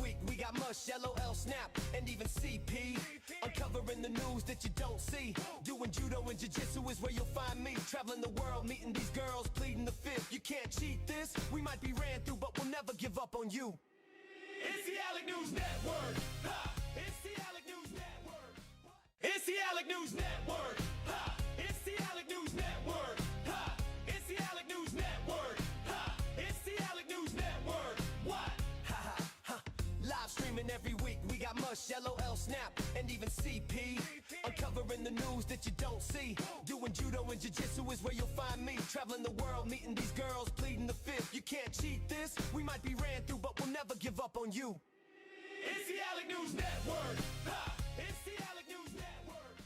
week. We got Mush, LOL, Snap, and even CP. Uncovering the news that you don't see. Doing judo and jiu-jitsu is where you'll find me. Traveling the world, meeting these girls, pleading the fifth. You can't cheat this. We might be ran through, but we'll never give up on you. It's the Alec News Network. Ha! It's the Alec News Network. It's the Alec News Network. Ha! It's the Alec News Network. Ha! It's the Alec News Network. Ha! It's the Alec News Network. What? Ha ha ha! Live streaming every week. We got Mush, LOL, Snap, and even CP. Uncovering the news that you don't see. Doing judo and jiu-jitsu is where you'll find me. Traveling the world, meeting these girls, pleading the fifth. You can't cheat this. We might be ran through, but we'll never give up on you. It's the Alec News Network. Ha! It's the Alec News Network.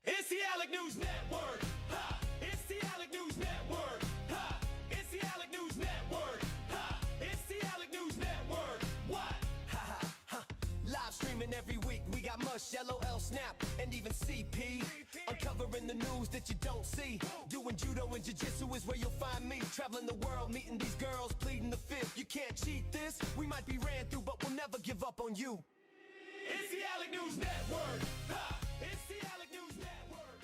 It's the Alec News Network. Ha! It's the Alec News Network. Ha! It's the Alec News Network. Ha! It's the Alec News Network. What? Ha ha ha! Live streaming every week. We got Mush, LOL, Snap, and even CP. Uncovering the news that you don't see. Doing judo and jiu-jitsu is where you'll find me. Traveling the world, meeting these girls, pleading the fifth. You can't cheat this. We might be ran through, but we'll never give up on you. It's the Alec News Network. Ha! It's the Alec News Network.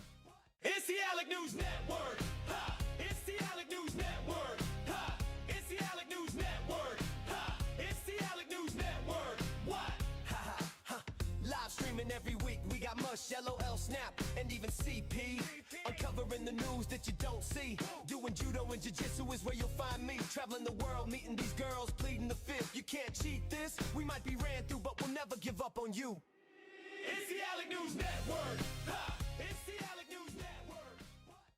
It's the Alec News Network. Ha! It's the Alec News Network. Ha! It's the Alec News Network. Ha! It's the Alec News Network. What? Ha ha ha! Live streaming every week. We got Mush, LOL, Snap, and even CP. Uncovering the news that you don't see. Doing judo and jiu-jitsu is where you'll find me. Traveling the world, meeting these girls, pleading the fifth. You can't cheat this. We might be ran through, but we'll never give up on you. It's the Alec News Network. Ha! It's the Alec News Network.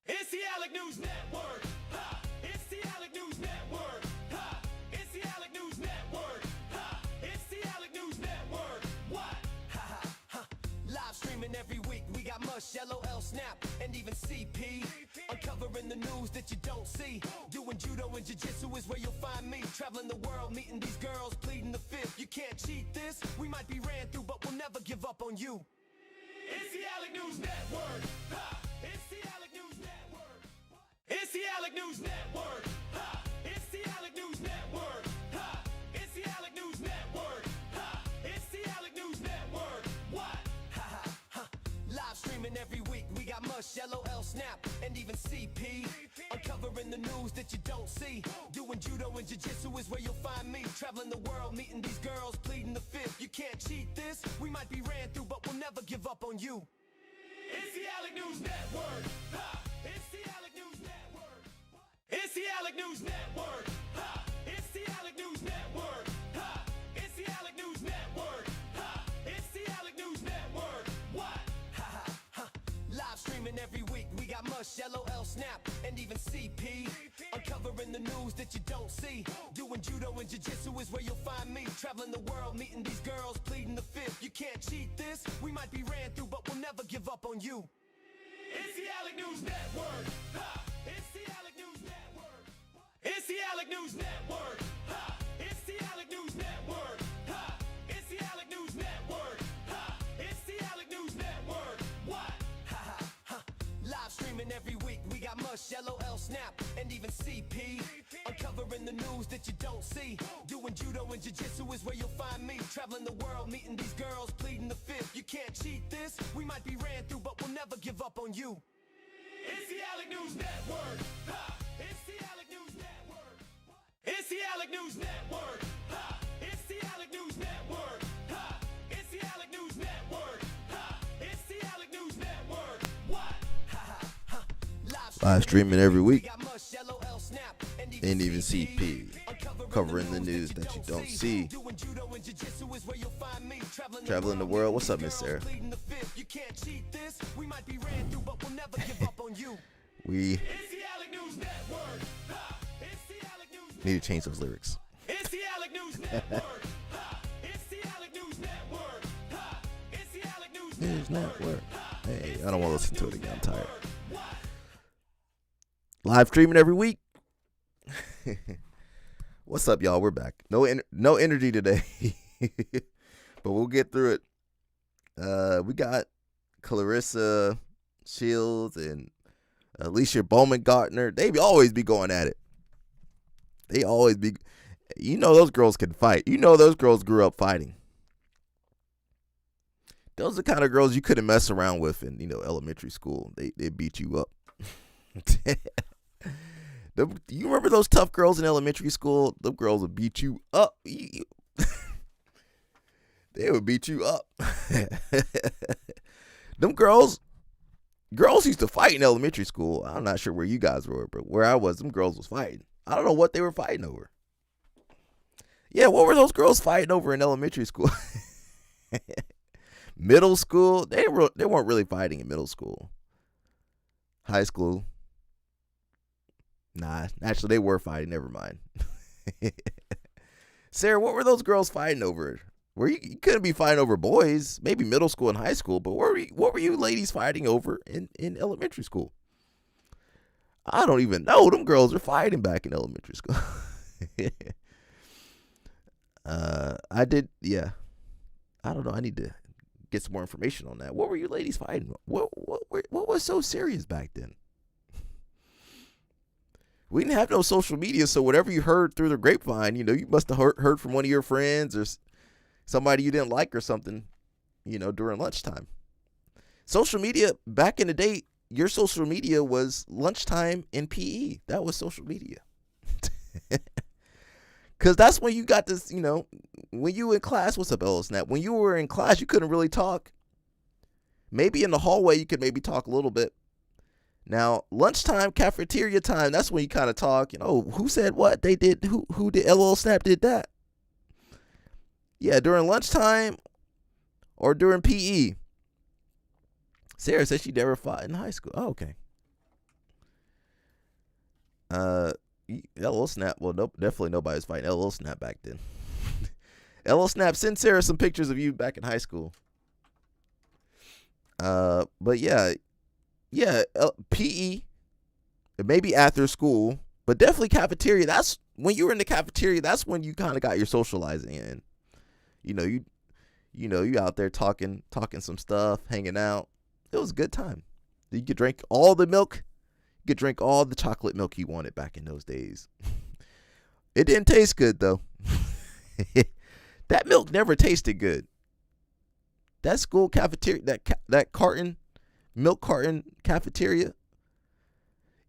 It's the Alec News Network. Ha! It's the Alec News Network. Ha! It's the Alec News Network. Ha! It's the Alec News Network. What? Ha ha ha! Live streaming every week. We got Mush, LOL, Snap, and even CP. Uncovering the news that you don't see. Doing judo and jiu-jitsu is where you'll find me. Traveling the world, meeting these girls, pleading the fifth. You can't cheat this. We might be ran through, but we'll never give up on you. It's the Alec News Network. Ha! It's the Alec News Network. It's the Alec News Network. Ha! It's the Alec News Network. Ha! It's the Alec News Network. Ha! It's the Alec News Network. What? Ha ha ha! Live streaming every week. We got Mush, LOL, Snap, and even CP. Uncovering the news that you don't see. Doing judo and jiu-jitsu is where you'll find me. Traveling the world, meeting these girls, pleading the fifth. You can't cheat this. We might be ran through, but we'll never give up on you. It's the Alec News Network. Ha! It's the Alec News Network. It's the Alec News Network. Ha! It's the Alec News Network. Ha! It's the Alec News Network. Ha! It's the Alec News Network. What? Ha ha ha! Live streaming every week. We got Mush, LOL, Snap, and even CP. Uncovering the news that you don't see. Doing judo and jiu-jitsu is where you'll find me. Traveling the world, meeting these girls, pleading the fifth. You can't cheat this. We might be ran through, but we'll never give up on you. It's the Alec News Network. Ha! It's the Alec News Network. It's the Alec News Network. Ha! It's the Alec News Network. Ha! It's the Alec News Network. Ha! It's the Alec News Network. What? Ha ha ha! Live streaming every week. We got Mush, LOL, Snap, and even CP. Uncovering the news that you don't see. Doing judo and jiu-jitsu is where you'll find me. Traveling the world, meeting these girls, pleading the fifth. You can't cheat this. We might be ran through, but we'll never give up on you. It's the Alec News Network. Ha! It's the Alec News Network. It's the Alec News Network. Ha! It's the Alec News Network. Ha! It's the Alec News Network. Ha! It's the Alec News Network. What? Ha ha ha! Live streaming every week. And even CP. Covering the news that you don't see. Traveling the world. What's up, Miss Sarah? We need to change those lyrics. News Network. Hey, I don't want to listen to it again. I'm tired. Live streaming every week. What's up, y'all? We're back. No energy today, but we'll get through it. We got Clarissa Shields and Alycia Baumgardner. They always be going at it. They always be. You know those girls can fight. You know those girls grew up fighting. Those are the kind of girls you couldn't mess around with in, elementary school. They beat you up. You remember those tough girls in elementary school? The girls would beat you up. They would beat you up. Them girls used to fight in elementary school. I'm not sure where you guys were, but where I was, them girls was fighting. I don't know what they were fighting over. Yeah, what were those girls fighting over in elementary school? Middle school, they weren't really fighting in middle school. High school, nah, actually they were fighting. Never mind. Sarah, what were those girls fighting over? You couldn't be fighting over boys, maybe middle school and high school, but what were you ladies fighting over in elementary school? I don't even know. Them girls are fighting back in elementary school. I don't know. I need to get some more information on that. What were you ladies fighting? What was so serious back then? We didn't have no social media, so whatever you heard through the grapevine, you must have heard from one of your friends or somebody you didn't like or something, during lunchtime. Social media, back in the day, your social media was lunchtime in PE. That was social media. Because that's when you got this, when you were in class, what's up, Snap? When you were in class, you couldn't really talk. Maybe in the hallway, you could maybe talk a little bit. Now, lunchtime, cafeteria time, that's when you kind of talk, who said what? They did, who did, Snap did that. Yeah, during lunchtime or during PE. Sarah said she never fought in high school. Oh, okay. Snap. Well, nope, definitely nobody was fighting Snap back then. Snap, send Sarah some pictures of you back in high school. But yeah, PE, maybe after school, but definitely cafeteria. That's when you were in the cafeteria. That's when you kind of got your socializing in. You out there talking some stuff, hanging out. It was a good time. You could drink all the milk. You could drink all the chocolate milk you wanted back in those days. It didn't taste good, though. That milk never tasted good. That school cafeteria, that milk carton cafeteria.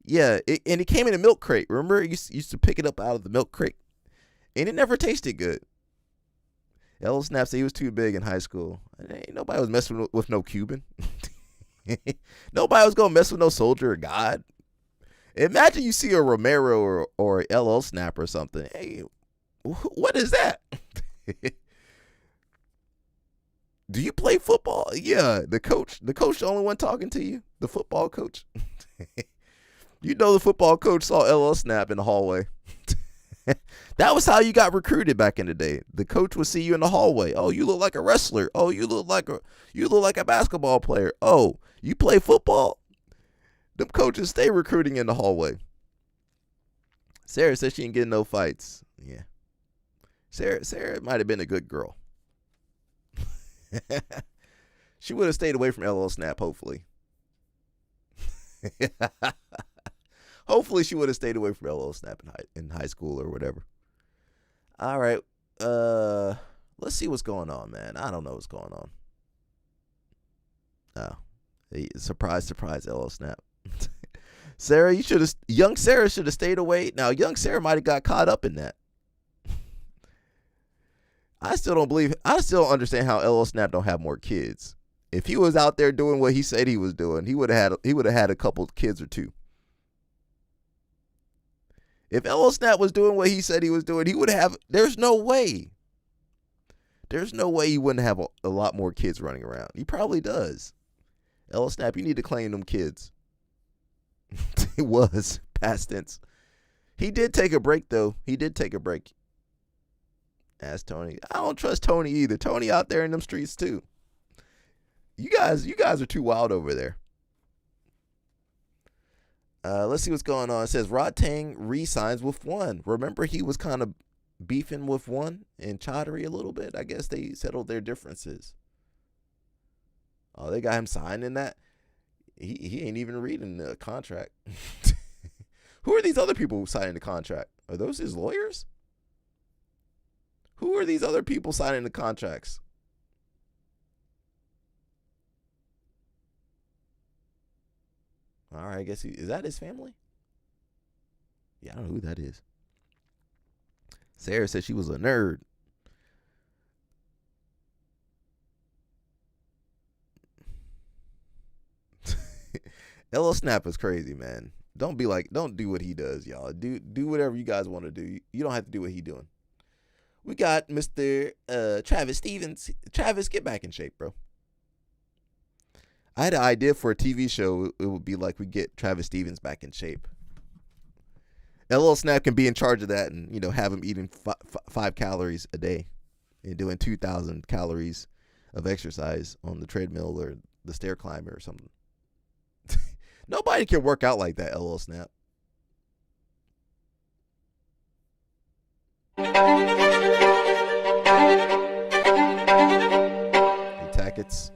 Yeah, and it came in a milk crate. Remember, you used to pick it up out of the milk crate. And it never tasted good. Snap said he was too big in high school. Ain't nobody was messing with no Cuban. Nobody was going to mess with no soldier or God. Imagine you see a Romero or Snap or something. Hey, what is that? Do you play football? Yeah, the coach the only one talking to you, the football coach. The football coach saw Snap in the hallway. That was how you got recruited back in the day. The coach would see you in the hallway. Oh, you look like a wrestler. Oh, you look like a basketball player. Oh, you play football? Them coaches stay recruiting in the hallway. Sarah said she didn't get no fights. Yeah. Sarah might have been a good girl. She would have stayed away from Snap, hopefully. Hopefully she would have stayed away from Snap in high school or whatever. All right. Let's see what's going on, man. I don't know what's going on. Oh. Surprise, Snap. Young Sarah should have stayed away. Now, young Sarah might have got caught up in that. I still don't understand how Snap don't have more kids. If he was out there doing what he said he was doing, he would have had a couple kids or two. If Snap was doing what he said he was doing, he would have. There's no way he wouldn't have a lot more kids running around. He probably does. Snap, you need to claim them kids. It was past tense. He did take a break, though. Ask Tony. I don't trust Tony either. Tony out there in them streets too. You guys are too wild over there. Let's see what's going on. It says Rod Tang re-signs with One. Remember, he was kind of beefing with One and Chaudhary a little bit. I guess they settled their differences. Oh, they got him signing that. He ain't even reading the contract. Who are these other people signing the contract? Are those his lawyers? Who are these other people signing the contracts? All right, I guess is that his family? Yeah, I don't know who that is. Sarah said she was a nerd. LL Snap is crazy, man. Don't do what he does, y'all. Do whatever you guys want to do. You don't have to do what he doing. We got Mr. Travis Stevens. Travis, get back in shape, bro. I had an idea for a TV show. It would be like we get Travis Stevens back in shape. LL Snap can be in charge of that and, have him eating 5 calories a day and doing 2,000 calories of exercise on the treadmill or the stair climber or something. Nobody can work out like that, LL Snap. Hey, Tackets.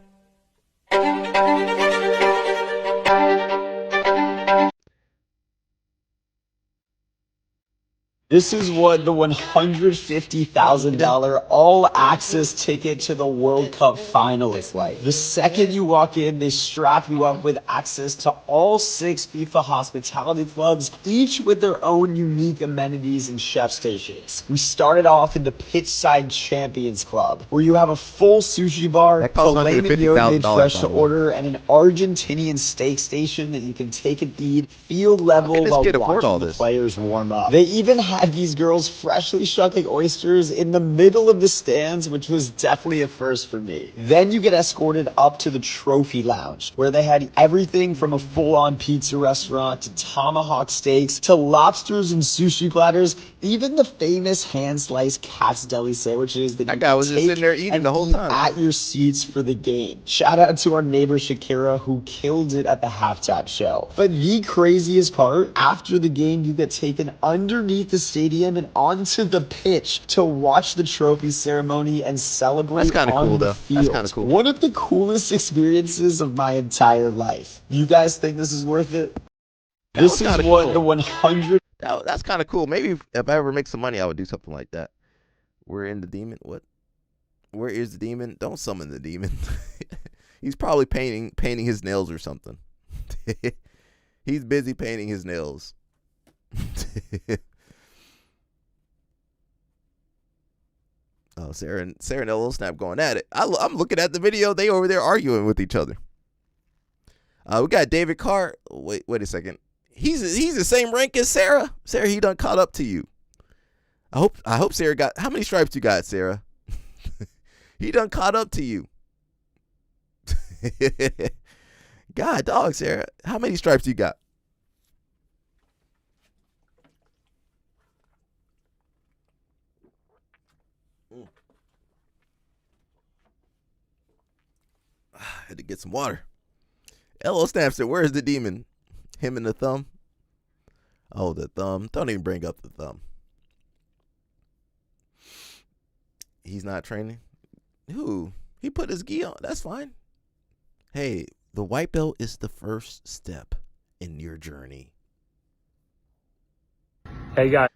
This is what the $150,000 all-access ticket to the World Cup final is like. The second you walk in, they strap you up with access to all 6 FIFA hospitality clubs, each with their own unique amenities and chef stations. We started off in the Pitchside Champions Club, where you have a full sushi bar, filet mignon made fresh to order, and an Argentinian steak station that you can take and eat field level while watching the players warm up. They even had these girls freshly shucking oysters in the middle of the stands, which was definitely a first for me. Then you get escorted up to the trophy lounge, where they had everything from a full-on pizza restaurant to tomahawk steaks to lobsters and sushi platters, even the famous hand-sliced Cat's Deli sandwiches that guy was just sitting there eating the whole time at your seats for the game. Shout out to our neighbor Shakira, who killed it at the halftime show. But the craziest part, after the game, you get taken underneath the stadium and onto the pitch to watch the trophy ceremony and celebrate. That's kind of cool, though. Field. That's kind of cool. One of the coolest experiences of my entire life. You guys think this is worth it? This is what cool. The 100. That's kind of cool. Maybe if I ever make some money, I would do something like that. We're in the demon. What? Where is the demon? Don't summon the demon. He's probably painting his nails or something. He's busy painting his nails. Oh, Sarah and LL Snap going at it. I'm looking at the video. They over there arguing with each other. We got David Carr. Wait a second. He's the same rank as Sarah. Sarah, he done caught up to you. I hope Sarah got. How many stripes you got, Sarah? He done caught up to you. God, dog, Sarah. How many stripes you got? I had to get some water. LL Snap said, "Where's the demon? Him and the thumb." Oh, the thumb. Don't even bring up the thumb. He's not training. Who? He put his gi on. That's fine. Hey, the white belt is the first step in your journey. Hey guys.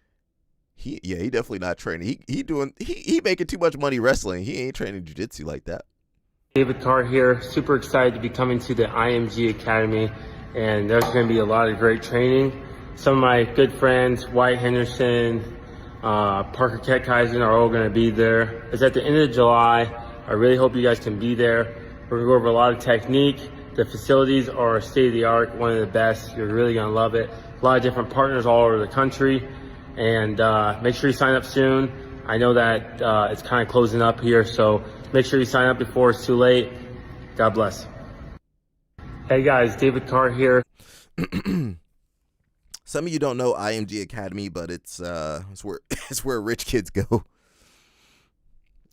He definitely not training. He making too much money wrestling. He ain't training jiu-jitsu like that. David Carr here. Super excited to be coming to the IMG Academy, and there's going to be a lot of great training. Some of my good friends, Wyatt Henderson, Parker Ketkaiser, are all going to be there. It's at the end of July. I really hope you guys can be there. We're going to go over a lot of technique. The facilities are state-of-the-art, one of the best. You're really going to love it. A lot of different partners all over the country. And make sure you sign up soon. I know that it's kind of closing up here, so make sure you sign up before it's too late. God bless. Hey guys, David Carr here. Some of you don't know IMG Academy, but it's where rich kids go.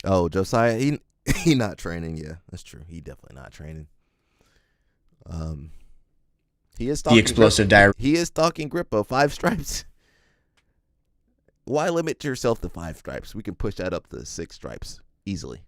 Oh, Josiah, he not training. Yeah, that's true. He definitely not training. He is stalking the explosive diary. He is stalking Grippo. 5 stripes. Why limit yourself to 5 stripes? We can push that up to 6 stripes easily.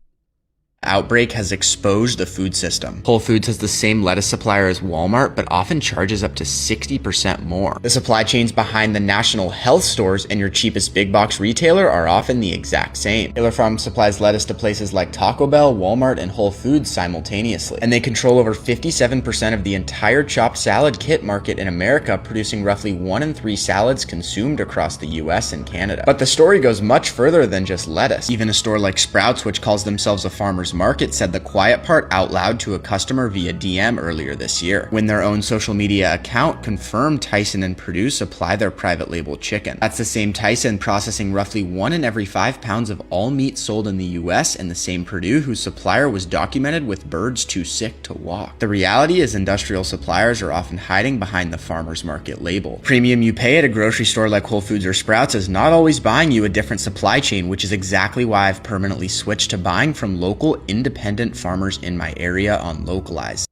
outbreak has exposed the food system. Whole Foods has the same lettuce supplier as Walmart, but often charges up to 60% more. The supply chains behind the national health stores and your cheapest big box retailer are often the exact same. Taylor Farm supplies lettuce to places like Taco Bell, Walmart, and Whole Foods simultaneously. And they control over 57% of the entire chopped salad kit market in America, producing roughly 1 in 3 salads consumed across the US and Canada. But the story goes much further than just lettuce. Even a store like Sprouts, which calls themselves a farmer's market, said the quiet part out loud to a customer via DM earlier this year, when their own social media account confirmed Tyson and Purdue supply their private label chicken. That's the same Tyson processing roughly 1 in every 5 pounds of all meat sold in the US, and the same Purdue whose supplier was documented with birds too sick to walk. The reality is industrial suppliers are often hiding behind the farmer's market label. Premium you pay at a grocery store like Whole Foods or Sprouts is not always buying you a different supply chain, which is exactly why I've permanently switched to buying from local independent farmers in my area on Localized.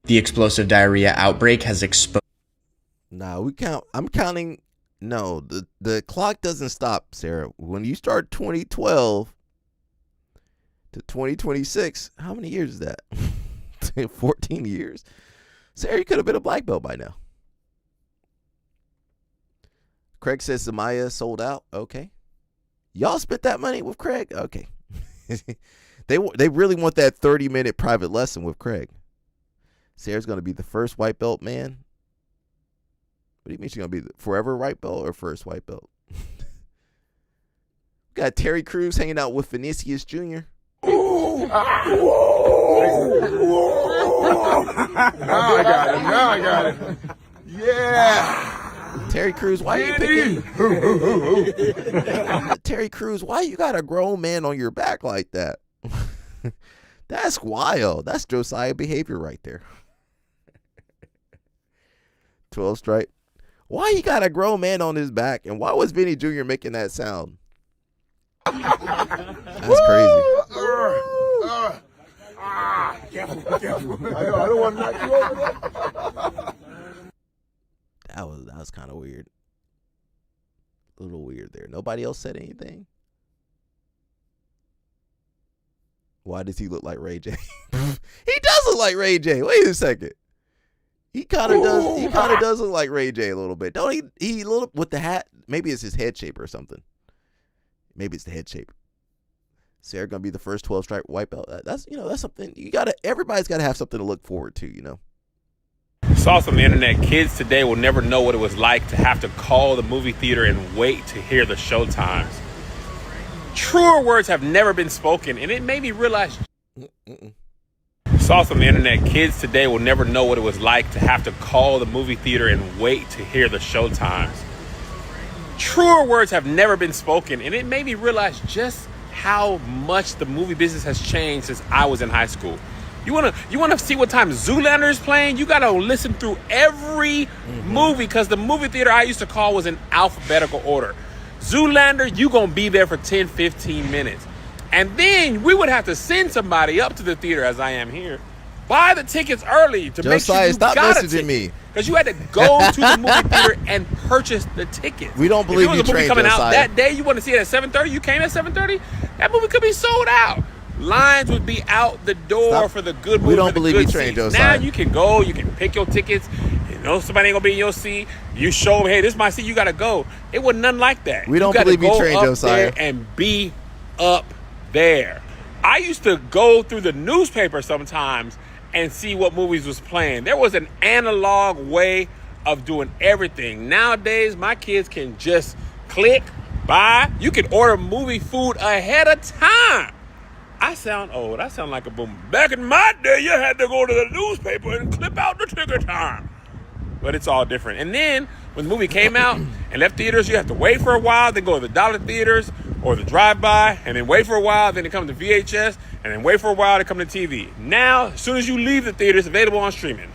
The explosive diarrhea outbreak has exposed. Nah, I'm counting. No, the clock doesn't stop, Sarah. When you start 2012 to 2026, how many years is that? 14 years. Sarah, you could have been a black belt by now. Craig says Samaya sold out. Okay. Y'all spent that money with Craig? Okay. They really want that 30-minute private lesson with Craig. Sarah's going to be the first white belt, man. What do you mean she's going to be the forever white belt or first white belt? Got Terry Crews hanging out with Vinicius Jr. Now I got it. Yeah. Terry Crews, why you picking? Terry Crews, why you got a grown man on your back like that? That's wild. That's Josiah behavior right there. 12 strike. Why he got a grown man on his back, and why was Vinny Jr. making that sound? That's crazy. Careful. I don't want to knock you over. That was kind of weird. A little weird there. Nobody else said anything. Why does he look like Ray J? He does look like Ray J. Wait a second. He kind of does. He kind of does look like Ray J a little bit, don't he? He little with the hat. Maybe it's his head shape or something. Maybe it's the head shape. Sarah gonna be the first 12 strike white belt. That's that's something you gotta. Everybody's gotta have something to look forward to. Saw some internet. Kids today will never know what it was like to have to call the movie theater and wait to hear the show times. Truer words have never been spoken, and it made me realize. Saw some internet. Kids today will never know what it was like to have to call the movie theater and wait to hear the show times. Truer words have never been spoken, and it made me realize just how much the movie business has changed since I was in high school. You wanna see what time Zoolander is playing? You gotta listen through every movie, because the movie theater I used to call was in alphabetical order. Zoolander, you gonna be there for 10, 15 minutes. And then we would have to send somebody up to the theater, as I am here, buy the tickets early to make sure you stop got messaging a me. Because you had to go to the movie theater and purchase the tickets. We don't believe if you it was a movie trained coming Josiah. out that day, you want to see it at 7:30, you came at 7:30, that movie could be sold out. Lines would be out the door for the good movie. We don't believe you trained seats. Josiah. Now you can go, you can pick your tickets. You know somebody ain't gonna be in your seat. You show them, hey, this is my seat, you gotta go. It was nothing like that. We don't believe you trained up Josiah. there and be up there. I used to go through the newspaper sometimes and see what movies was playing. There was an analog way of doing everything. Nowadays, my kids can just click, buy. You can order movie food ahead of time. I sound old. I sound like a boomer. Back in my day, you had to go to the newspaper and clip out the ticket time. But it's all different. And then when the movie came out and left theaters, you have to wait for a while, then go to the dollar theaters or the drive-by, and then wait for a while, then it comes to VHS, and then wait for a while to come to TV. Now, as soon as you leave the theater, it's available on streaming.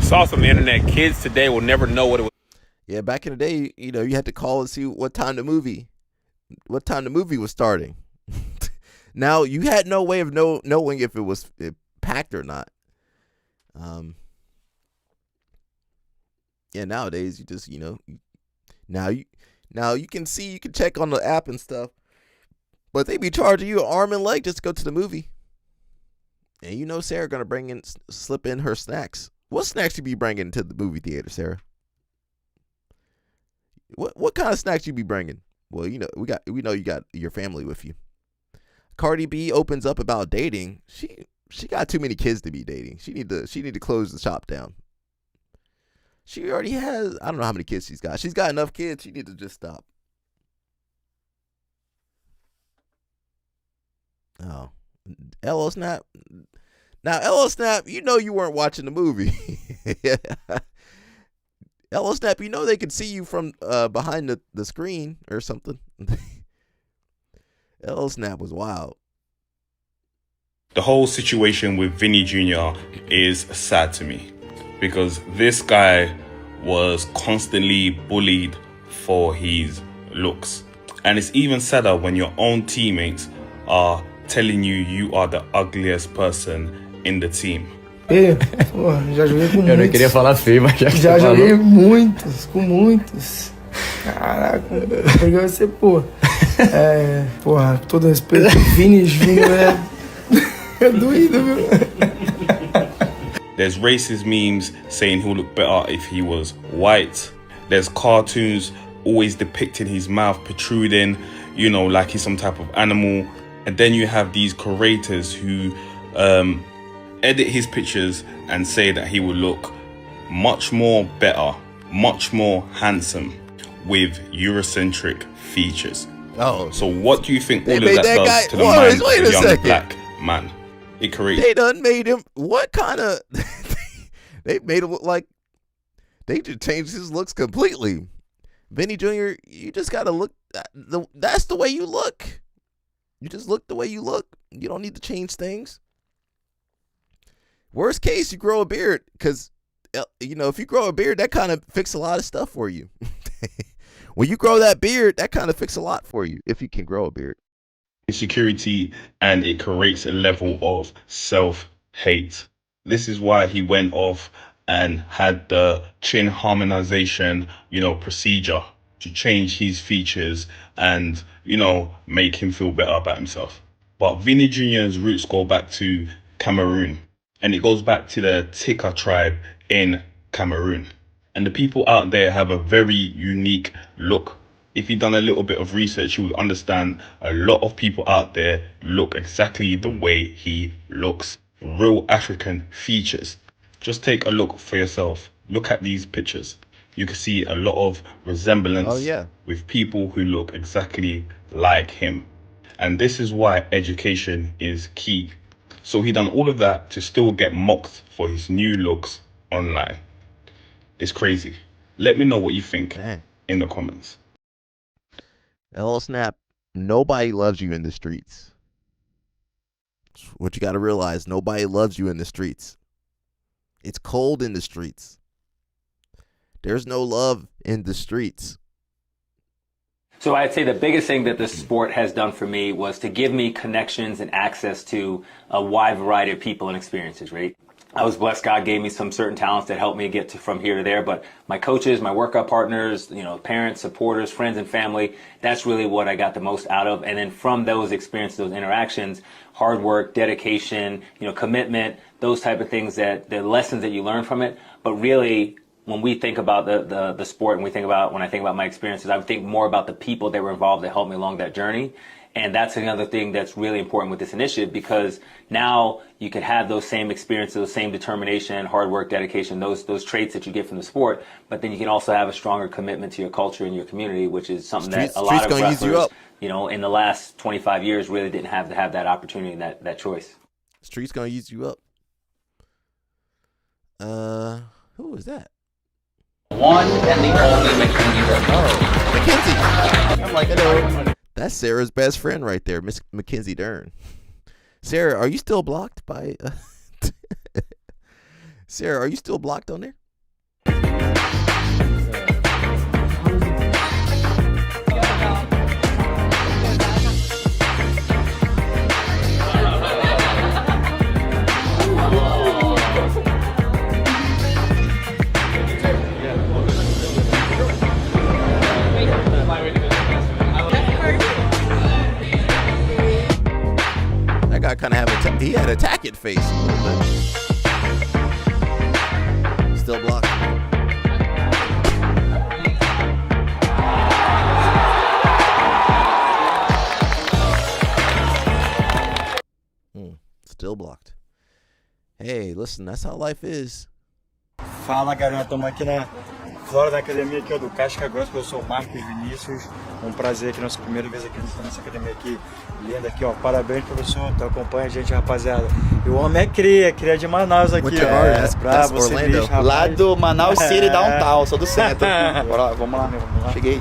Saw some internet. Kids today will never know what it was. Yeah, back in the day, you had to call and see what time the movie was starting. Now you had no way of knowing if it was packed or not. Yeah, nowadays you just now you can see, you can check on the app and stuff, but they be charging you an arm and leg just to go to the movie. And you know Sarah gonna slip in her snacks. What snacks you be bringing to the movie theater, Sarah? What kind of snacks you be bringing? Well, you know we know you got your family with you. Cardi B opens up about dating. She got too many kids to be dating. She need to close the shop down. She already has, I don't know how many kids she's got. She's got enough kids. She need to just stop. Oh, LO Snap. Now LO Snap, you know you weren't watching the movie. LO Snap, you know they could see you from behind the screen or something. LO Snap was wild. The whole situation with Vinny Jr. is sad to me because this guy was constantly bullied for his looks. And it's even sadder when your own teammates are telling you are the ugliest person in the team. Já joguei com Eu não queria falar feio, mas já joguei muitos, com muitos. Caraca, porque você, porra, todo respeito, Vini Júnior é doído, viu? There's racist memes saying he'll look better if he was white. There's cartoons always depicting his mouth protruding, like he's some type of animal. And then you have these curators who edit his pictures and say that he will look much more better, much more handsome with Eurocentric features. Oh, so what do you think all of that does guy, to the mind of wait a a young second. black man? It creates. They done made him. What kind of? They made him look like. They just changed his looks completely. Vinny Jr., you just gotta look. That's the way you look. You just look the way you look. You don't need to change things. Worst case, you grow a beard, because if you grow a beard, that kind of fixes a lot of stuff for you. When you grow that beard, that kind of fixes a lot for you if you can grow a beard. Insecurity, and it creates a level of self-hate. This is why he went off and had the chin harmonization, procedure to change his features and, make him feel better about himself. But Vinny Jr.'s roots go back to Cameroon, and it goes back to the Tika tribe in Cameroon. And the people out there have a very unique look. If you've done a little bit of research, you will understand a lot of people out there look exactly the way he looks. Real African features. Just take a look for yourself. Look at these pictures. You can see a lot of resemblance with people who look exactly like him. And this is why education is key. So he done all of that to still get mocked for his new looks online. It's crazy. Let me know what you think in the comments. LO Snap, nobody loves you in the streets. What you got to realize, nobody loves you in the streets. It's cold in the streets. There's no love in the streets. So I'd say the biggest thing that this sport has done for me was to give me connections and access to a wide variety of people and experiences, right? I was blessed. God gave me some certain talents that helped me get from here to there. But my coaches, my workout partners, parents, supporters, friends, and family, that's really what I got the most out of. And then from those experiences, those interactions, hard work, dedication, commitment, those type of things, that the lessons that you learn from it. But really, when we think about the sport, and when I think about my experiences, I would think more about the people that were involved that helped me along that journey. And that's another thing that's really important with this initiative, because now you can have those same experiences, those same determination, hard work, dedication, those traits that you get from the sport, but then you can also have a stronger commitment to your culture and your community, which is something that a lot of wrestlers, in the last 25 years really didn't have that opportunity and that choice. Street's gonna use you up. Who is that? One and the only Mackenzie Dern. Oh, Mackenzie. I'm like, hello. That's Sarah's best friend right there, Miss Mackenzie Dern. Sarah, are you still blocked by... Sarah, are you still blocked on there? That guy kind of he had attack it face a little bit. Still blocked. Still blocked. Hey, listen, that's how life is. Fala galera, estamos aqui na Flora da Academia aqui, ó, do Casca Grossa, eu sou o Marcos Vinícius. Um prazer aqui, nossa primeira vez aqui nessa academia aqui, linda aqui, ó. Parabéns, professor, então acompanha a gente, rapaziada. E o homem é cria de Manaus aqui, ó. Pra você, bicho, rapaz. Lá do Manaus City Downtown, sou do centro. Bora, vamos lá, meu, vamos lá. Cheguei.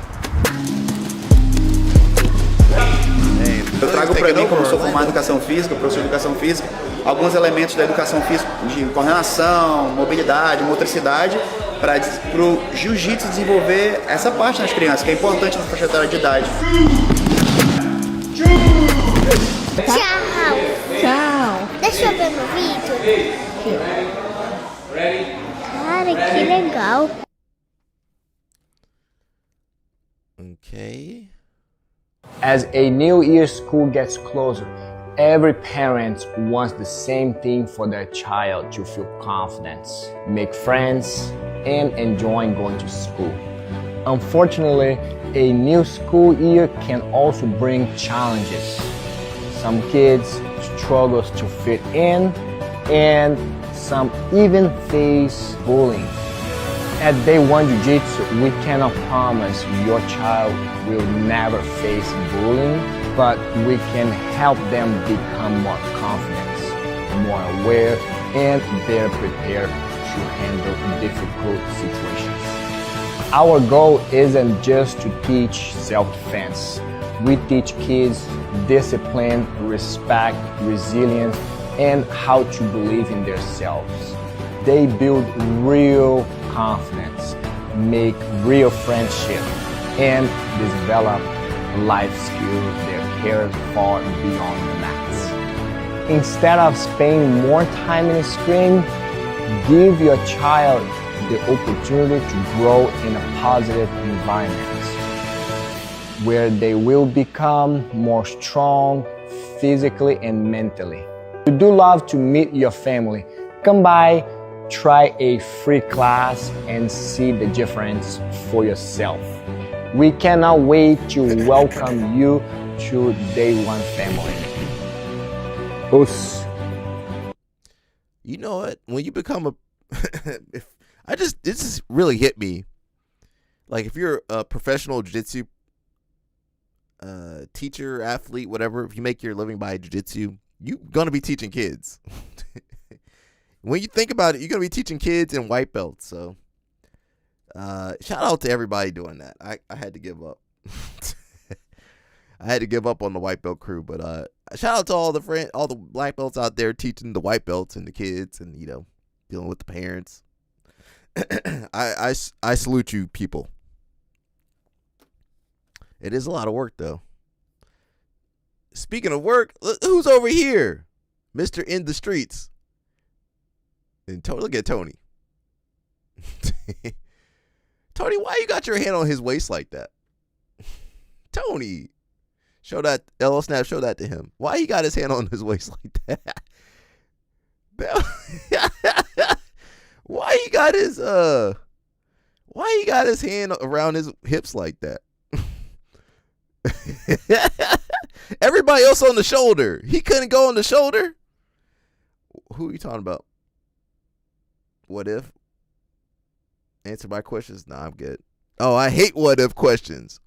Eu trago para mim, como sou formado em educação física, professor de educação física, alguns elementos da educação física de coordenação, mobilidade, motricidade, para o jiu-jitsu desenvolver essa parte nas crianças, que é importante na faixa etária de idade. Tchau. Deixa eu ver no vídeo. Cara, que legal. Okay. As a new year school gets closer, every parent wants the same thing for their child to feel confidence, make friends, and enjoy going to school. Unfortunately, a new school year can also bring challenges. Some kids struggle to fit in, and some even face bullying. At Day One Jiu-Jitsu, we cannot promise your child will never face bullying, but we can help them become more confident, more aware, and better prepared to handle difficult situations. Our goal isn't just to teach self-defense. We teach kids discipline, respect, resilience, and how to believe in themselves. They build real confidence, make real friendship, and develop life skills that carry far beyond the mats. Instead of spending more time in a screen, give your child the opportunity to grow in a positive environment where they will become more strong physically and mentally. If you do love to meet your family, come by, try a free class, and see the difference for yourself. We cannot wait to welcome you to Day One family. Us. You know what? When you become a, this just really hit me. Like if you're a professional jiu-jitsu teacher, athlete, whatever, if you make your living by jiu-jitsu, you're gonna be teaching kids. When you think about it, you're gonna be teaching kids and white belts. So, shout out to everybody doing that. I had to give up. I had to give up on the white belt crew, but shout out to all the black belts out there teaching the white belts and the kids, and dealing with the parents. I salute you, people. It is a lot of work, though. Speaking of work, who's over here? Mr. In the Streets. And look at Tony. Tony, why you got your hand on his waist like that? Tony, show that. LL Snap, show that to him. Why he got his hand on his waist like that? Why he got his hand around his hips like that? Everybody else on the shoulder. He couldn't go on the shoulder? Who are you talking about? What if? Answer my questions? Nah, I'm good. Oh, I hate what if questions.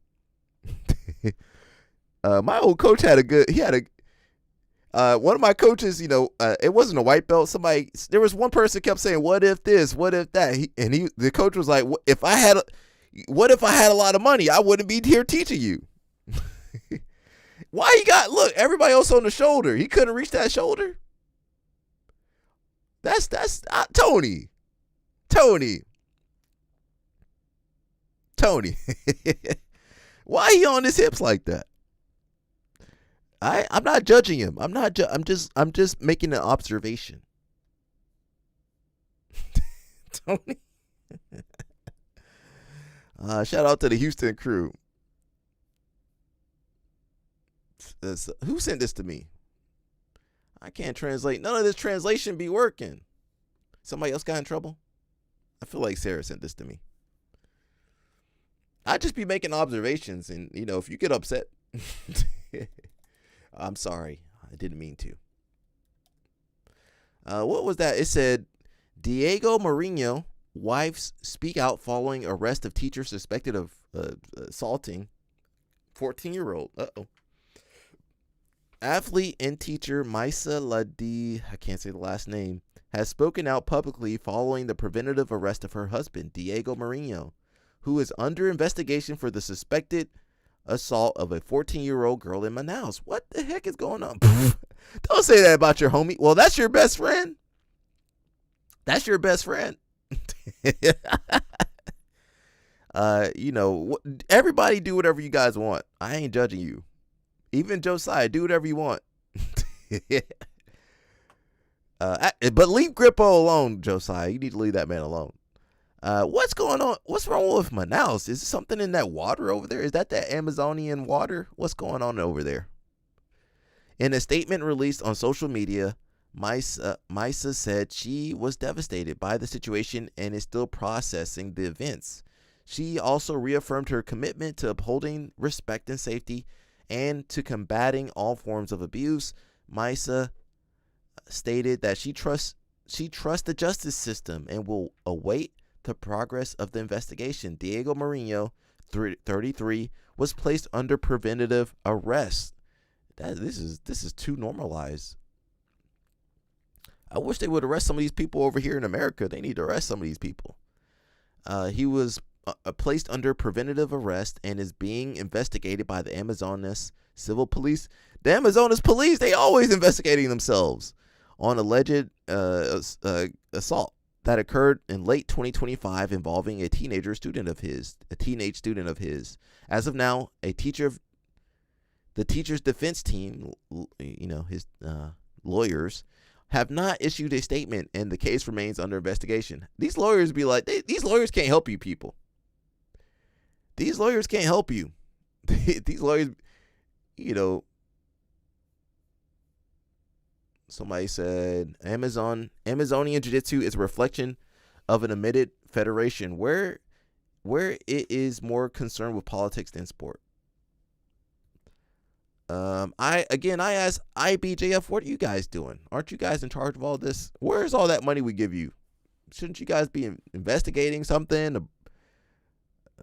My old coach had one of my coaches, it wasn't a white belt. There was one person kept saying, what if this, what if that? The coach was like, what if I had a lot of money? I wouldn't be here teaching you. Why look, everybody else on the shoulder. He couldn't reach that shoulder. That's Tony. Why he on his hips like that? I'm not judging him. I'm just making an observation. Tony. Shout out to the Houston crew. Who sent this to me? I can't translate. None of this translation be working. Somebody else got in trouble? I feel like Sarah sent this to me. I just be making observations, and if you get upset, I'm sorry. I didn't mean to. What was that? It said, Diego Marinho, wives speak out following arrest of teacher suspected of assaulting 14-year-old. Uh-oh. Athlete and teacher Maisa Ladi, I can't say the last name, has spoken out publicly following the preventative arrest of her husband, Diego Marinho, who is under investigation for the suspected assault of a 14-year-old girl in Manaus. What the heck is going on? Don't say that about your homie. Well, that's your best friend. That's your best friend. Everybody do whatever you guys want. I ain't judging you. Even Josiah, do whatever you want. But leave Grippo alone, Josiah. You need to leave that man alone. What's going on? What's wrong with Manaus? Is there something in that water over there? Is that Amazonian water? What's going on over there? In a statement released on social media, Maisa said she was devastated by the situation and is still processing the events. She also reaffirmed her commitment to upholding respect and safety and to combating all forms of abuse. Maisa stated that she trusts the justice system and will await the progress of the investigation. Diego Marinho, 33, was placed under preventative arrest. This is too normalized. I wish they would arrest some of these people over here in America. They need to arrest some of these people. He was placed under preventative arrest and is being investigated by the Amazonas Civil Police. The Amazonas Police, they always investigating themselves on alleged assault that occurred in late 2025 involving a teenage student of his. As of now, the teacher's defense team, his lawyers, have not issued a statement, and the case remains under investigation. These lawyers be like, these lawyers can't help you, people. These lawyers can't help you. These lawyers, somebody said Amazonian Jiu-Jitsu is a reflection of an admitted federation where it is more concerned with politics than sport. I asked IBJF, what are you guys doing? Aren't you guys in charge of all this? Where's all that money we give you? Shouldn't you guys be investigating something,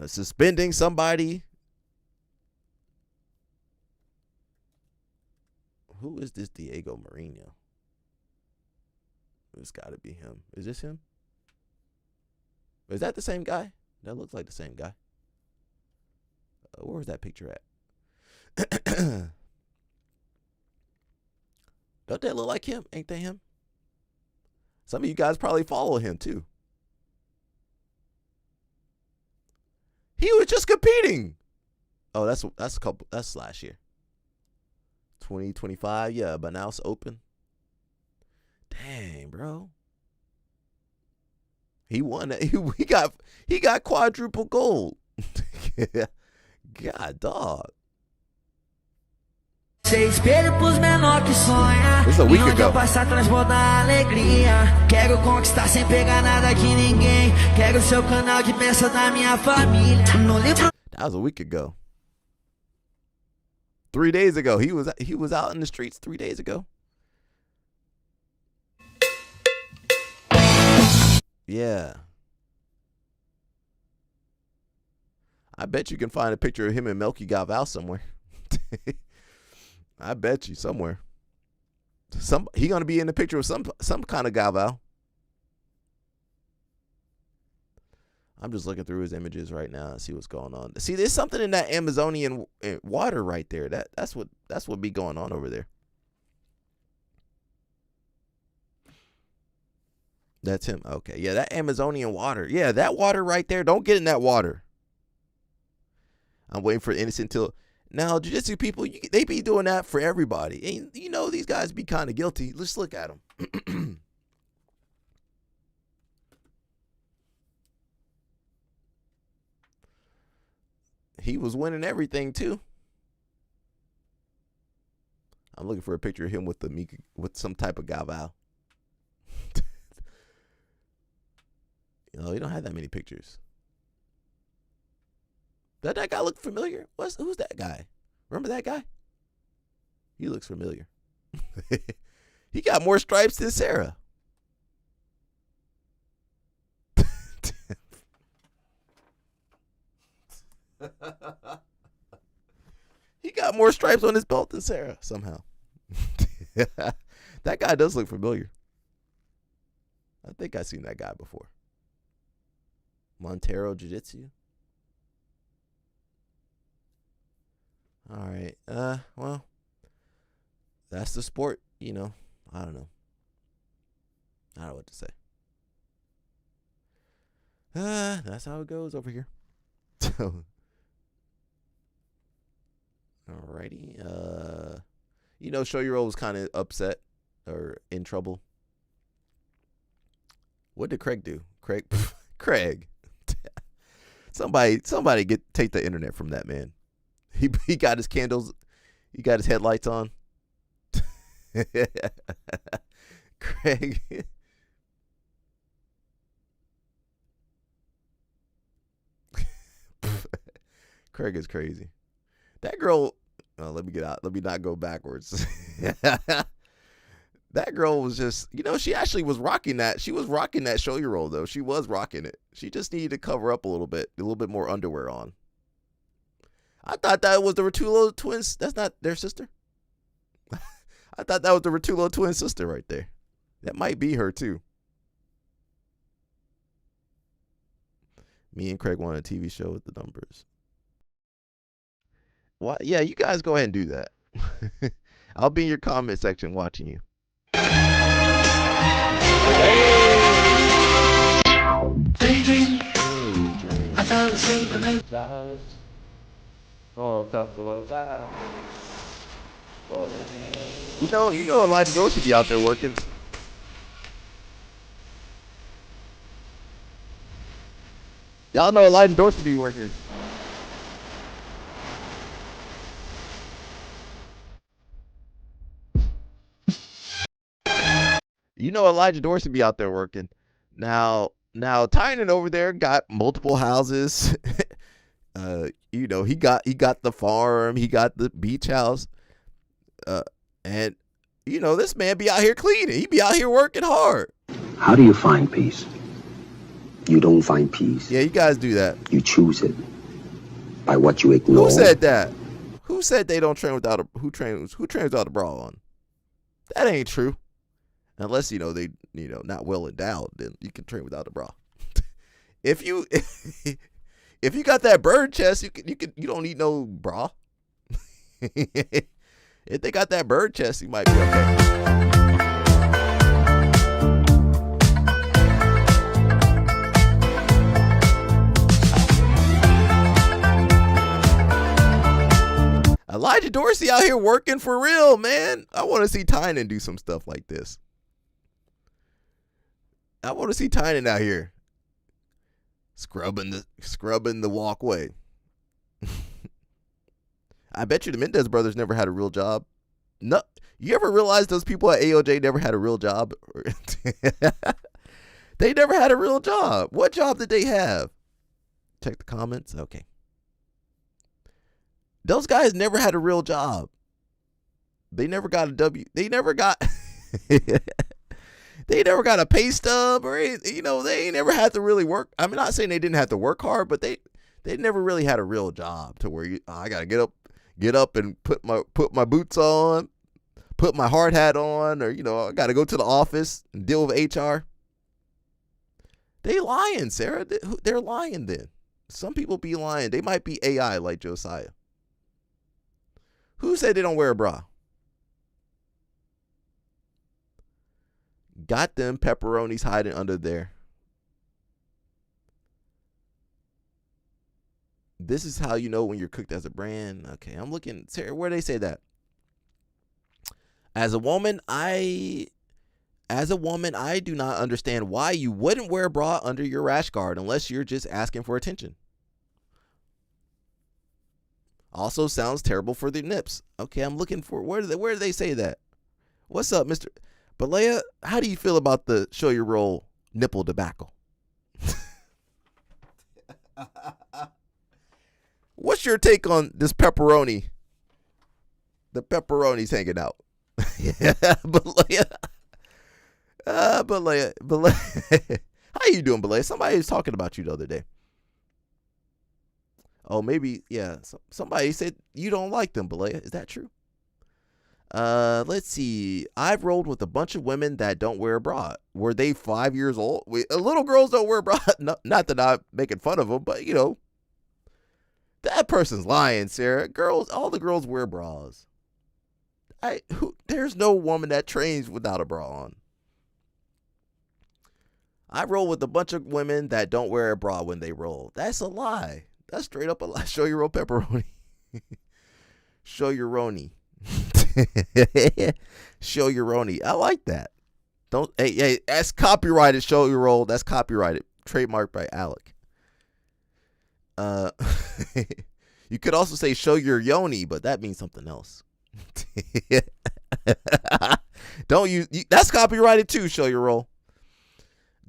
suspending somebody? Who is this Diego Marinho? It's got to be him. Is this him? Is that the same guy? That looks like the same guy. Where's that picture at? Don't that look like him? Ain't that him? Some of you guys probably follow him too. He was just competing. Oh, that's last year. 2025, yeah, but now it's open. Dang, bro. He won. He got quadruple gold. God, dog. Ser espelho pros menor que sonha. This is a week e onde ago. eu passar transborda a alegria. Quero conquistar sem pegar nada de ninguém. Quero ser o canal de bênção da minha família. No livro. That was a week ago. 3 days ago. He was out in the streets 3 days ago. Yeah. I bet you can find a picture of him and Melky Galval somewhere. I bet you somewhere. He gonna be in the picture of some kind of Galval. I'm just looking through his images right now and see what's going on. See, there's something in that Amazonian water right there. That's what be going on over there. That's him. Okay, yeah, that Amazonian water. Yeah, that water right there. Don't get in that water. I'm waiting for innocent till now. Jiu-jitsu people, they be doing that for everybody. And these guys be kind of guilty. Let's look at them. He was winning everything too. I'm looking for a picture of him with with some type of gavao. You don't have that many pictures. Does that guy look familiar? Who's that guy? Remember that guy? He looks familiar. He got more stripes than Sarah. He got more stripes on his belt than Sarah somehow. That guy does look familiar. I think I've seen that guy before. Montero Jiu-Jitsu. All right. Well, that's the sport, I don't know. I don't know what to say. That's how it goes over here. So, alrighty. Show-year-old was kind of upset or in trouble. What did Craig do? Craig. Somebody take the internet from that man. He got his candles. He got his headlights on. Craig. Craig is crazy. That girl. Oh, let me get out. Let me not go backwards. That girl was just, she actually was rocking that. She was rocking that show-year-roll, though. She was rocking it. She just needed to cover up a little bit more underwear on. I thought that was the Rotullo twins. That's not their sister. I thought that was the Rotullo twin sister right there. That might be her, too. Me and Craig want a TV show with the numbers. What? Yeah, you guys go ahead and do that. I'll be in your comment section watching you. Daydream. I thought the same thing. You know Elijah Dorsey be out there working. Y'all know Elijah Dorsey be working. You know Elijah Dorsey be out there working. Now Tynan over there got multiple houses. He got the farm, he got the beach house. And this man be out here cleaning. He be out here working hard. How do you find peace? You don't find peace. Yeah, you guys do that. You choose it by what you ignore. Who said that? Who said they don't train without who trains without a bra on? That ain't true. Unless they not well endowed, then you can train without a bra. If you got that bird chest, you don't need no bra. If they got that bird chest, you might be okay. Elijah Dorsey out here working for real, man. I want to see Tynan do some stuff like this. I want to see Tynan out here scrubbing the walkway. I bet you the Mendez brothers never had a real job. No, you ever realize those people at AOJ never had a real job? They never had a real job. What job did they have? Check the comments. Okay. Those guys never had a real job. They never got a W. They never got. They never got a pay stub or anything. They ain't never had to really work. I'm not saying they didn't have to work hard, but they never really had a real job to where I gotta get up and put my boots on, put my hard hat on, or I gotta go to the office and deal with HR. They lying, Sarah. They're lying then. Some people be lying. They might be AI like Josiah. Who said they don't wear a bra? Got them pepperonis hiding under there. This is how you know when you're cooked as a brand. Okay, I'm looking. Sarah, where they say that? As a woman, I do not understand why you wouldn't wear a bra under your rash guard unless you're just asking for attention. Also sounds terrible for their nips. Okay, I'm looking for where do they say that? What's up, Mr. Balea? How do you feel about the show your roll nipple debacle? What's your take on this pepperoni? The pepperoni's hanging out. Yeah, Balea. Balea. How you doing, Balea? Somebody was talking about you the other day. Oh, maybe, yeah. Somebody said you don't like them, Balea. Is that true? Let's see. I've rolled with a bunch of women that don't wear a bra. Were they 5 years old? Little girls don't wear a bra. No, not that I'm making fun of them, but, you know, that person's lying, Sarah. All the girls wear bras. There's no woman that trains without a bra on. I roll with a bunch of women that don't wear a bra when they roll. That's a lie. That's straight up a lie. Show your roll pepperoni. Show your roni. Show your roni. I like that. Hey, that's copyrighted. Show your roll. That's copyrighted. Trademarked by Alec. You could also say show your yoni, but that means something else. Don't use that's copyrighted too. Show your roll.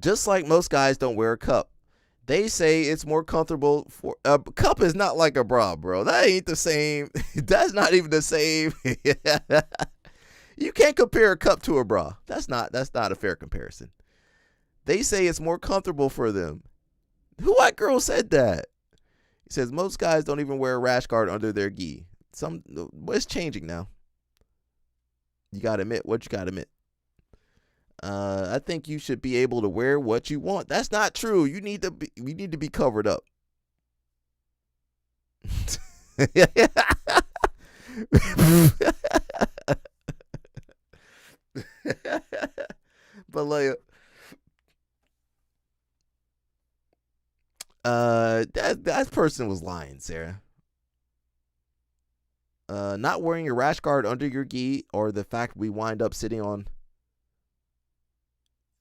Just like most guys don't wear a cup. They say it's more comfortable for a cup is not like a bra, bro. That ain't the same. That's not even the same. You can't compare a cup to a bra. That's not a fair comparison. They say it's more comfortable for them. What girl said that? He says most guys don't even wear a rash guard under their gi. It's changing now. You gotta admit what you gotta admit. I think you should be able to wear what you want. That's not true. We need to be covered up. Balea. That person was lying, Sarah. Not wearing your rash guard under your gi, or the fact we wind up sitting on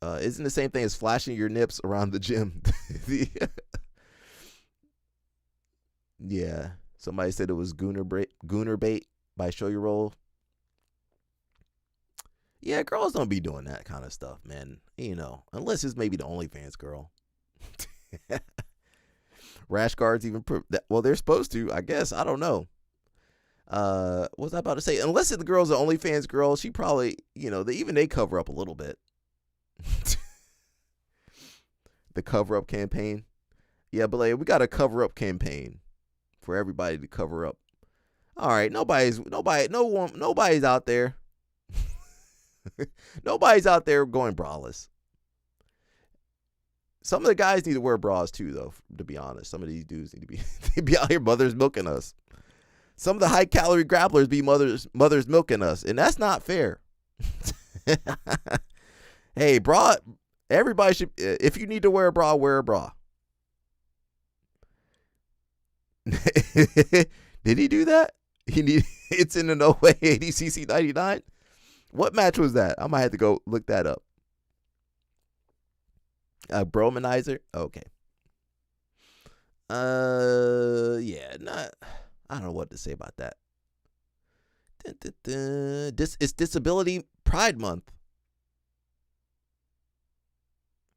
isn't the same thing as flashing your nips around the gym. Yeah. Somebody said it was Gooner bait by Show Your Roll. Yeah, girls don't be doing that kind of stuff, man. You know, unless it's maybe the OnlyFans girl. Rash guards even well, they're supposed to, I guess. I don't know. What was I about to say? Unless the girl's an OnlyFans girl, she probably, you know, they cover up a little bit. The cover up campaign. Yeah, but like, we got a cover up campaign for everybody to cover up. All right, nobody's out there. Nobody's out there going braless. Some of the guys need to wear bras too, though, to be honest. Some of these dudes need to be out here mother's milking us. Some of the high calorie grapplers be mother's milking us, and that's not fair. Hey, bra, everybody should, if you need to wear a bra, wear a bra. Did he do that? It's in the No Way ADCC 99. What match was that? I might have to go look that up. Bromanizer? Okay. Yeah, I don't know what to say about that. It's Disability Pride Month.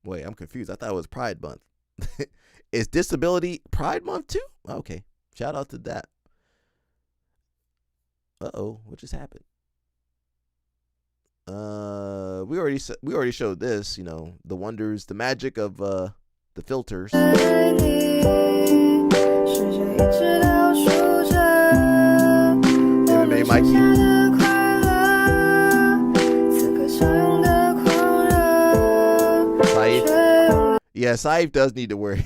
Wait, I'm confused. I thought it was Pride Month. Is Disability Pride Month too? Okay. Shout out to that. Uh-oh, what just happened? We already showed this, you know, the wonders, the magic of the filters. MMA Mikey. Saif. Yeah, Saif does need to wear.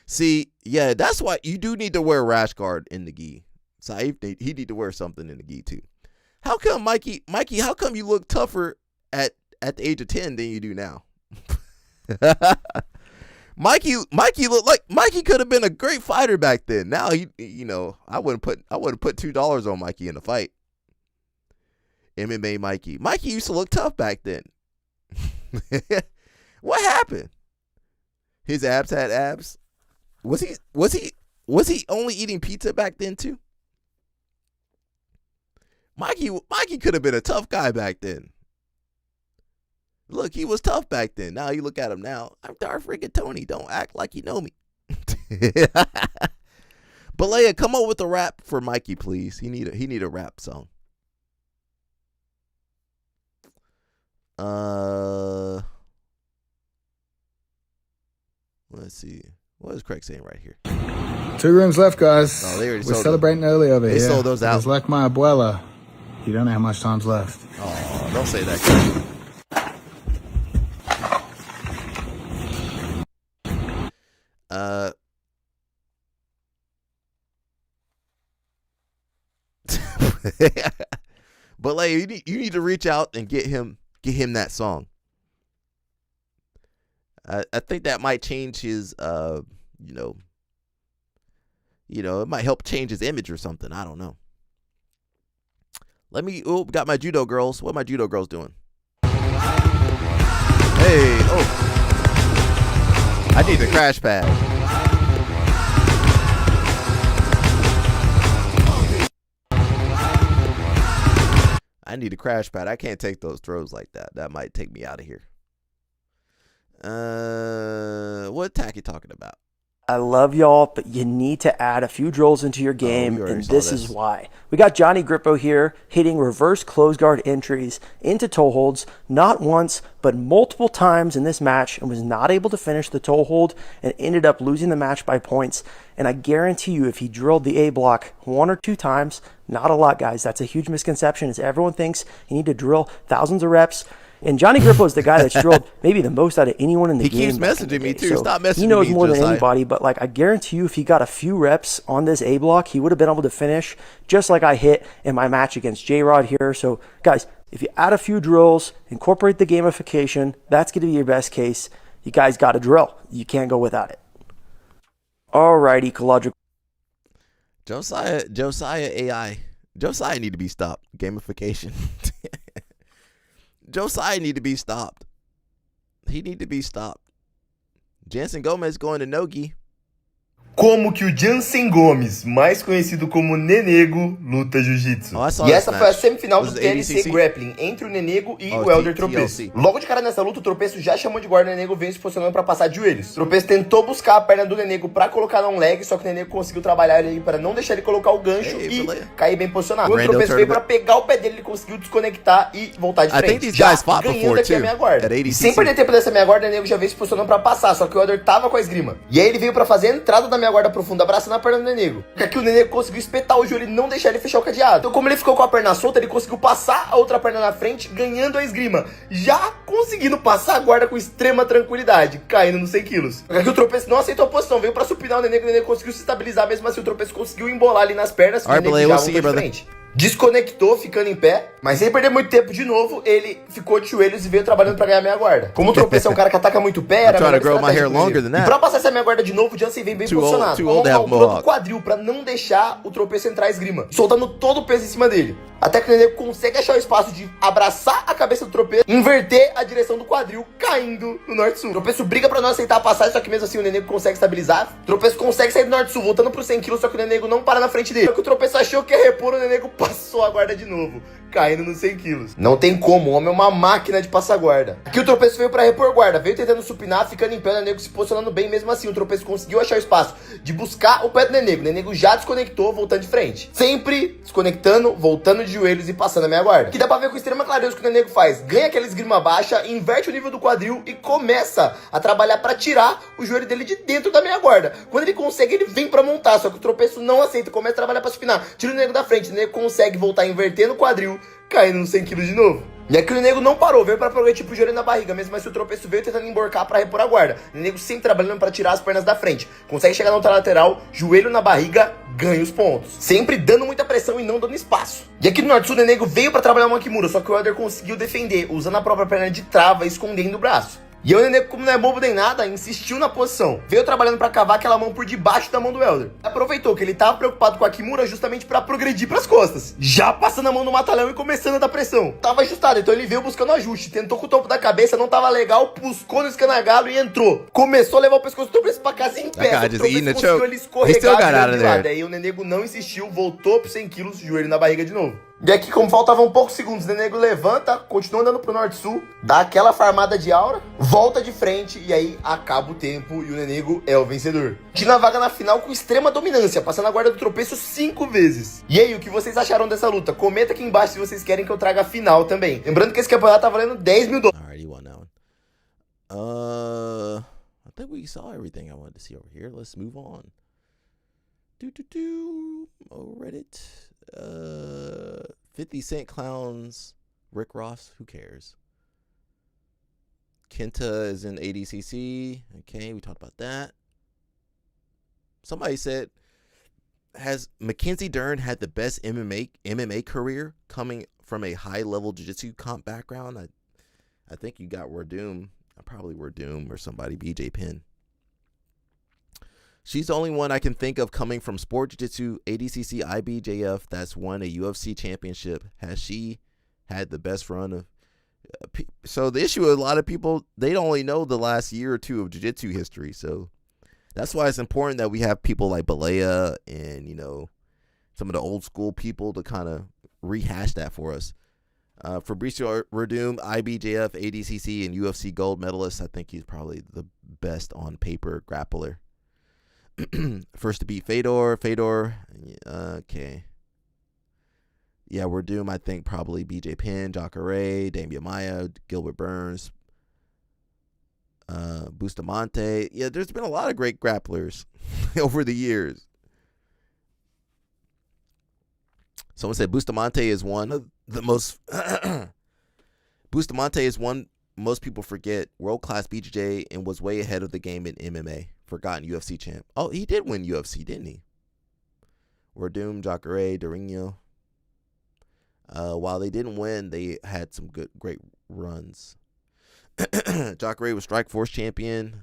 See, yeah, that's why you do need to wear a rash guard in the gi. Saif, he need to wear something in the gi too. How come, Mikey, how come you look tougher at the age of 10 than you do now? Mikey looked like Mikey could have been a great fighter back then. Now you know, I wouldn't put $2 on Mikey in a fight. MMA Mikey. Mikey used to look tough back then. What happened? His abs had abs. Was he only eating pizza back then too? Mikey could have been a tough guy back then. Look, he was tough back then. Now you look at him now. I'm Darth freaking Tony. Don't act like you know me. Balea, come up with a rap for Mikey, please. He need a rap song. Let's see. What is Craig saying right here? 2 rooms left, guys. Oh, they already We're sold celebrating early over They here. sold those out. It's like my abuela. You don't know how much time's left. Oh, don't say that, Craig. But like, you need to reach out and get him that song. I think that might change his it might help change his image or something. I don't know. Got my judo girls. What are my judo girls doing? Hey, I need the crash pad. I need a crash pad. I can't take those throws like that. That might take me out of here. What attack you talking about? I love y'all, but you need to add a few drills into your game, and this is why. We got Johnny Grippo here hitting reverse close guard entries into toe holds, not once, but multiple times in this match, and was not able to finish the toe hold and ended up losing the match by points. And I guarantee you, if he drilled the A block 1 or 2 times, not a lot, guys. That's a huge misconception, is everyone thinks you need to drill thousands of reps. And Johnny Grippo is the guy that's drilled maybe the most out of anyone in the game. He keeps messaging me too. So Stop messaging me. He knows more than Josiah. anybody, but like I guarantee you, if he got a few reps on this A block, he would have been able to finish just like I hit in my match against J-Rod here. So guys, if you add a few drills, incorporate the gamification, that's going to be your best case. You guys got to drill. You can't go without it. All right, ecological. Josiah AI. Josiah need to be stopped. Gamification. Josiah need to be stopped. He need to be stopped. Jansen Gomez going to Nogi. Como que o Jansen Gomes, mais conhecido como Nenego, luta jiu-jitsu. E essa foi a semifinal do TLC Grappling entre o Nenego e o Elder Tropeço. Logo de cara nessa luta, o Tropeço já chamou de guarda, o Nenego veio se posicionando pra passar de joelhos. O Tropeço tentou buscar a perna do Nenego pra colocar no leg, só que o Nenego conseguiu trabalhar ele para não deixar ele colocar o gancho e cair bem posicionado. Quando o Tropeço veio pra pegar o pé dele, ele conseguiu desconectar e voltar de frente. Já ganhando aqui a meia guarda. E sem perder tempo dessa meia guarda, o Nenego já veio se posicionando pra passar, só que o Elder tava com a esgrima. E aí ele veio pra fazer a entrada da meia guarda profunda, abraçando a perna do Nenego. Porque aqui o Nenego conseguiu espetar o joelho e não deixar ele fechar o cadeado. Então, como ele ficou com a perna solta, ele conseguiu passar a outra perna na frente, ganhando a esgrima. Já conseguindo passar a guarda com extrema tranquilidade, caindo nos 100 quilos. Aqui o Tropeço não aceitou a posição, veio pra supinar o Nenego conseguiu se estabilizar, mesmo assim o Tropeço conseguiu embolar ali nas pernas, o Nenego já voltou de frente. Desconectou, ficando em pé, mas sem perder muito tempo de novo, ele ficou de joelhos e veio trabalhando pra ganhar meia guarda. Como o Tropeço é um cara que ataca muito pé, era melhor estratégia. E pra passar essa meia guarda de novo, o Jansen vem bem posicionado, com a altura do quadril pra não deixar o Tropeço entrar a esgrima, soltando todo o peso em cima dele. Até que o Nenego consegue achar o espaço de abraçar a cabeça do Tropeço, inverter a direção do quadril, caindo no norte-sul. O Tropeço briga pra não aceitar a passagem, só que mesmo assim o Nenego consegue estabilizar. O Tropeço consegue sair do norte-sul, voltando pro 100 kg, só que o Nenego não para na frente dele. Só que o Tropeço achou que ia repor, o Nenego passou a guarda de novo, caindo nos 100 quilos. Não tem como, o homem é uma máquina de passar guarda. Aqui o Tropeço veio pra repor guarda, veio tentando supinar, ficando em pé, o Nenego se posicionando bem, mesmo assim o Tropeço conseguiu achar o espaço de buscar o pé do Nenego. O Nenego já desconectou, voltando de frente. Sempre desconectando, voltando de joelhos e passando a meia guarda. Que dá pra ver com extrema clareza o que o Nenego faz. Ganha aquela esgrima baixa, inverte o nível do quadril e começa a trabalhar pra tirar o joelho dele de dentro da meia guarda. Quando ele consegue, ele vem pra montar, só que o Tropeço não aceita, começa a trabalhar pra supinar. Tira o Nenego da frente, o Nenego consegue voltar invertendo o quadril, caindo nos 100 kg de novo. E aqui o Nenego não parou, veio pra progredir pro joelho na barriga, mesmo assim o Tropeço veio tentando emborcar pra repor a guarda. O Nenego sempre trabalhando pra tirar as pernas da frente. Consegue chegar na outra lateral, joelho na barriga, ganha os pontos. Sempre dando muita pressão e não dando espaço. E aqui no norte-sul o Nenego veio pra trabalhar uma Kimura, só que o Elder conseguiu defender, usando a própria perna de trava, escondendo o braço. E o Nenego, como não é bobo nem nada, insistiu na posição. Veio trabalhando pra cavar aquela mão por debaixo da mão do Elder. Aproveitou que ele tava preocupado com a Kimura justamente pra progredir pras costas. Já passando a mão no mata-leão e começando a dar pressão. Tava ajustado, então ele veio buscando ajuste. Tentou com o topo da cabeça, não tava legal, buscou no escanagalo e entrou. Começou a levar o pescoço do Tropeço pra casa em pé. O Tropeço conseguiu ele escorregar de lado. Aí o Nenego não insistiu, voltou pro 100 quilos, joelho na barriga de novo. E aqui, como faltavam poucos segundos, o nego levanta, continua andando pro norte-sul, dá aquela farmada de aura, volta de frente e aí acaba o tempo e o Nenego é o vencedor. Tira a vaga na final com extrema dominância, passando a guarda do tropeço 5 vezes. E aí, o que vocês acharam dessa luta? Comenta aqui embaixo se vocês querem que eu traga a final também. Lembrando que esse campeonato tá valendo $10 mil. Alright, you won that one. I think we saw everything I wanted to see over here. Let's move on. Oh, Reddit. 50 Cent clowns Rick Ross. Who cares? Kenta is in ADCC. Okay, we talked about that. Somebody said, has Mackenzie Dern had the best MMA career coming from a high-level jiu-jitsu comp background? I think you got Werdum. Probably Werdum or somebody, BJ Penn. She's the only one I can think of coming from sport jiu-jitsu, ADCC, IBJF, that's won a UFC championship. Has she had the best run of... So the issue with a lot of people, they only know the last year or two of jiu-jitsu history. So that's why it's important that we have people like Balea and, you know, some of the old school people to kind of rehash that for us. Fabricio Werdum, IBJF, ADCC, and UFC gold medalist. I think he's probably the best on paper grappler. First to beat Fedor. Okay. Yeah, Werdum, I think probably BJ Penn, Jacare, Damian Maia, Gilbert Burns, Bustamante. Yeah, there's been a lot of great grapplers over the years. Someone said Bustamante is one of the most... Bustamante is one most people forget. World-class BJJ and was way ahead of the game in MMA. Forgotten UFC champ. Oh, he did win UFC, didn't he? Werdum, Jacare, Dorino. While they didn't win, they had some great runs. Jacare was Strikeforce champion.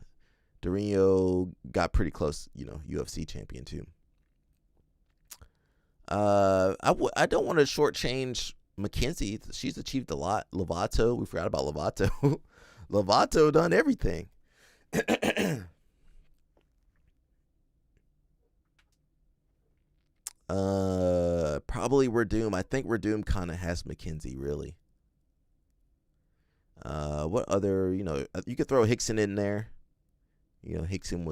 Dorino got pretty close, you know, UFC champion too. I don't want to shortchange Mackenzie. She's achieved a lot. Lovato, we forgot about Lovato. Lovato done everything. Probably Werdum. I think Werdum kind of has Mackenzie, really. What other, you know, you could throw Hickson in there. You know, Hickson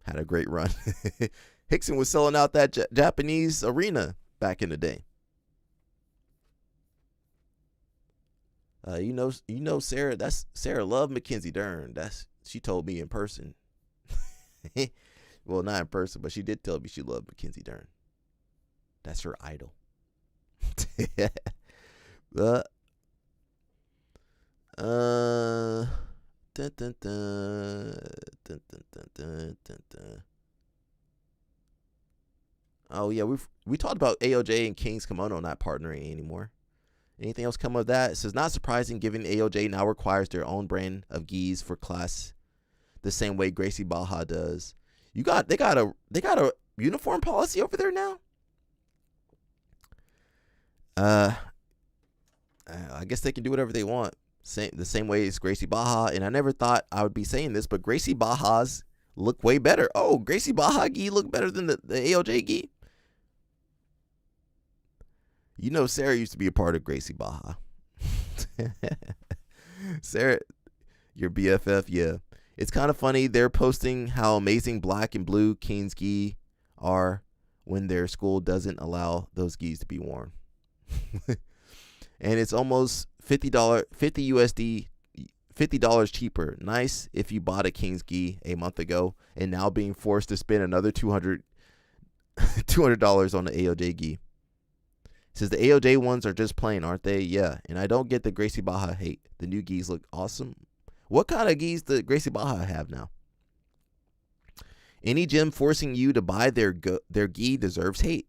had a great run. Hickson was selling out that Japanese arena back in the day. You know, Sarah. Sarah loved Mackenzie Dern. She told me in person. Well, not in person, but she did tell me she loved Mackenzie Dern. That's her idol. Dun, dun, dun, dun, dun, dun, dun. Oh yeah, we talked about AOJ and King's Kimono not partnering anymore. Anything else come of that? It says, not surprising given AOJ now requires their own brand of gis for class the same way Gracie Baja does. They got a uniform policy over there now? I guess they can do whatever they want. The same way as Gracie Baja, and I never thought I would be saying this, but Gracie Baja's look way better. Oh, Gracie Baja gi look better than the AOJ gi? You know, Sarah used to be a part of Gracie Baja. Sarah, your BFF, yeah. It's kind of funny. They're posting how amazing black and blue King's gi are when their school doesn't allow those gis to be worn. And it's almost $50 USD, $50 cheaper. Nice if you bought a King's gi a month ago and now being forced to spend another $200 on the AOJ gi. It says the AOJ ones are just plain, aren't they? Yeah, and I don't get the Gracie Baja hate. The new gis look awesome. What kind of gis does Gracie Baja have now? Any gym forcing you to buy their gi deserves hate.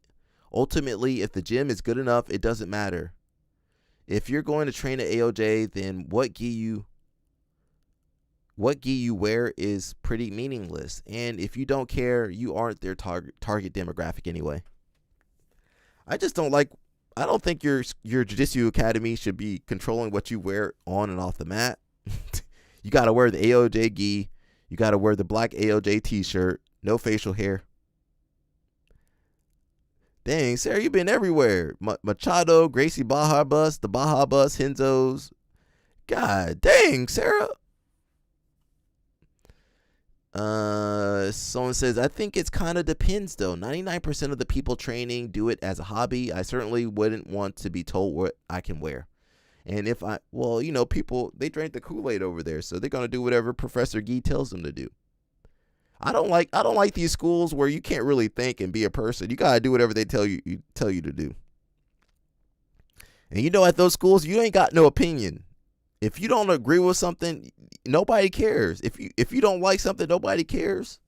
Ultimately, if the gym is good enough, it doesn't matter. If you're going to train at AOJ, then what gi you wear is pretty meaningless. And if you don't care, you aren't their target demographic anyway. I just don't like. I don't think your jiu-jitsu academy should be controlling what you wear on and off the mat. You got to wear the AOJ gi. You got to wear the black AOJ t-shirt. No facial hair. Dang, Sarah, you been everywhere. Machado, Gracie Baja Bus, the Baja Bus, Henzo's. God dang, Sarah. Someone says, I think it's kind of depends though. 99% of the people training do it as a hobby. I certainly wouldn't want to be told what I can wear. And if people, they drink the Kool-Aid over there, so they're going to do whatever Professor Gee tells them to do. I don't like these schools where you can't really think and be a person. You got to do whatever they tell you to do. And at those schools, you ain't got no opinion. If you don't agree with something, nobody cares. If you don't like something, nobody cares.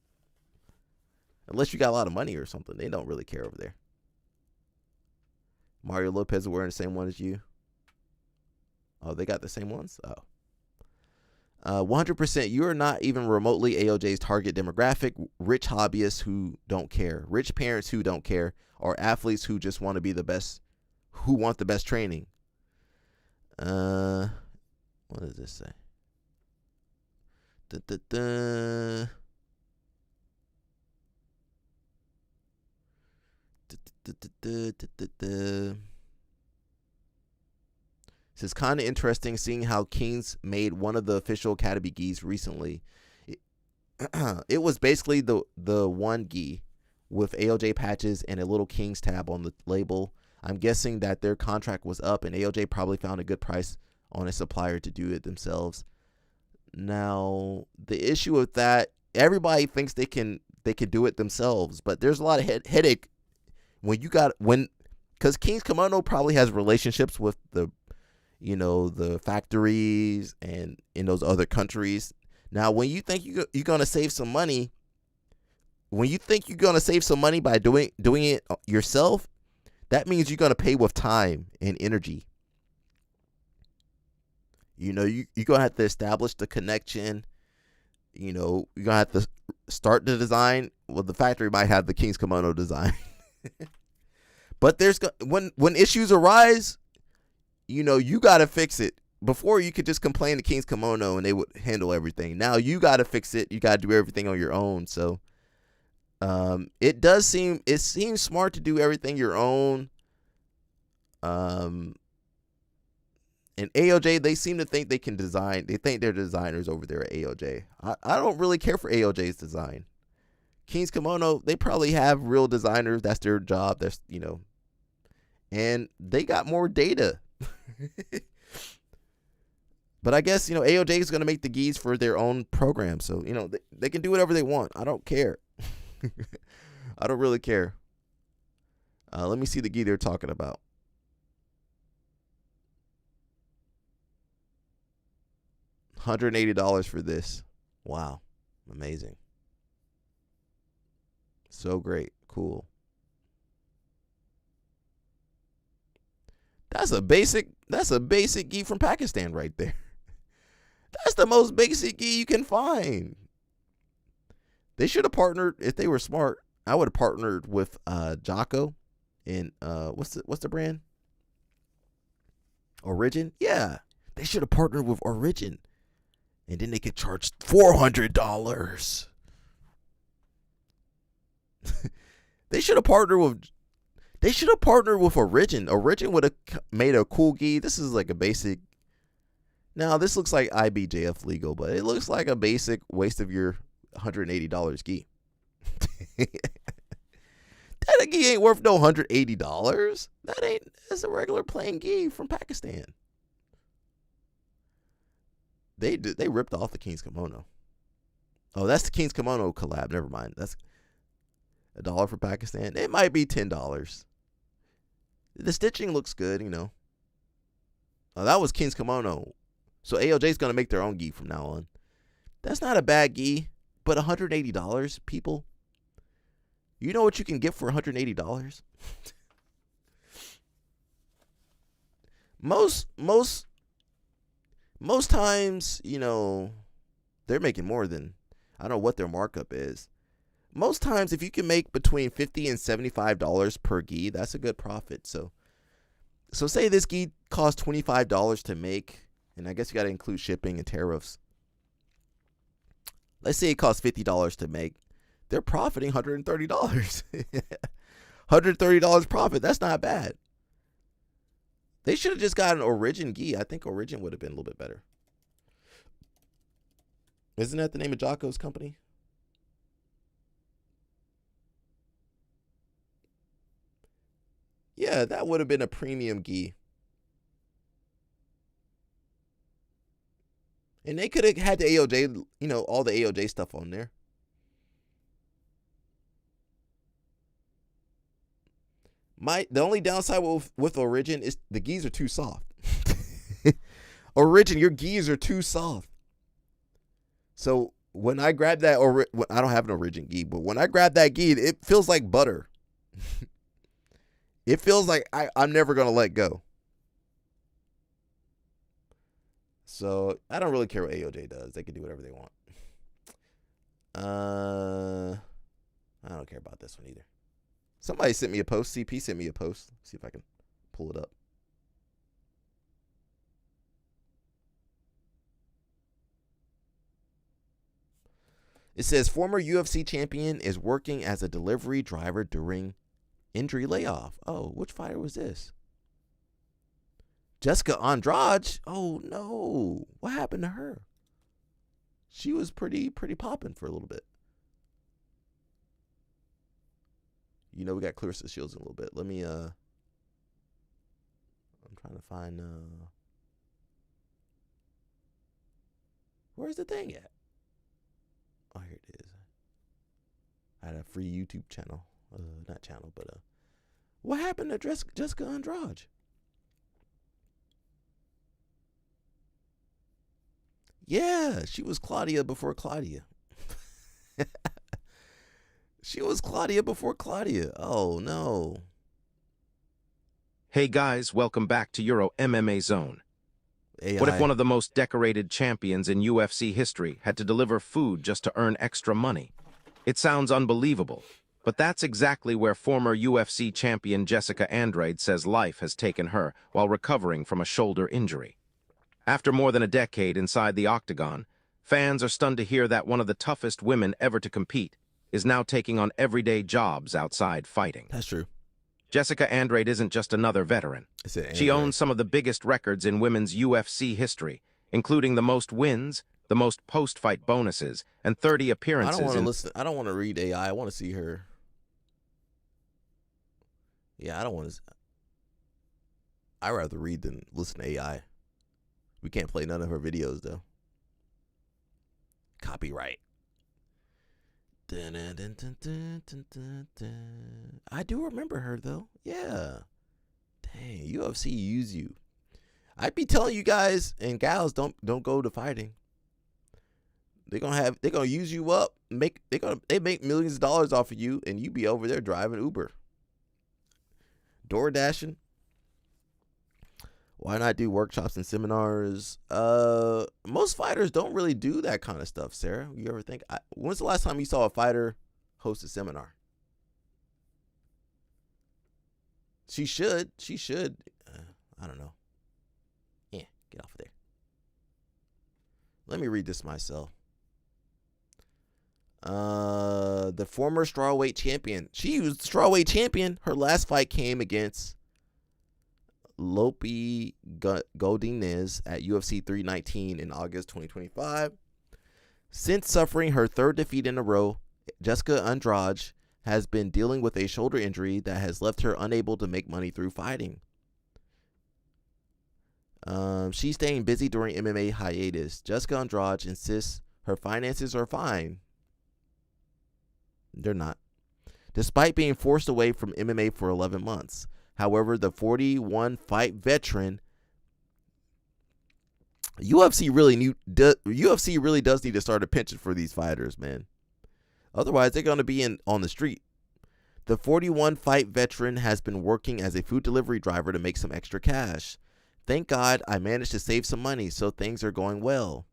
Unless you got a lot of money or something. They don't really care over there. Mario Lopez is wearing the same one as you. Oh, they got the same ones? Oh. 100%, you are not even remotely AOJ's target demographic. Rich hobbyists who don't care. Rich parents who don't care. Or athletes who just want to be the best. Who want the best training. What does this say? This is kind of interesting seeing how Kings made one of the official Academy gis recently. It was basically the one gi with AOJ patches and a little Kings tab on the label. I'm guessing that their contract was up and AOJ probably found a good price on a supplier to do it themselves. Now, the issue with that, everybody thinks they can do it themselves, but there's a lot of headache because Kings Kimono probably has relationships with the factories and in those other countries. Now, when you think you're going to save some money, by doing it yourself, that means you're going to pay with time and energy. You're going to have to establish the connection. You're going to have to start the design. Well, the factory might have the King's Kimono design. But when issues arise, you got to fix it. Before, you could just complain to King's Kimono and they would handle everything. Now you got to fix it. You got to do everything on your own. So it seems smart to do everything your own. And AOJ, they seem to think they can design. They think they're designers over there at AOJ. I don't really care for AOJ's design. King's Kimono, they probably have real designers. That's their job. That's, and they got more data. But I guess, AOJ is going to make the gis for their own program. So, they can do whatever they want. I don't care. I don't really care. Let me see the gi they're talking about. $180 for this. Wow. Amazing. So great. Cool. That's a basic gi from Pakistan right there. That's the most basic gi you can find. They should have partnered. If they were smart, I would have partnered with Jocko and what's the brand? Origin? Yeah. They should have partnered with Origin. And then they could charge $400. They should have partnered with Origin. Origin would have made a cool gi. This is like a basic. Now this looks like IBJF legal, but it looks like a basic waste of your $180 gi. That gi ain't worth no $180. That's a regular plain gi from Pakistan. They ripped off the King's Kimono. Oh, that's the King's Kimono collab. Never mind. That's $1 for Pakistan. It might be $10. The stitching looks good, Oh, that was King's Kimono. So AOJ's going to make their own gi from now on. That's not a bad gi, but $180, people. You know what you can get for $180? Most times, they're making more than, I don't know what their markup is. Most times, if you can make between $50 and $75 per gi, that's a good profit. So say this gi costs $25 to make, and I guess you got to include shipping and tariffs. Let's say it costs $50 to make. They're profiting $130. $130 profit. That's not bad. They should have just gotten Origin Gi. I think Origin would have been a little bit better. Isn't that the name of Jocko's company? Yeah, that would have been a premium gi. And they could have had the AOJ, you know, all the AOJ stuff on there. The only downside with Origin is the gis are too soft. Origin, your gis are too soft. So when I grab that, I don't have an Origin gi, but when I grab that gi, it feels like butter. It feels like I'm never going to let go. So I don't really care what AOJ does. They can do whatever they want. I don't care about this one either. Somebody sent me a post. CP sent me a post. Let's see if I can pull it up. It says former UFC champion is working as a delivery driver during injury layoff. Oh, which fighter was this? Jessica Andrade. Oh no, what happened to her? She was pretty popping for a little bit. You know, we got Clarissa Shields in a little bit. Let me I'm trying to find where's the thing at? Oh, here it is. I had a free YouTube channel. Not channel, but what happened to Jessica Andrade? Yeah, she was Claudia before Claudia. She was Claudia before Claudia. Oh, no. Hey, guys, welcome back to Euro MMA Zone. AI. What if one of the most decorated champions in UFC history had to deliver food just to earn extra money? It sounds unbelievable, but that's exactly where former UFC champion Jessica Andrade says life has taken her while recovering from a shoulder injury. After more than a decade inside the octagon, fans are stunned to hear that one of the toughest women ever to compete is now taking on everyday jobs outside fighting. That's true. Jessica Andrade isn't just another veteran. She owns some of the biggest records in women's UFC history, including the most wins, the most post-fight bonuses, and 30 appearances. I don't want to listen. I don't want to read AI. I want to see her. Yeah, I don't want to. I'd rather read than listen to AI. We can't play none of her videos, though. Copyright. I do remember her, though. Yeah. Dang, UFC use you. I'd be telling you guys and gals, don't go to fighting. They're gonna use you up. They make millions of dollars off of you, and you be over there driving Uber, door dashing. Why not do workshops and seminars? Most fighters don't really do that kind of stuff, Sarah. You ever think? When's the last time you saw a fighter host a seminar? She should. I don't know. Yeah, get off of there. Let me read this myself. The former strawweight champion. She was the strawweight champion. Her last fight came against Lope Godinez at UFC 319 in August 2025. Since suffering her third defeat in a row, Jessica Andrade has been dealing with a shoulder injury that has left her unable to make money through fighting. She's staying busy during MMA hiatus. Jessica Andrade insists her finances are fine. They're not. Despite being forced away from MMA for 11 months. However, the 41-fight veteran, UFC really does need to start a pension for these fighters, man. Otherwise, they're going to be on the street. The 41-fight veteran has been working as a food delivery driver to make some extra cash. Thank God I managed to save some money, so things are going well.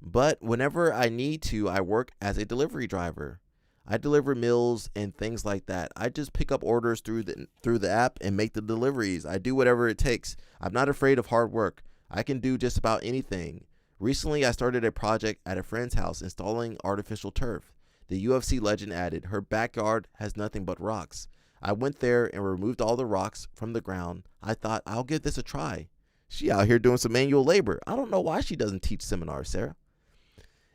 But whenever I need to, I work as a delivery driver. I deliver meals and things like that. I just pick up orders through the app and make the deliveries. I do whatever it takes. I'm not afraid of hard work. I can do just about anything. Recently, I started a project at a friend's house installing artificial turf. The UFC legend added, "Her backyard has nothing but rocks. I went there and removed all the rocks from the ground. I thought, I'll give this a try. She out here doing some manual labor. I don't know why she doesn't teach seminars, Sarah.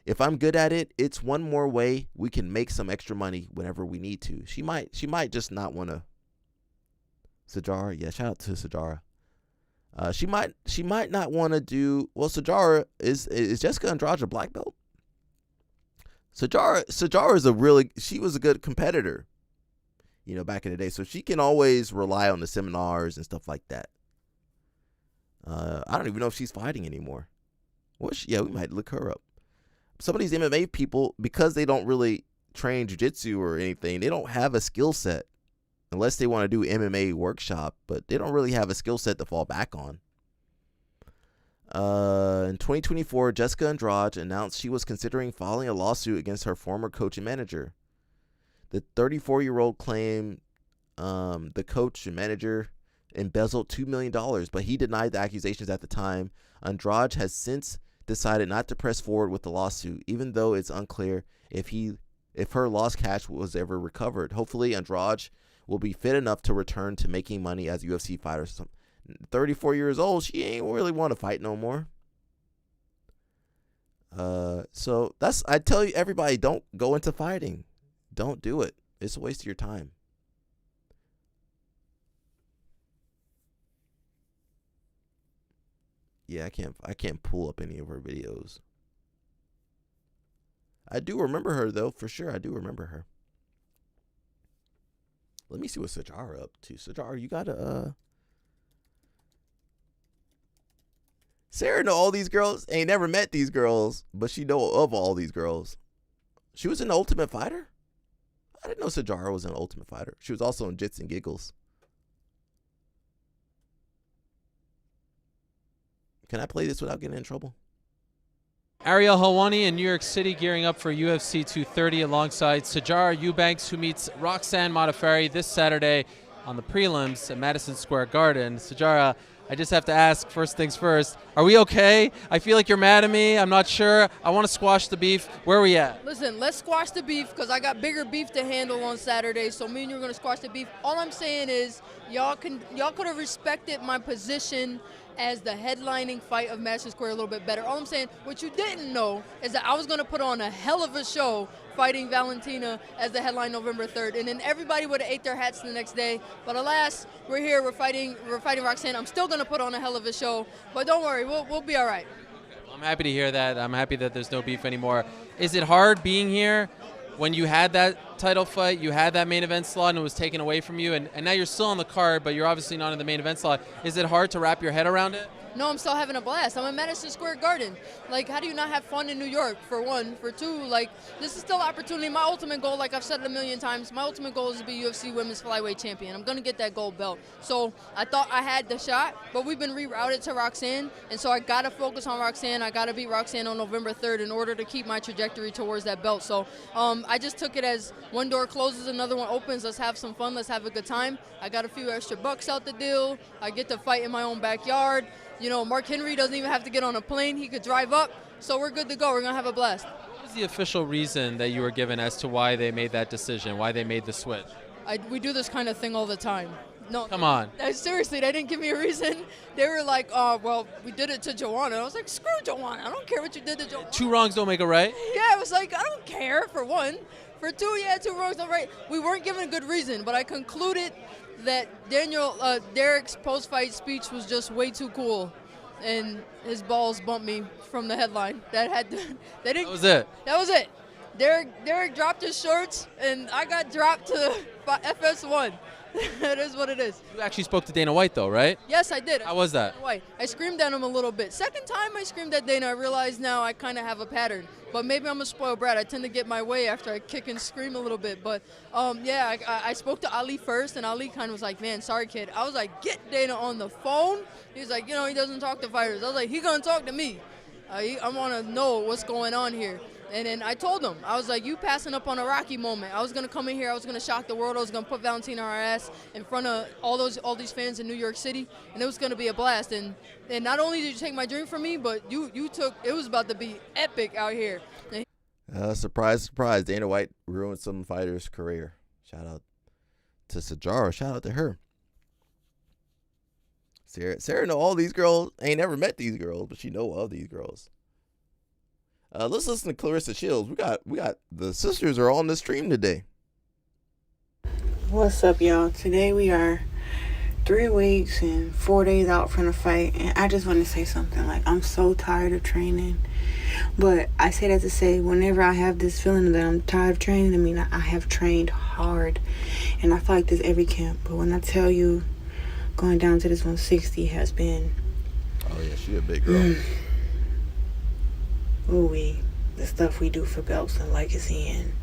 If I'm good at it, it's one more way we can make some extra money whenever we need to." She might just not want to. Sajara, yeah, shout out to Sajara. She might not want to do. Well, Sajara is Jessica Andrade a black belt? Sajara is she was a good competitor, back in the day. So she can always rely on the seminars and stuff like that. I don't even know if she's fighting anymore. Yeah, we might look her up. Some of these MMA people, because they don't really train jiu-jitsu or anything, they don't have a skill set unless they want to do MMA workshop, but they don't really have a skill set to fall back on. In 2024, Jessica Andrade announced she was considering filing a lawsuit against her former coach and manager. The 34-year-old claimed the coach and manager embezzled $2 million, but he denied the accusations at the time. Andrade has since decided not to press forward with the lawsuit, even though it's unclear if her lost cash was ever recovered. Hopefully, Andrade will be fit enough to return to making money as a UFC fighter. 34 years old, she ain't really want to fight no more. So I tell you, everybody, don't go into fighting. Don't do it. It's a waste of your time. Yeah, I can't pull up any of her videos. I do remember her though, for sure. I do remember her. Let me see what Sajara up to. Sajara, you gotta Sarah know all these girls. Ain't never met these girls, but she know of all these girls. She was in Ultimate Fighter? I didn't know Sajara was in Ultimate Fighter. She was also in Jits and Giggles. Can I play this without getting in trouble? Ariel Helwani in New York City gearing up for UFC 230 alongside Sajara Eubanks, who meets Roxanne Modafferi this Saturday on the prelims at Madison Square Garden. Sajara, I just have to ask, first things first, are we okay? I feel like you're mad at me. I'm not sure. I want to squash the beef. Where are we at? Listen, let's squash the beef because I got bigger beef to handle on Saturday, so me and you are going to squash the beef. All I'm saying is y'all could have respected my position as the headlining fight of Madison Square a little bit better. All I'm saying, what you didn't know is that I was going to put on a hell of a show fighting Valentina as the headline November 3rd. And then everybody would have ate their hats the next day. But alas, we're here, we're fighting Roxanne. I'm still going to put on a hell of a show. But don't worry, we'll be all right. Well, I'm happy to hear that. I'm happy that there's no beef anymore. Is it hard being here when you had that title fight, you had that main event slot, and it was taken away from you, and now you're still on the card, but you're obviously not in the main event slot? Is it hard to wrap your head around it? No, I'm still having a blast. I'm at Madison Square Garden. Like, how do you not have fun in New York, for one? For two, like, this is still opportunity. My ultimate goal, like I've said it a million times, my ultimate goal is to be UFC Women's Flyweight Champion. I'm going to get that gold belt. So I thought I had the shot, but we've been rerouted to Roxanne, and so I got to focus on Roxanne. I got to beat Roxanne on November 3rd in order to keep my trajectory towards that belt. So I just took it as one door closes, another one opens. Let's have some fun. Let's have a good time. I got a few extra bucks out the deal. I get to fight in my own backyard. You know, Mark Henry doesn't even have to get on a plane. He could drive up, so we're good to go. We're going to have a blast. What was the official reason that you were given as to why they made that decision, why they made the switch? We do this kind of thing all the time. No, come on. Seriously, they didn't give me a reason. They were like, well, we did it to Joanna. I was like, screw Joanna. I don't care what you did to Joanna. Two wrongs don't make a right? Yeah, I was like, I don't care, for one. For two, yeah, two wrongs don't right. We weren't given a good reason, but I concluded that Derek's post-fight speech was just way too cool. And his balls bumped me from the headline. That was it. That was it. Derek dropped his shorts, and I got dropped to FS1. That is what it is. You actually spoke to Dana White, though, right? Yes, I did. How was that? I screamed at him a little bit. Second time I screamed at Dana, I realized now I kind of have a pattern. But maybe I'm a spoiled brat. I tend to get my way after I kick and scream a little bit. But, yeah, I spoke to Ali first, and Ali kind of was like, man, sorry, kid. I was like, get Dana on the phone. He was like, he doesn't talk to fighters. I was like, he going to talk to me. I want to know what's going on here. And then I told him, I was like, you passing up on a Rocky moment. I was going to come in here. I was going to shock the world. I was going to put Valentina on our ass in front of all these fans in New York City. And it was going to be a blast. And not only did you take my dream from me, but you took, it was about to be epic out here. Surprise, surprise. Dana White ruined some fighter's career. Shout out to Sajara. Shout out to her. Sarah know all these girls. Ain't never met these girls, but she know of these girls. Let's listen to Clarissa Shields. We got the sisters are on the stream today. What's up, y'all? Today we are 3 weeks and 4 days out from the fight, and I just want to say something. Like, I'm so tired of training, but I say that to say, whenever I have this feeling that I'm tired of training, I mean, I have trained hard, and I feel like this every camp. But when I tell you, going down to this 160 has been... Oh, yeah, she a big girl. Ooh-wee. The stuff we do for belts and legacy and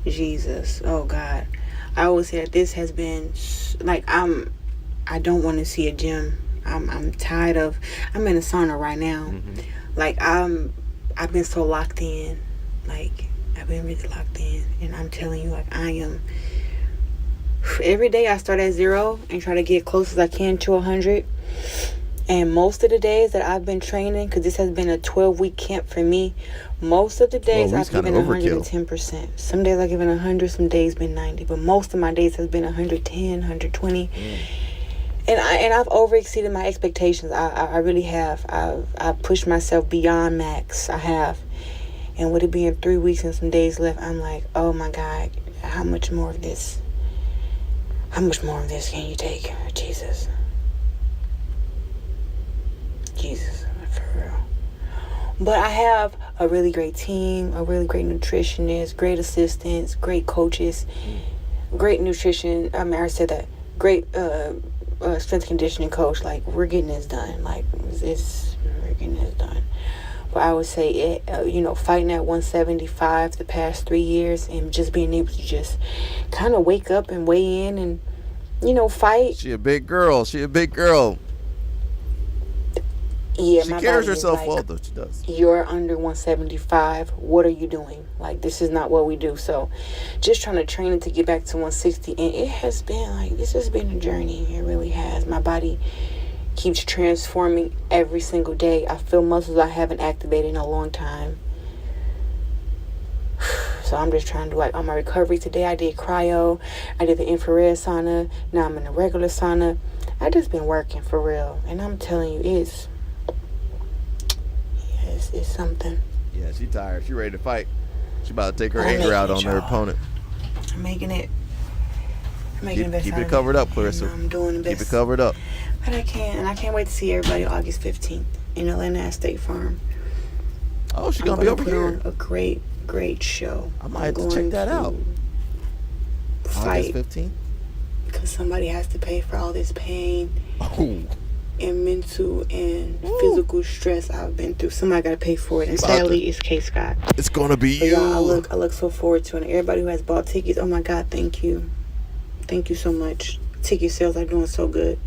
Jesus. Oh, God. I always say that this has been... Like, I don't want to see a gym. I'm tired of... I'm in a sauna right now. Mm-hmm. Like, I've been so locked in. Like, I've been really locked in. And I'm telling you, like, I am... Every day I start at 0 and try to get close as I can to 100. And most of the days that I've been training, because this has been a 12-week camp for me, most of the days I've given 110%. Some days I've given 100, some days been 90. But most of my days has been 110, 120. And I've overexceeded my expectations. I really have. I've pushed myself beyond max. I have. And with it being 3 weeks and some days left, I'm like, oh my God, how much more of this? How much more of this can you take? Jesus. Jesus, for real. But I have a really great team, a really great nutritionist, great assistants, great coaches, great nutrition. I mean, I said that. Great strength conditioning coach. Like, we're getting this done. Like, we're getting this done. But I would say, fighting at 175 the past 3 years and just being able to just kind of wake up and weigh in and, fight. She a big girl. Yeah, she carries herself well, though. She does. You're under 175. What are you doing? Like, this is not what we do. So, just trying to train it to get back to 160. And it has been, like, this has been a journey. It really has. My body keeps transforming every single day. I feel muscles I haven't activated in a long time. So, I'm just trying to, like, on my recovery today, I did cryo. I did the infrared sauna. Now I'm in a regular sauna. I just been working for real. And I'm telling you, it's something. Yeah, she tired. She ready to fight. She about to take her anger out on her opponent. I'm making it best. Keep it covered up, Clarissa. I'm doing the best. Keep it covered up. But I can't wait to see everybody August 15th in Atlanta at State Farm. Oh, she's gonna be over here. On a great show. I might have to check that out. Fight. August 15th. Because somebody has to pay for all this pain. Oh. And mental and physical stress I've been through. Somebody got to pay for it. And sadly, it's K. Scott. It's going to be but you. Y'all, I look so forward to it. And everybody who has bought tickets, oh my God, thank you. Thank you so much. Ticket sales are doing so good.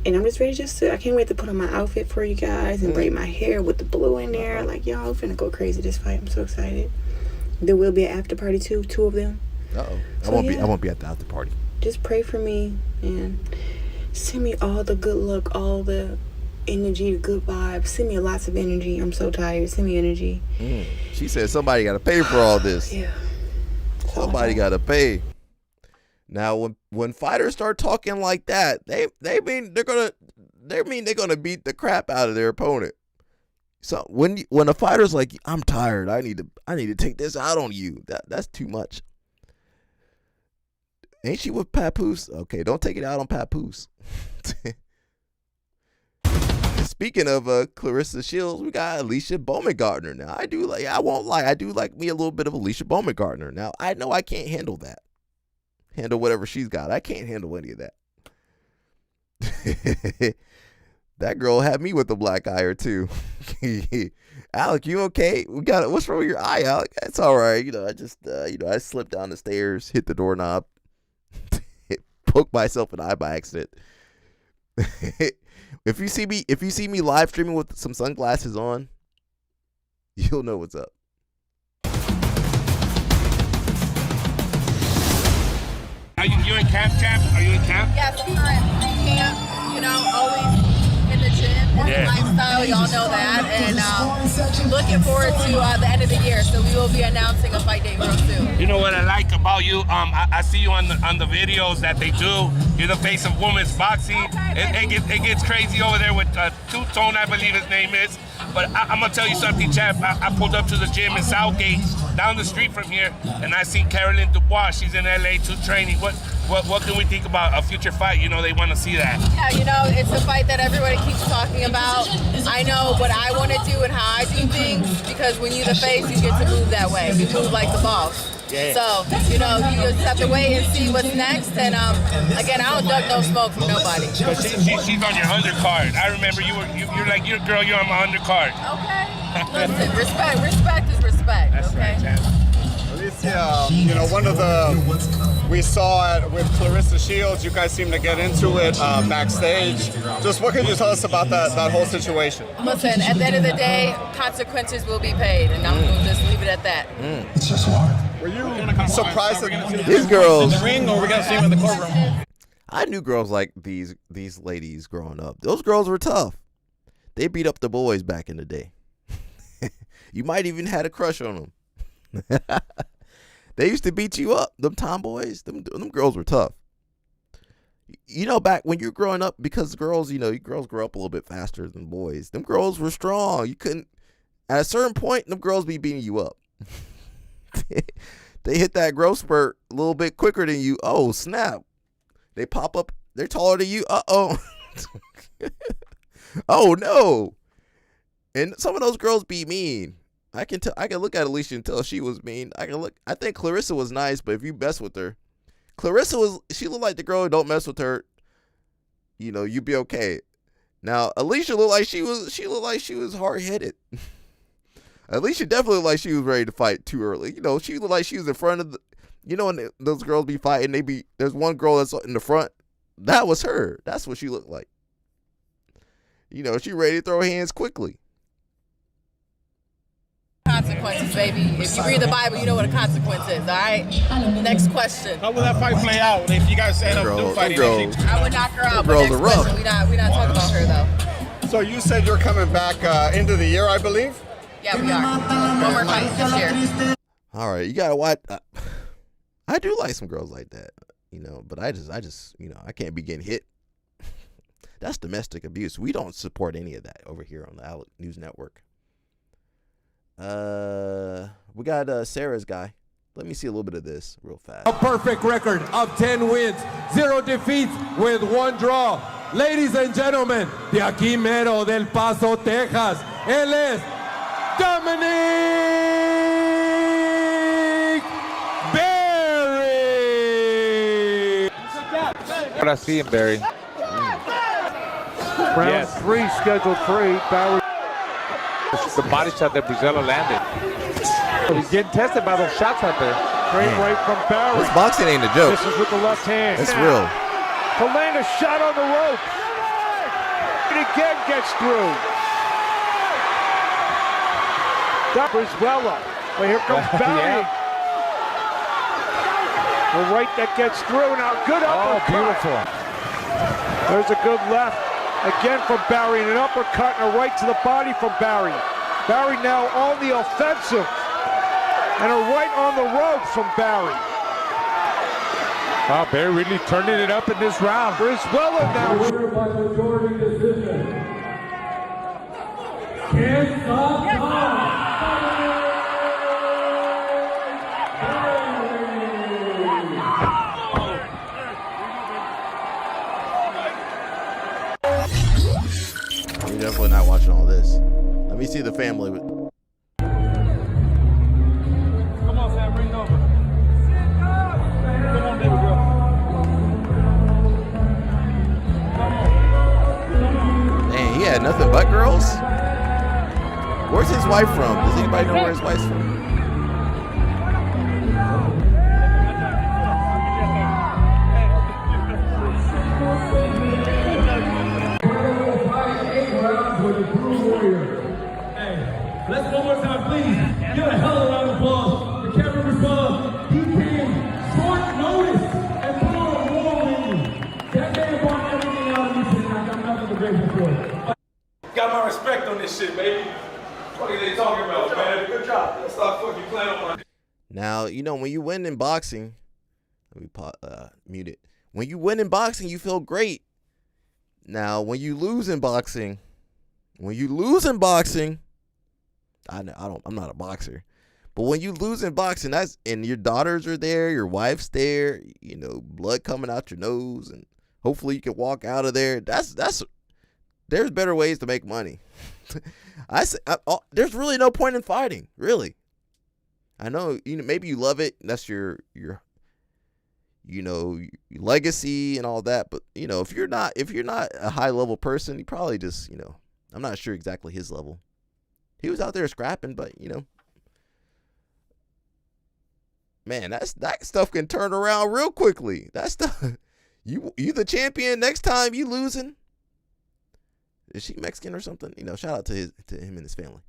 And I'm just ready I can't wait to put on my outfit for you guys and braid my hair with the blue in there. Like, y'all finna go crazy this fight. I'm so excited. There will be an after party too, 2 of them. Uh-oh. I won't be at the after party. Just pray for me and send me all the good luck, all the energy, the good vibes. Send me lots of energy. I'm so tired. Send me energy. She said somebody got to pay for all this. Yeah. Somebody got to pay. Now, when fighters start talking like that, they mean they're gonna beat the crap out of their opponent. So when a fighter's like, I'm tired, I need to take this out on you. That's too much. Ain't she with Papoose? Okay, don't take it out on Papoose. Speaking of Clarissa Shields, we got Alycia Baumgardner. Now, I won't lie, I do like me a little bit of Alycia Baumgardner. Now, I know I can't handle that. Handle whatever she's got. I can't handle any of that. That girl had me with a black eye or two. Alec, you okay? What's wrong with your eye, Alec? It's all right. I slipped down the stairs, hit the doorknob, poked myself in the eye by accident. If you see me live streaming with some sunglasses on, you'll know what's up. Are you in camp, Chap? Are you in camp? Yes, current camp, always in the gym. lifestyle, y'all know that, and looking forward to the end of the year. So we will be announcing a fight date real soon. You know what I like about you? I see you on the videos that they do. You're the face of women's boxing. It gets crazy over there with Two-Tone, I believe his name is. But I'm gonna tell you something, champ. I pulled up to the gym in Southgate, down the street from here, and I seen Carolyn Dubois. She's in LA too training. What can we think about a future fight? You know, they want to see that. Yeah, you know, it's a fight that everybody keeps talking about. I know what I want to do and how I do things, because when you're the face, you get to move that way. You move like the boss. Yeah. So, you know, you just have to wait and see what's next. And again, I don't duck no smoke from nobody. But she's on your undercard. I remember you're like, you're on my undercard. Okay. Listen, respect is respect. That's okay? right, champ. Alycia, you know, one of the, we saw it with Clarissa Shields, you guys seem to get into it backstage. Just what can you tell us about that whole situation? Listen, at the end of the day, consequences will be paid, and I'm going to just leave it at that. It's just hard. Were you surprised that These girls in the ring, or we're going to see them in the courtroom? I knew girls like these ladies growing up. Those girls were tough. They beat up the boys back in the day. You might even had a crush on them. They used to beat you up. Them tomboys, them girls were tough. You know, back when you're growing up, because girls, you know, girls grow up a little bit faster than boys. Them girls were strong. You couldn't, at a certain point, them girls be beating you up. They hit that growth spurt a little bit quicker than you. Oh, snap. They pop up. They're taller than you. Uh-oh. Oh, no. And some of those girls be mean. I can look at Alycia and tell she was mean. I think Clarissa was nice, but if you mess with her, she looked like the girl who don't mess with her, you know, you'd be okay. Now, Alycia looked like she was hard-headed. Alycia definitely looked like she was ready to fight too early. You know, she looked like she was in front of when those girls be fighting, there's one girl that's in the front. That was her. That's what she looked like. You know, she ready to throw hands quickly. Consequences, baby. If you read the Bible, you know what a consequence is, all right? Next question. How will that fight play out if you guys end up fighting? I would knock her out, but next question. We not talking about her, though. So you said you're coming back end of the year, I believe? Yeah, we are. One more fight this year. All right, you gotta watch. I do like some girls like that, you know, but I just, you know, I can't be getting hit. That's domestic abuse. We don't support any of that over here on the News Network. We got Sarah's guy. Let me see a little bit of this real fast. A perfect record of 10 wins, 0 defeats with 1 draw. Ladies and gentlemen, de aquí mero del Paso, Texas, él es Dominic Berry. What I see in Barry. Round 3, scheduled 3. Barry. The body shot that Brizella landed. He's getting tested by those shots out there. Great right from Barry. This boxing ain't a joke. This is with the left hand. It's real. Helena shot on the rope. It again gets through. Brizella. Well, here comes Barry. The right that gets through. Now good uppercut. Oh, beautiful. There's a good left. Again from Barry, and an uppercut and a right to the body from Barry. Barry now on the offensive. And a right on the ropes from Barry. Wow, Barry really turning it up in this round. Brizella now. Winner by majority decision. Can't stop. You're definitely not watching all this. Let me see the family. Come on, Sam, bring it over. Come on, baby girl. Man, he had nothing but girls? Where's his wife from? Does anybody know where his wife's from? Let's one more time, please. Give a hell of a round of applause. The camera responds. He came short notice and put on a war with you. That man brought everything out of me, and I got nothing to grateful for. this shit, baby. What are they talking about, man? Good job. Let's stop fucking playing on my. Now, you know, when you win in boxing, let me mute it. When you win in boxing, you feel great. Now, when you lose in boxing, I'm not a boxer. But when you lose in boxing, and your daughters are there, your wife's there, you know, blood coming out your nose, and hopefully you can walk out of there. There's better ways to make money. There's really no point in fighting, really. I know, you know, maybe you love it. That's your you know, legacy and all that. But you know, if you're not a high level person, you probably just, you know, I'm not sure exactly his level. He was out there scrapping, but you know, man, that stuff can turn around real quickly. That stuff, you the champion. Next time you losing. Is she Mexican or something? You know, shout out to him and his family.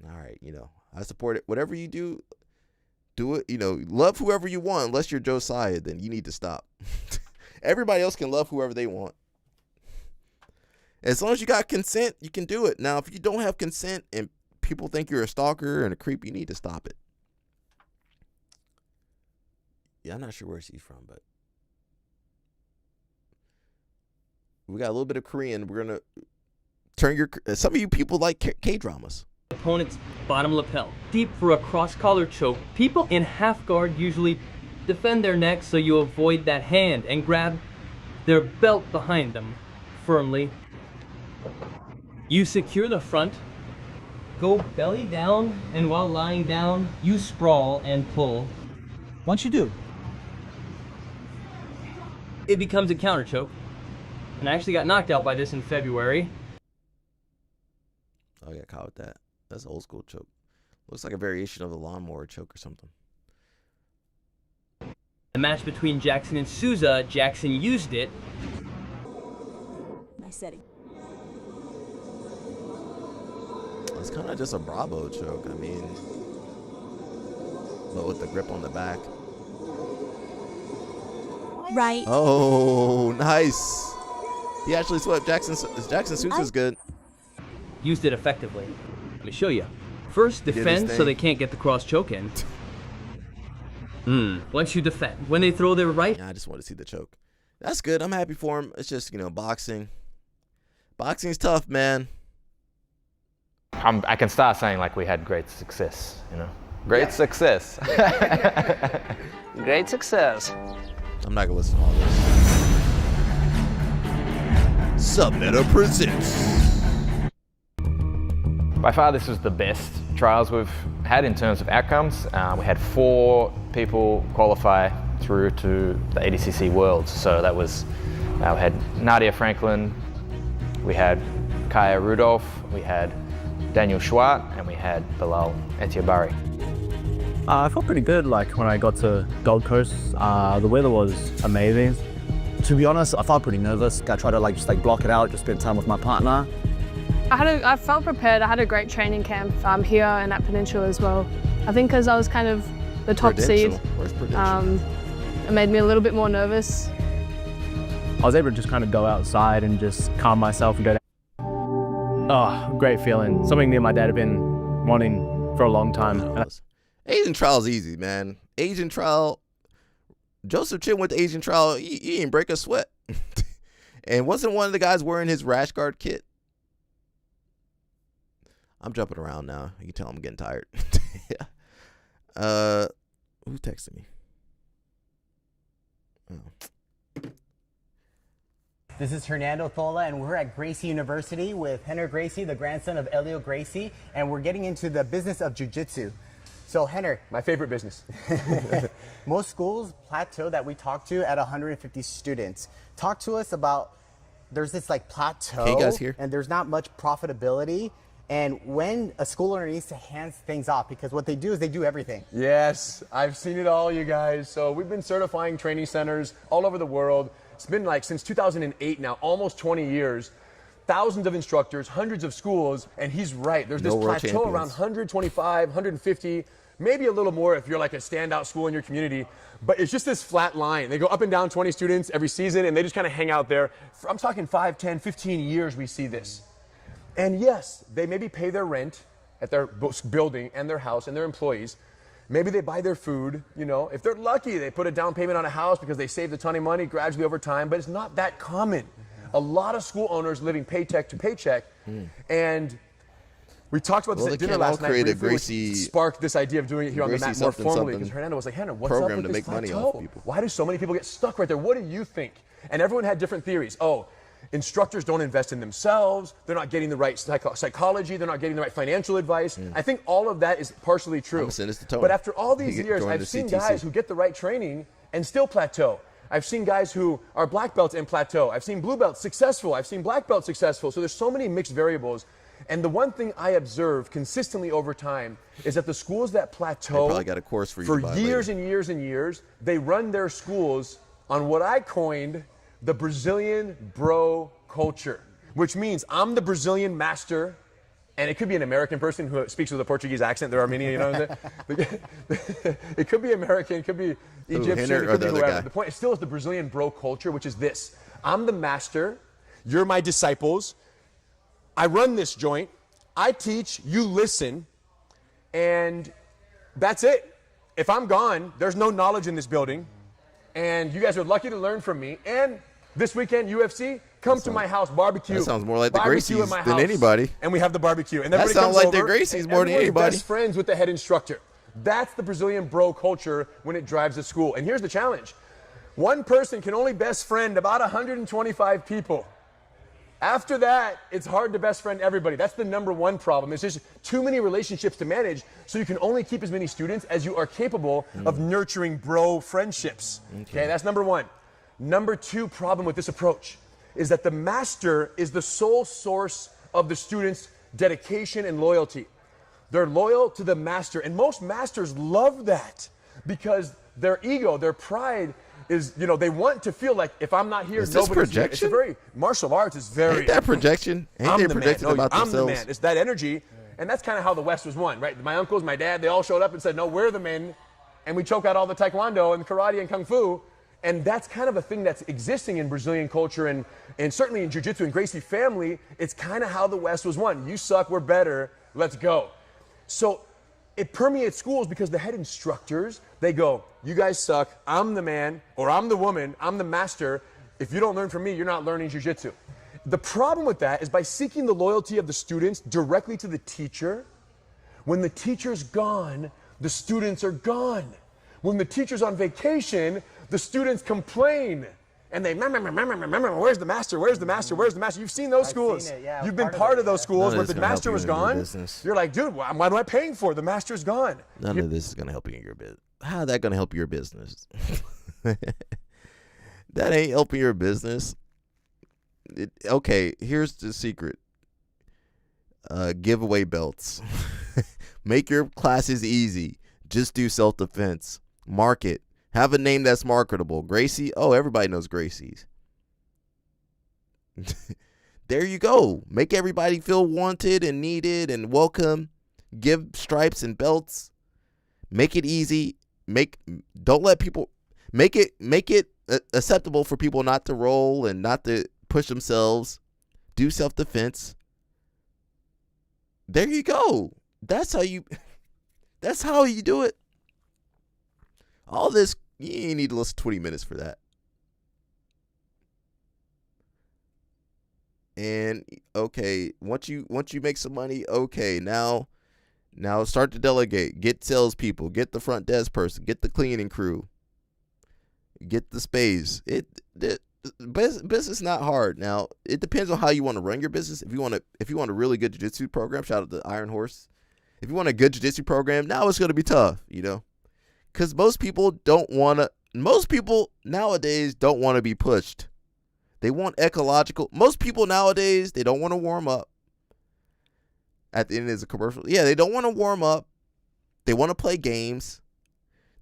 All right, you know, I support it. Whatever you do it. You know, love whoever you want. Unless you're Josiah, then you need to stop. Everybody else can love whoever they want. As long as you got consent, you can do it. Now, if you don't have consent and people think you're a stalker and a creep, you need to stop it. Yeah, I'm not sure where she's from, but we got a little bit of Korean. We're going to turn some of you people like K-dramas. Opponent's bottom lapel, deep for a cross-collar choke. People in half guard usually defend their neck so you avoid that hand and grab their belt behind them firmly. You secure the front, go belly down, and while lying down, you sprawl and pull. Once you do, it becomes a counter choke. And I actually got knocked out by this in February. Oh, I got caught with that. That's an old school choke. Looks like a variation of the lawnmower choke or something. The match between Jackson and Souza, Jackson used it. Nice setting. It's kind of just a Bravo choke. I mean, but with the grip on the back. Right. Oh, nice. He actually swept Jackson. Jackson Souza's good. Used it effectively. Let me show you. First, defend so they can't get the cross choke in. Once you defend, when they throw their right. Yeah, I just want to see the choke. That's good. I'm happy for him. It's just, you know, boxing. Boxing's tough, man. I can start saying like we had great success, you know. Great success. Great success. I'm not gonna listen to all this. Submeta presents. By far, this was the best trials we've had in terms of outcomes. We had 4 people qualify through to the ADCC Worlds. So that was, we had Nadia Franklin, we had Kaya Rudolph, we had Daniel Schwart, and we had Bilal Etiabari. I felt pretty good, like when I got to Gold Coast. The weather was amazing. To be honest, I felt pretty nervous. I tried to just block it out, just spend time with my partner. I felt prepared. I had a great training camp here and at Peninsula as well. I think because I was kind of the top seed, it made me a little bit more nervous. I was able to just kind of go outside and just calm myself and go down. Oh, great feeling. Something me and my dad have been wanting for a long time. Asian trial's easy, man. Asian trial. Joseph Chin went to Asian trial. He didn't break a sweat. And wasn't one of the guys wearing his rash guard kit? I'm jumping around now. You can tell I'm getting tired. Who texted me? Oh. This is Hernando Thola, and we're at Gracie University with Henner Gracie, the grandson of Elio Gracie, and we're getting into the business of jiu-jitsu. So, Henner. My favorite business. Most schools plateau that we talk to at 150 students. Talk to us about, there's this plateau, can you guys hear? And there's not much profitability. And when a school owner needs to hand things off, because what they do is they do everything. Yes, I've seen it all, you guys. So we've been certifying training centers all over the world. It's been since 2008 now, almost 20 years. Thousands of instructors, hundreds of schools, and he's right. There's this plateau around 125, 150. maybe a little more if you're like a standout school in your community, but it's just this flat line. They go up and down 20 students every season, and they just kind of hang out there. I'm talking 5, 10, 15 years we see this. And yes, they maybe pay their rent at their building and their house and their employees. Maybe they buy their food, you know. If they're lucky, they put a down payment on a house because they saved a ton of money gradually over time, but it's not that common. A lot of school owners living paycheck to paycheck. And we talked about this at dinner last night. Gracie sparked this idea of doing it here on the mat more formally because Hernando was like, Hannah, what's up with this plateau? Why do so many people get stuck right there? What do you think? And everyone had different theories. Oh, instructors don't invest in themselves. They're not getting the right psychology. They're not getting the right financial advice. I think all of that is partially true. But after all these years, I've seen guys who get the right training and still plateau. I've seen guys who are black belts and plateau. I've seen blue belts successful. I've seen black belts successful. So there's so many mixed variables. And the one thing I observe consistently over time is that the schools that plateau probably got a course for years and years and years, they run their schools on what I coined the Brazilian bro culture, which means I'm the Brazilian master, and it could be an American person who speaks with a Portuguese accent. They're Armenian, you know. It could be American, it could be Egyptian, it could be whoever. The point still is the Brazilian bro culture, which is this. I'm the master, you're my disciples, I run this joint, I teach, you listen, and that's it. If I'm gone, there's no knowledge in this building, and you guys are lucky to learn from me. And this weekend, UFC, come to my house, barbecue. That sounds more like the Gracies than anybody. And we have the barbecue. And that sounds like the Gracies more than anybody. Best friends with the head instructor. That's the Brazilian bro culture when it drives the school. And here's the challenge. One person can only best friend about 125 people. After that, it's hard to best friend everybody. That's the number one problem. It's just too many relationships to manage, so you can only keep as many students as you are capable of nurturing bro friendships. Okay, that's number one. Number two problem with this approach is that the master is the sole source of the students' dedication and loyalty. They're loyal to the master, and most masters love that because their ego, their pride is, you know, they want to feel like if I'm not here, nobody's here. It's a very, martial arts is very. Ain't that projection? Ain't they projecting about themselves? I'm the man. It's that energy. And that's kind of how the West was won, right? My uncles, my dad, they all showed up and said, no, we're the men. And we choke out all the taekwondo and karate and kung fu. And that's kind of a thing that's existing in Brazilian culture and certainly in jiu-jitsu and Gracie family. It's kind of how the West was won. You suck, we're better, let's go. So it permeates schools because the head instructors, they go, you guys suck, I'm the man, or I'm the woman, I'm the master. If you don't learn from me, you're not learning jiu-jitsu. The problem with that is by seeking the loyalty of the students directly to the teacher, when the teacher's gone, the students are gone. When the teacher's on vacation, the students complain. And they, where's the master? Where's the master? Where's the master? You've seen those schools. You've been part of those schools where the master was gone. You're like, dude, what am I paying for? The master's gone. None of this is going to help you in your business. How is that going to help your business? That ain't helping your business. Okay, here's the secret. Give away belts. Make your classes easy. Just do self-defense. Market. Have a name that's marketable. Gracie. Oh, everybody knows Gracie's. There you go. Make everybody feel wanted and needed and welcome. Give stripes and belts. Make it easy. Don't let people make it acceptable for people not to roll and not to push themselves. Do self-defense. There you go. That's how you do it. All this, you need to listen 20 minutes for that. And okay, once you make some money, okay, now start to delegate. Get salespeople, get the front desk person, get the cleaning crew, get the space. Business is not hard. Now it depends on how you want to run your business. If you want a really good jiu-jitsu program, shout out to Iron Horse. If you want a good jiu-jitsu program, now it's going to be tough, you know. Because most people nowadays don't want to be pushed. They want ecological. Most people nowadays, they don't want to warm up. At the end of the commercial. Yeah, they don't want to warm up. They want to play games.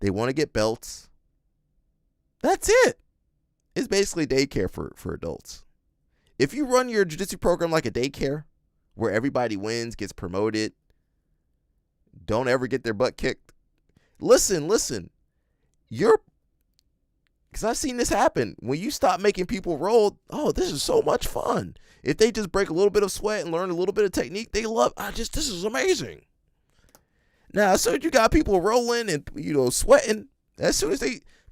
They want to get belts. That's it. It's basically daycare for adults. If you run your jiu-jitsu program like a daycare, where everybody wins, gets promoted, don't ever get their butt kicked, Listen. Because I've seen this happen. When you stop making people roll, oh, this is so much fun. If they just break a little bit of sweat and learn a little bit of technique, they love, this is amazing. Now, as soon as you got people rolling and, sweating, as soon as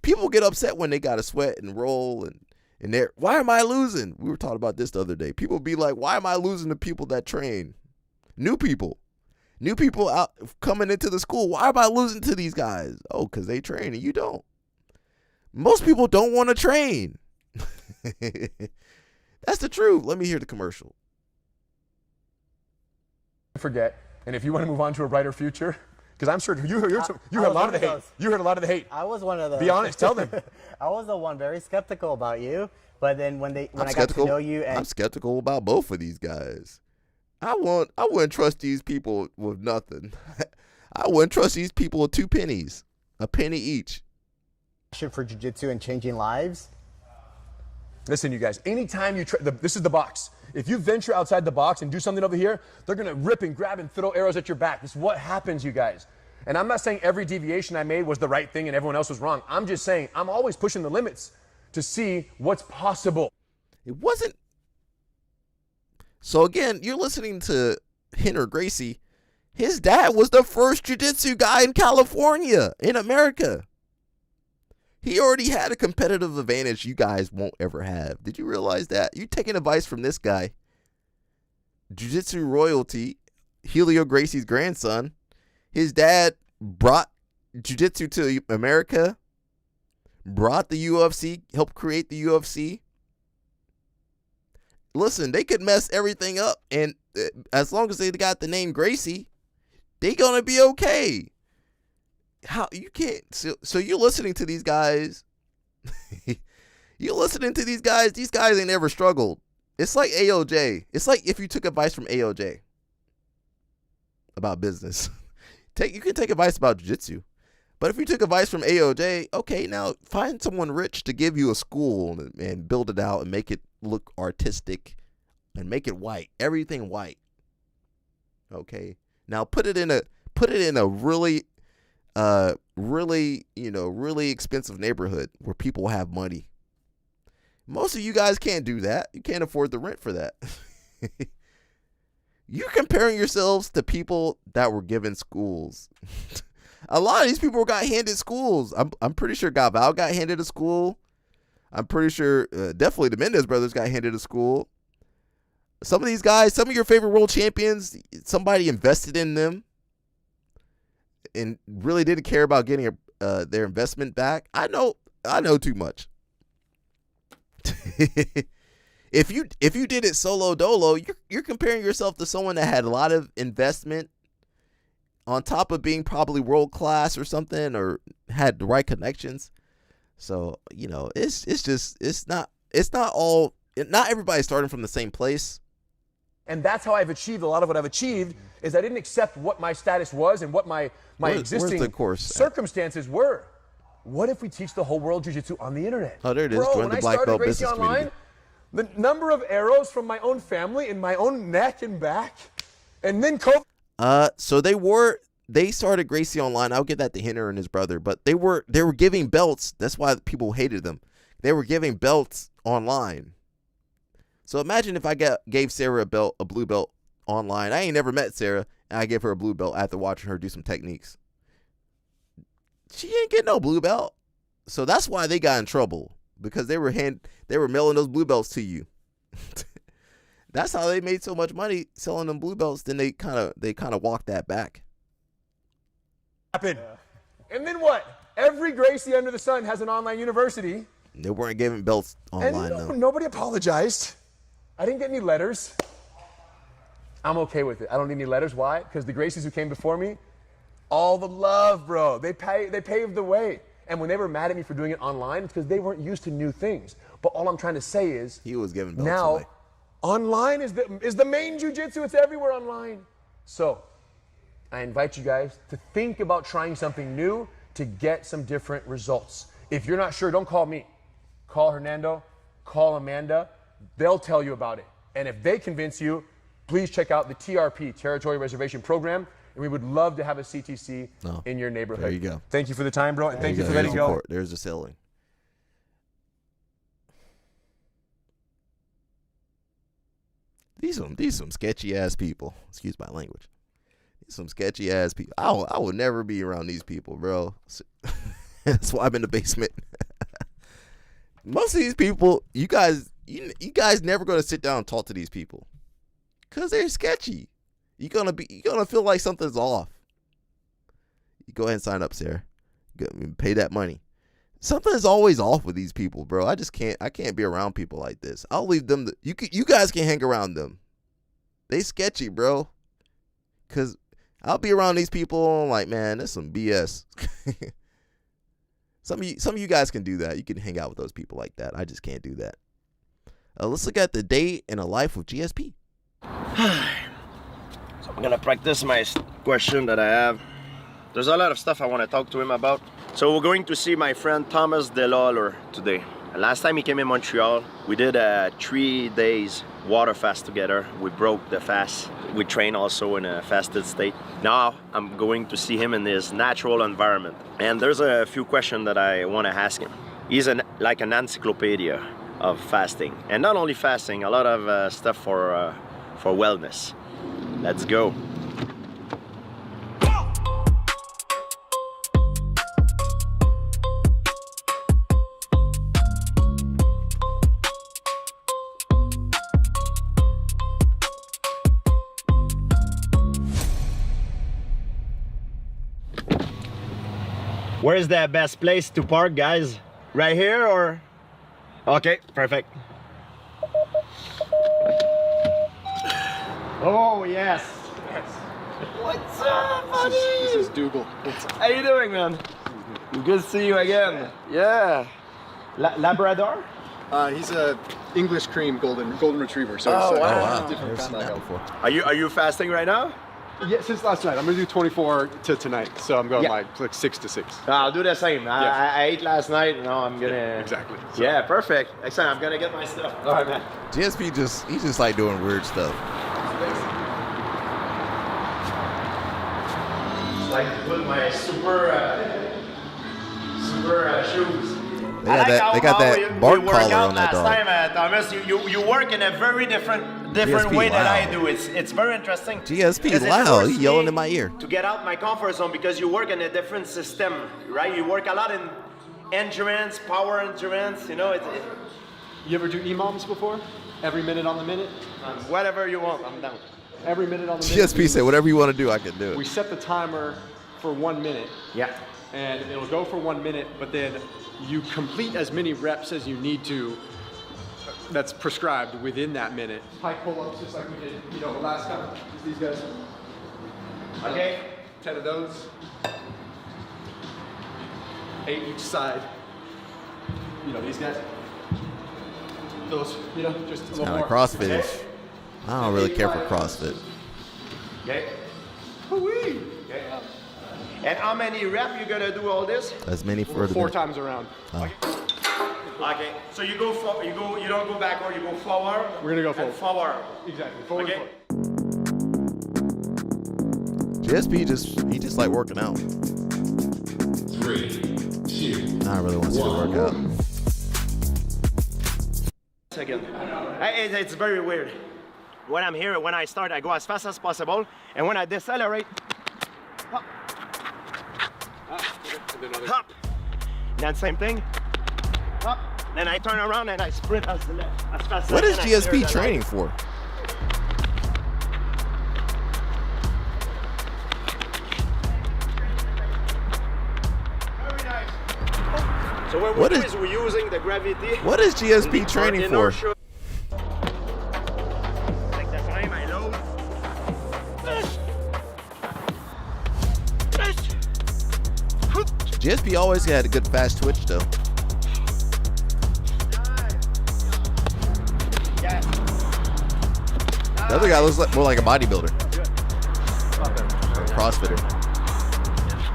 people get upset when they got to sweat and roll and they're, why am I losing? We were talking about this the other day. People be like, why am I losing to people that train? New people out coming into the school. Why am I losing to these guys? Oh, because they train and you don't. Most people don't want to train. That's the truth. Let me hear the commercial. Forget, and if you want to move on to a brighter future, because I'm sure you heard a lot of the hate. You heard a lot of the hate. I was one of those. Be honest. Tell them. I was the one very skeptical about you, but then when I got to know you, and I'm skeptical about both of these guys. I wouldn't trust these people with nothing. I wouldn't trust these people with 2 pennies, a penny each. For jiu-jitsu and changing lives. Listen, you guys, anytime you this is the box. If you venture outside the box and do something over here, they're going to rip and grab and throw arrows at your back. This is what happens, you guys. And I'm not saying every deviation I made was the right thing and everyone else was wrong. I'm just saying I'm always pushing the limits to see what's possible. It wasn't. So again, you're listening to Henry Gracie. His dad was the first jiu-jitsu guy in California, in America. He already had a competitive advantage you guys won't ever have. Did you realize that? You taking advice from this guy. Jiu-jitsu royalty, Helio Gracie's grandson. His dad brought jiu-jitsu to America, brought the UFC, helped create the UFC. Listen, they could mess everything up, and as long as they got the name Gracie, they gonna be okay. How you can't? So you're listening to these guys. You're listening to these guys. These guys ain't ever struggled. It's like AOJ. It's like if you took advice from AOJ about business. You can take advice about jiu-jitsu, but if you took advice from AOJ, okay, now find someone rich to give you a school and build it out and make it look artistic and make it white. Everything white. Okay, now put it in a really expensive neighborhood where people have money. Most of you guys can't do that. You can't afford the rent for that. You're comparing yourselves to people that were given schools. A lot of these people got handed schools. I'm pretty sure Gaval got handed a school. I'm pretty sure definitely the Mendez brothers got handed a school. Some of these guys, some of your favorite world champions, somebody invested in them and really didn't care about getting their investment back. I know too much. If you did it solo dolo, you're comparing yourself to someone that had a lot of investment on top of being probably world class or something, or had the right connections. So not everybody's starting from the same place. And that's how I've achieved a lot of what I've achieved, is I didn't accept what my status was and what my existing circumstances were. What if we teach the whole world jiu-jitsu on the internet? Oh, there it is. Bro, Join the black belt business community. The number of arrows from my own family in my own neck and back, and then COVID. So they started Gracie Online. I'll get that to Henner and his brother, but they were giving belts. That's why people hated them. They were giving belts online. So imagine if I gave Sarah a blue belt online. I ain't never met Sarah, and I gave her a blue belt after watching her do some techniques. She ain't get no blue belt. So that's why they got in trouble, because they were mailing those blue belts to you. That's how they made so much money selling them blue belts. Then they kind of walked that back. Happened. And then what? Every Gracie under the sun has an online university. They weren't giving belts online. And nobody apologized. I didn't get any letters. I'm okay with it. I don't need any letters. Why? Because the Gracies who came before me, all the love, bro. They paved the way. And when they were mad at me for doing it online, it's because they weren't used to new things. But all I'm trying to say is, he was giving belts now away. Online is the main jiu-jitsu. It's everywhere online. So I invite you guys to think about trying something new to get some different results. If you're not sure, don't call me. Call Hernando, call Amanda. They'll tell you about it. And if they convince you, please check out the TRP, Territory Reservation Program. and we would love to have a CTC in your neighborhood. There you go. Thank you for the time, bro, and thank you for letting go. There's the ceiling. These some sketchy ass people. Excuse my language. These some sketchy ass people. I would never be around these people, bro. That's why I'm in the basement. Most of these people, you guys never gonna sit down and talk to these people, cause they're sketchy. You're gonna feel like something's off. You go ahead and sign up, Sarah. Pay that money. Something's always off with these people, bro. I can't be around people like this. I'll leave them. You guys can hang around them. They sketchy, bro. Cause I'll be around these people and I'm like, man, that's some BS. Some of you guys can do that. You can hang out with those people like that. I just can't do that. Let's look at the day in a life of GSP. So I'm gonna practice my question that I have. There's a lot of stuff I want to talk to him about. So we're going to see my friend Thomas Delawler today. Last time he came in Montreal, we did a 3 days water fast together. We broke the fast. We trained also in a fasted state. Now I'm going to see him in his natural environment. And there's a few questions that I want to ask him. He's like an encyclopedia of fasting. And not only fasting, a lot of stuff for wellness. Let's go. Where's the best place to park, guys? Right here or? Okay, perfect. Oh, yes. What's up, buddy? This is Dougal. How you doing, man? Good to see you again. Yeah. Labrador? He's a English cream golden retriever. So oh, it's wow. different kind of before. Are you fasting right now? Yeah, since last night. I'm gonna do 24 to tonight, so I'm going like 6 to 6. I'll do the same. I ate last night, and now I'm gonna. Yeah, exactly. So. Yeah, perfect. Excellent. I'm gonna get my stuff. All right, man. GSP he's just like doing weird stuff. Like to put my super shoes. They got that bark collar on that dog. Last time, Thomas, you work in a very different GSP way than loud. I do. It's very interesting. GSP loud. He's yelling in my ear. To get out my comfort zone because you work in a different system, right? You work a lot in endurance, power endurance. You know, You ever do EMOMs before? Every minute on the minute? Whatever you want, I'm down. Every minute on the minute. GSP said, whatever you want to do, I can do it. We set the timer for 1 minute. Yeah. And it'll go for 1 minute, but then you complete as many reps as you need to that's prescribed within that minute. High pull-ups, just like we did, the last time. Just these guys. Okay. 10 of those. 8 each side. These guys. Those, just a little Kind more. of CrossFit-ish. I don't really care for CrossFit. Okay. Okay. And how many reps you gonna do all this? As many for the 4 times around. Oh. Okay. So you don't go backward, you go forward. We're gonna go forward. Forward. Exactly. Forward. Okay. GSP he just like working out. 3, 2, I really want to see the workout. Second. It's very weird. When I'm here, when I start, I go as fast as possible, and when I decelerate, hop. Hop. Then same thing. Hop. Then I turn around and I sprint as fast as What is I can. GSP training for? So what we're doing is we're using the gravity. What is GSP training for? Take the time, I load. GSP always had a good fast twitch though. The other guy looks more like a bodybuilder. Or a CrossFitter.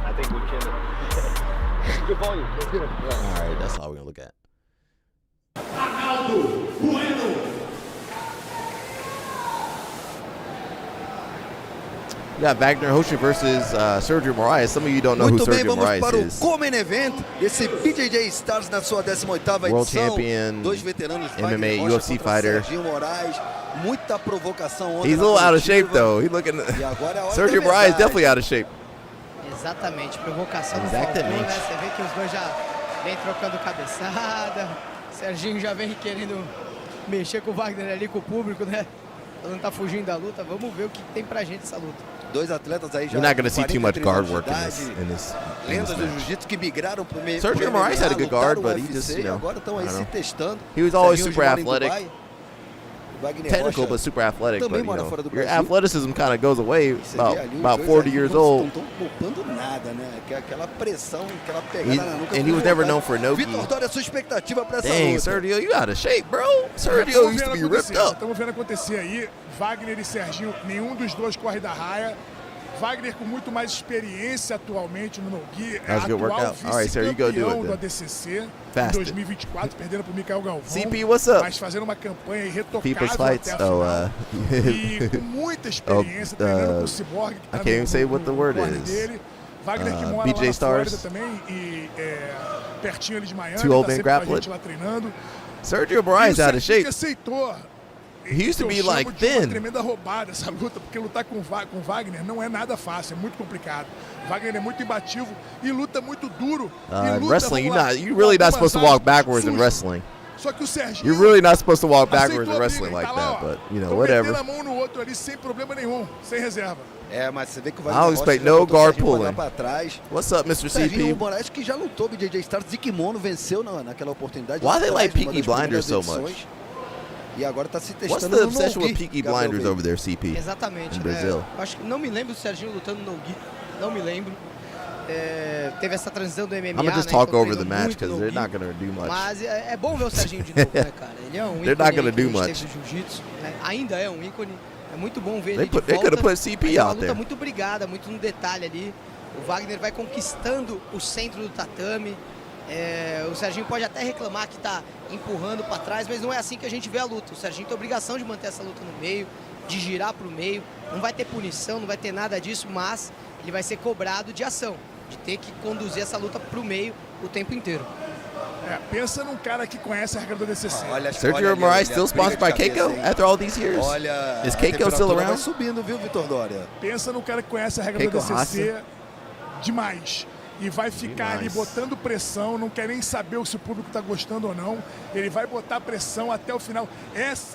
I think we can. Good volume. Alright, that's all we're gonna look at. We got Wagner Hoshin versus Sergio Moraes. Some of you don't know who Sergio Moraes is. Co-main event, esse BJJ Stars na sua 18ª edição. World champion, dois veteranos, MMA, Wagner UFC fighter. Sergio Moraes, muita provocação ontem. He's a little out of shape though. He's looking. Sergio Moraes definitely out of shape. Exatamente, provocação do Falcão, né? Você vê que os dois já vem trocando cabeçada. Serginho já vem querendo mexer com o Wagner ali, com o público, né? Não tá fugindo da luta. Vamos ver o que tem pra gente essa luta. Dois atletas aí já. You're not going to see too much guard work in this lendas do jiu-jitsu que migraram pro meio. Sergio Moraes had a good guard, but he just, you know, agora estão aí se testando. He was always super athletic. Technical, but super athletic. But, you know, your athleticism kind of goes away about 40 years old. Não estão poupando nada, né? Aquela pressão, aquela pegada na nuca. And he was never known for no gi. Vitor Dória, sua expectativa para essa luta? Dang, Sergio, you out of shape, bro. Sergio used to be ripped up. Estamos vendo acontecer aí. Wagner e Serginho, nenhum dos dois corre da raia. Wagner com muito mais experiência atualmente no no-gi, é atual vice-campeão do ADCC em 2024, perdendo para o Mikael Galvão, CP, what's up? mas fazendo uma campanha irretocável fights. até a final. E com muita experiência, treinando com o Cyborg, que I can't even say what the word is. Dele. Wagner que mora BJ lá na Stars. Flórida também, e pertinho ali de Miami, Two old tá men sempre com a grappling. gente lá treinando. Sergio Moraes out of shape. Aceitou. He used to be like Uma thin. tremenda roubada essa luta, porque lutar com Wagner não é nada fácil, é muito complicado. Wagner é muito imbatível e luta muito duro. Wrestling, you're really not supposed to walk backwards in wrestling. Só que o Serginho, you're really not supposed to walk backwards in wrestling like that, but you know, whatever. a mão no outro ali sem problema nenhum, sem reserva. Mas você vê que o I don't expect no guard pulling. What's up, Mr. CP? Serginho Moraes que já lutou BJJ Stars de kimono, venceu naquela oportunidade. Why they like Peaky Blinders so much? E agora está se testando. What's the obsession with Peaky Blinders over there, CP? Exatamente, in Brazil. Acho que não me lembro do Serginho lutando no gi, não me lembro. Teve essa transição do MMA. I'm gonna just talk over the match because they're not gonna do much. Mas é bom ver o Serginho de novo, né, cara? Ele é um ícone. They're not gonna do much. Jiu-jitsu, né? Ainda é um ícone. É muito bom ver ele de They could have put CP out out there. there. Uma luta muito brigada, muito no detalhe ali. O Wagner vai conquistando o centro do tatame. O Serginho pode até reclamar que está empurrando para trás, mas não é assim que a gente vê a luta. O Serginho tem a obrigação de manter essa luta no meio, de girar para o meio. Não vai ter punição, não vai ter nada disso, mas ele vai ser cobrado de ação, de ter que conduzir essa luta para o meio o tempo inteiro. Pensa num cara que conhece a regra do DCC. Sergio Moraes still sponsored by Keiko after all these years? Is Keiko still Vai around? subindo, viu, Vitor Dória? Pensa num cara que conhece a regra Keiko do DCC Hassa. demais. E vai ficar ali botando pressão, não quer nem saber se o público está gostando ou não. Ele vai botar pressão até o final.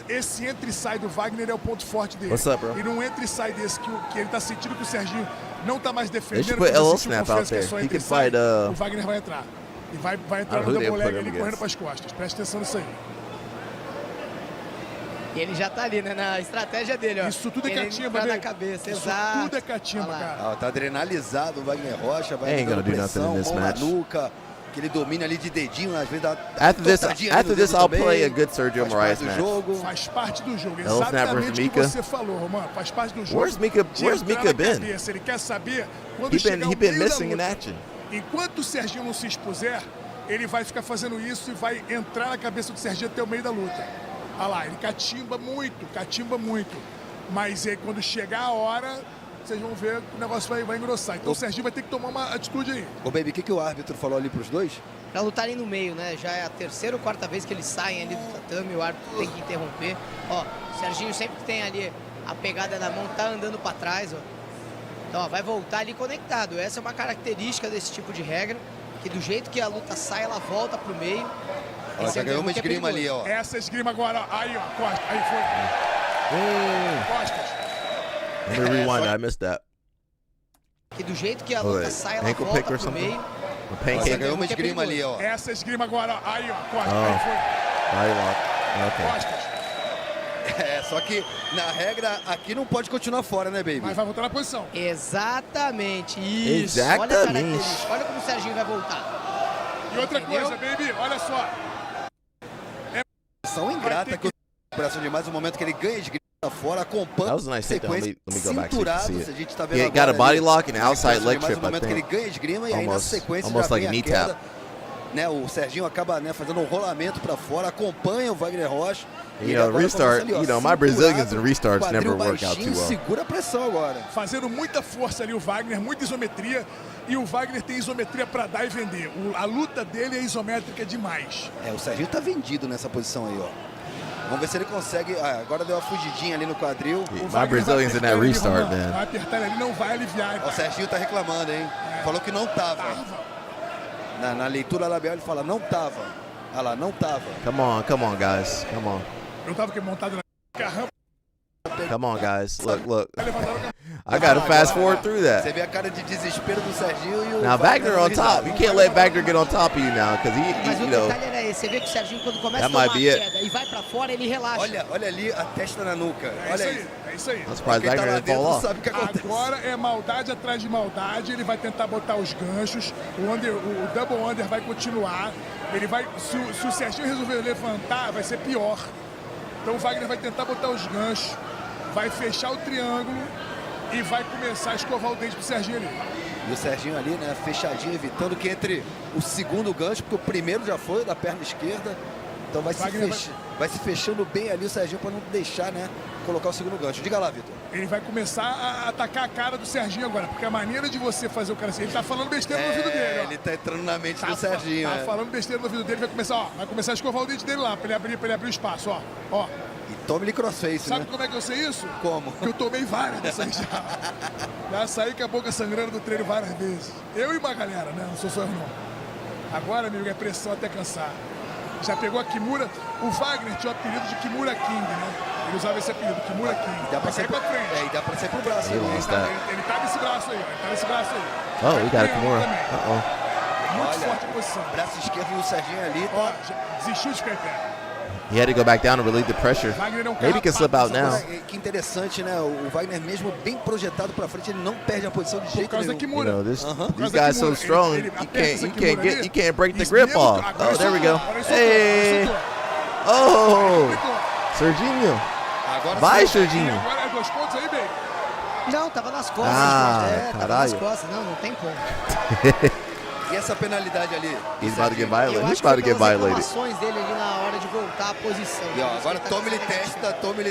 Esse entra e sai do Wagner é o ponto forte dele. What's up, bro? E num entra e sai desse que ele está sentindo que o Serginho não está mais They defendendo. should put que LL sentiu Snap confiança out que é there. só He entra e could sai, fight, o Wagner vai entrar. E vai entrar no double leg ali correndo para as costas. Presta atenção nisso aí. E ele já tá ali, né, na estratégia dele, ó. Isso tudo é catimba, na né? cabeça, Isso exato. tudo é catimba, cara. Tá adrenalizado o Wagner Rocha, vai Ain't gonna dando do nothing in pressão, this mão na match. nuca, aquele domínio ali de dedinho, às vezes dá After this, I'll play a good Sergio Moraes match. Faz parte do jogo, LL Snap versus exatamente o que Mika. você falou, Romano. Faz parte do jogo. Where's Mika been? Cabeça. Ele quer saber quando He chegar been o meio missing in da luta. action. Enquanto o Serginho não se expuser, ele vai ficar fazendo isso e vai entrar na cabeça do Serginho até o meio da luta. Olha lá, ele catimba muito. Mas aí, quando chegar a hora, vocês vão ver que o negócio vai engrossar. Então o Serginho vai ter que tomar uma atitude aí. Ô, Baby, o que o árbitro falou ali pros dois? Pra lutarem no meio, né? Já é a terceira ou quarta vez que eles saem ali do tatame, o árbitro tem que interromper. Ó, o Serginho sempre que tem ali a pegada na mão, tá andando pra trás, ó. Então, ó, vai voltar ali conectado. Essa é uma característica desse tipo de regra, que do jeito que a luta sai, ela volta pro meio. Ó, já ganhou uma esgrima ali, ó. Essa esgrima agora, aí, ó, costa, aí foi. Costas. Let me rewind. I missed that. Que do jeito que a luta sai, ela volta pro meio. A pancake. Já ganhou uma esgrima ali, ó. Essa esgrima agora, aí, ó, costa, Oh. aí foi. Body lock. Okay. Costas. Só que na regra aqui não pode continuar fora, né, Baby? Mas vai voltar na posição. Exatamente, isso. Exatamente. Olha a característica, olha como o Serginho vai voltar. E outra coisa, Baby, olha só. São ingrata que o pressão demais, o momento que ele ganha de fora, acompanha That was a nice takedown. Let me go back so you can see it. A gente tá vendo He got a body lock and ali, outside leg mais trip, um I momento que ele think. ganha esgrima e aí na sequência Almost já like vem a knee a queda. tap. né, o Serginho acaba, né, fazendo um rolamento para fora, acompanha o Wagner Rocha. You know, restart, ali, ó, you know, my Brazilians and restarts quadril never work out too baixinho, well. Segura a pressão agora. Fazendo muita força ali o Wagner, muita isometria. E o Wagner tem isometria para dar e vender. A luta dele é isométrica demais. O Serginho tá vendido nessa posição aí, ó. Vamos ver se ele consegue. Agora deu uma fugidinha ali no quadril. My Brazilians in that restart, man. Vai apertar ele, não vai aliviar. O Serginho tá reclamando, hein? Falou que não tava. Na leitura labial ele fala, não tava. Olha lá, não tava. Come on, guys. Come on. Eu tava montado na caramba. Come on, guys. Look. I gotta fast forward through that. Você vê a cara de desespero do Serginho e o Now Wagner on top. You can't let Wagner get on top of you now, because Mas you o know. detalhe era esse, você vê que o Serginho quando começa a That tomar might be a it. queda e vai pra fora, ele relaxa. Olha ali a testa na nuca. Olha isso. É isso aí. I'm surprised Quem tá Wagner lá didn't fall dentro off. sabe o que acontece. Agora é maldade atrás de maldade. Ele vai tentar botar os ganchos. O double under vai continuar. Ele vai. Se o Serginho resolver levantar, vai ser pior. Então o Wagner vai tentar botar os ganchos. Vai fechar o triângulo e vai começar a escovar o dente pro Serginho ali. E o Serginho ali, né, fechadinho, evitando que entre o segundo gancho, porque o primeiro já foi da perna esquerda. Então vai se fechando bem ali o Serginho para não deixar, né, colocar o segundo gancho. Diga lá, Vitor. Ele vai começar a atacar a cara do Serginho agora, porque a maneira de você fazer o cara assim, ele tá falando besteira no ouvido dele, ó. Ele tá entrando na mente do Serginho, Tá falando besteira no ouvido dele, vai começar a escovar o dente dele lá, pra ele abrir o espaço, ó. E tome-lhe crossface, Sabe né? como é que eu sei isso? Como? Que eu tomei várias dessas já. Já saí com a boca sangrando do treino várias vezes. Eu e uma galera, né? Não sou só eu não. Agora, amigo, é pressão até cansar. Já pegou a Kimura. O Wagner tinha o apelido de Kimura King, né? Ele usava esse apelido, Kimura King. Dá pra sair pra frente. E dá pra sair pro braço. Ele tá nesse braço aí, Oh, we got a Kimura. Muito forte a posição. Braço esquerdo do Serginho ali. Ó, desistiu de ficar em pé. He had to go back down to relieve the pressure. Maybe he can slip out now. Que interessante, né? O Wagner mesmo bem projetado pra frente, ele não perde a posição de jeito nenhum. You know, these guys so strong, you can't break the grip off. Oh, there we go. Hey. Oh, Serginho. Vai, Serginho. Agora é 2 pontos aí, bem. Não, tava nas costas. Tava nas costas. Não tem como. E essa penalidade ali? He's about to get violated. He's about to get violated. As reclamações dele ali na hora de voltar à posição. E ó, agora tome-lhe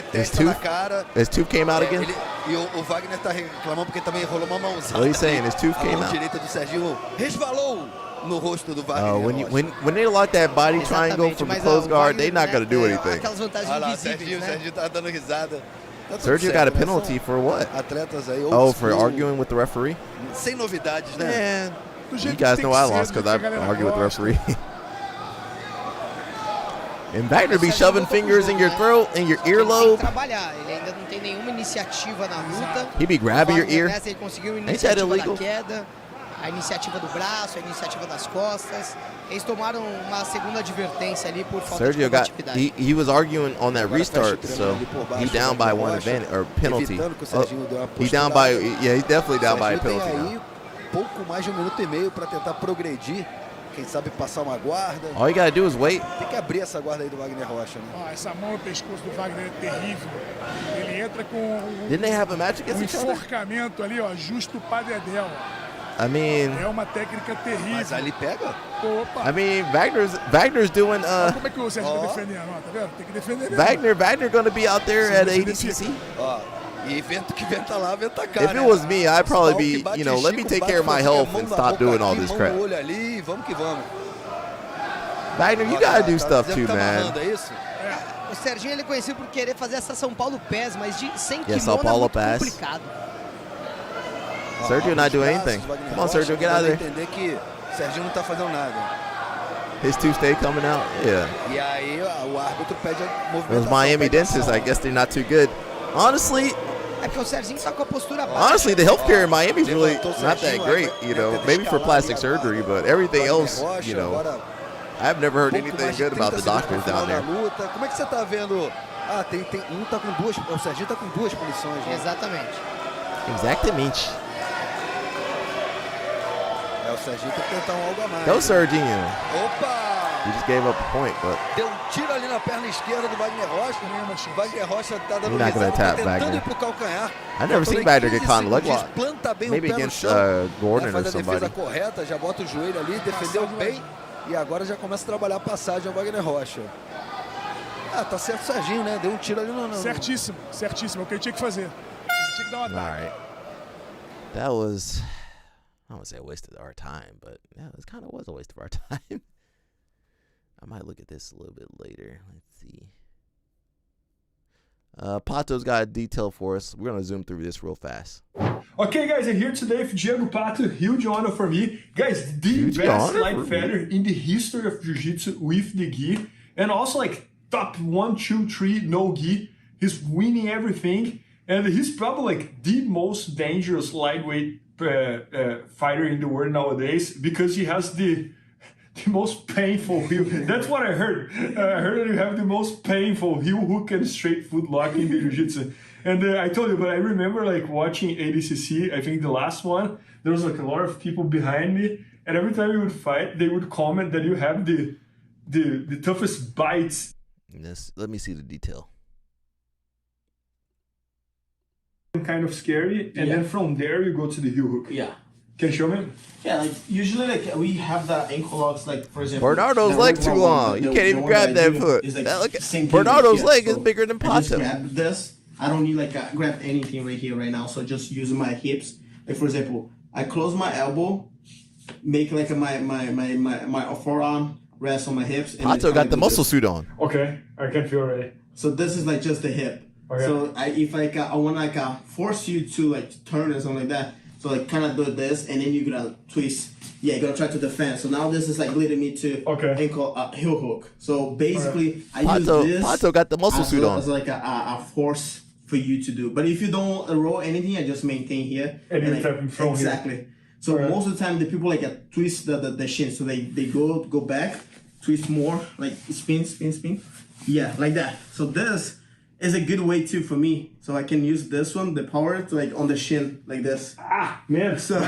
testa na cara. His tooth came out again? E o Wagner tá reclamando porque também rolou uma mãozada. What are you saying? His tooth came A mão out? direita do Serginho resvalou no rosto do Wagner. When they lock that body triangle from the close guard, they're not going to do anything. Aquelas vantagens invisíveis, né? Serginho tá dando risada. Sergio got a penalty for what? Atletas aí. Oh, for arguing with the referee? Sem novidades, né? You guys know I lost because I argued with the referee. And Wagner be shoving fingers in your throat and your earlobe. Trabalhar, ele ainda não tem nenhuma iniciativa na luta. He be grabbing your ear. Ele conseguiu a Ain't that iniciativa illegal? da queda, a iniciativa do braço, a iniciativa das costas. Eles tomaram uma segunda advertência ali por falta de Sergio got combatividade. he was arguing on that restart, so he down by one advantage or penalty. He down by he's definitely down by a penalty now. Pouco mais de 1 minuto e meio para tentar progredir, quem sabe passar uma guarda. All you gotta do is wait. Tem que abrir essa guarda aí do Wagner Rocha, né? Ó, essa mão no pescoço do Wagner é terrível. Ele entra com Didn't they have a match against each other? enforcamento ali, ó, justo para dedéu. I mean, É uma técnica terrível. Mas ali pega? Opa. I mean, Wagner's doing Como é que o Serginho tá defendendo? Ó, tá vendo? Tem que defender mesmo. Wagner gonna be out there at ADCC. Ó, e vento que venta lá, venta cá. If it was me, I'd probably be, you know, let me take care of my health and stop doing all this crap. Olho ali, vamos que vamos. Wagner, you gotta do stuff too, man. É isso? O Serginho ele é conhecido por querer fazer essa São Paulo Pass, mas sem Yeah, kimono São é Paulo muito Pass. complicado. Sergio not doing anything. Come on, Sergio, get out of there. Entender que o Serginho não tá fazendo nada. His tooth stay coming out. Yeah. E aí o árbitro pede a movimentação. Those Miami dentists, I guess they're not too good. Honestly, É porque o Serginho tá com a postura baixa. honestly, the healthcare in Miami is really not that great. You know, maybe for plastic surgery, but everything else, you know, I've never heard anything good about the doctors down there. Como é que você tá vendo? Ah, tem um tá com duas, o Serginho tá com 2 punições, né? Exatamente. Exatamente. O Serginho tem que tentar algo a mais. Go, Serginho. Opa! He just gave up a point, but Deu tiro ali na perna esquerda do Wagner Rocha. O Wagner Rocha tá dando You're not gonna tap tentando Wagner. ir pro calcanhar. I've never seen Wagner get caught in leg lock. Planta bem Maybe o pé against no chão, Gordon faz or a defesa somebody. correta, já bota o joelho ali, defendeu bem. E agora já começa a trabalhar a passagem ao Wagner Rocha. Ah, tá certo o Serginho, né? Deu um tiro ali no... Certíssimo, certíssimo. É o que ele tinha que fazer. Ele tinha que dar uma All right. That was, I don't want to say a waste of our time, but yeah, it kind of was a waste of our time. I might look at this a little bit later. Let's see. Pato's got a detail for us. We're going to zoom through this real fast. Okay, guys, I'm here today with Diego Pato. Huge honor for me. Guys, the Huge best honor light for feather in the history of Jiu-Jitsu with the gi. And also, like, top 1, 2, 3, no gi. He's winning everything. And he's probably, like, the most dangerous lightweight fighter in the world nowadays because he has the most painful heel. That's what I heard. I heard that you have the most painful heel hook and straight foot lock in the Jiu-Jitsu. And I told you, but I remember like watching ADCC, I think the last one, there was like a lot of people behind me, and every time we would fight, they would comment that you have the toughest bites. Yes, let me see the detail. Kind of scary, and then from there you go to the heel hook. Yeah. Can you show me? Yeah, like usually like we have the ankle locks, like for example. Bernardo's leg too long. You can't even grab that foot. Bernardo's leg is bigger than I just Pato. grab this. I don't need like grab anything right here right now. So just using my hips. Like for example, I close my elbow, make like my forearm rest on my hips. And Pato got the muscle suit on. Okay, I can feel already. So this is like just the hip. Okay. So if I want like force you to like turn or something like that. So like kind of do this, and then you're gonna twist. Yeah, you're gonna try to defend. So now this is like leading me to ankle heel hook. So basically, I use this. Pato got the muscle suit on. As like a force for you to do. But if you don't roll anything, I just maintain here. And you tap from exactly. Here. So most of the time, the people like twist the shin. So they go back, twist more, like spin. Yeah, like that. So this is a good way too for me. So I can use this one, the power, to like on the shin, like this. Ah, man. So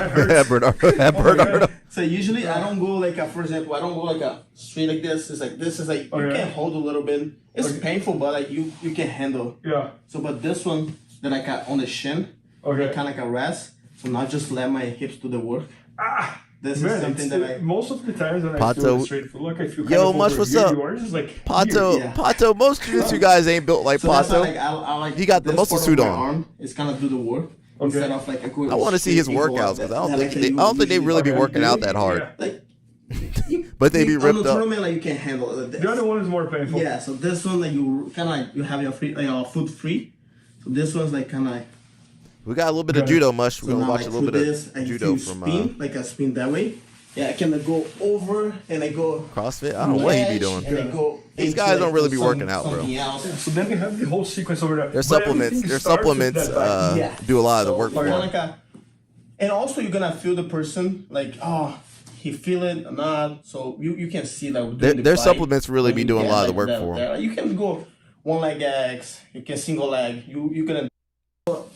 Bernardo. So usually I don't go like for example, I don't go like straight like this. It's like this is like you can hold a little bit. It's painful, but like you can handle. Yeah. So but this one that I got on the shin, kind of like a rest. So now just let my hips do the work. Ah. This Man, is something that most of the times when I Pato, feel straight foot look, I feel kind yo, of Mush, over what's here. up? Yours is like Pato, Yeah. Pato, most jiu-jitsu guys ain't built like So that's Pato. why, I like He got the this muscle part suit of my on. arm. It's kind of do the work instead of like a good. I want to see his straight ankle workouts because I don't that think they really be working out that hard. But they be ripped on the up. tournament, like you can handle it. Like this. The other one is more painful. Yeah, so this one like you kind of like you have your foot free. So this one's like kind of like. We got a little bit of judo, Mush. We're So gonna now, watch like, a little through bit this, of I judo do from spin, like a spin that way. Yeah, I can go over and I go. CrossFit. I don't know what he be doing. And I go These into, guys like, don't really be some- working out, bro. something else. So then we have the whole sequence over there. Their But supplements, everything their starts with supplements that back. do a lot of the So work for you're them. like and also you're gonna feel the person like he feel it or not. So you can see that Their supplements really be doing a lot of the work for them. You can go one leg X, you can single leg. You can,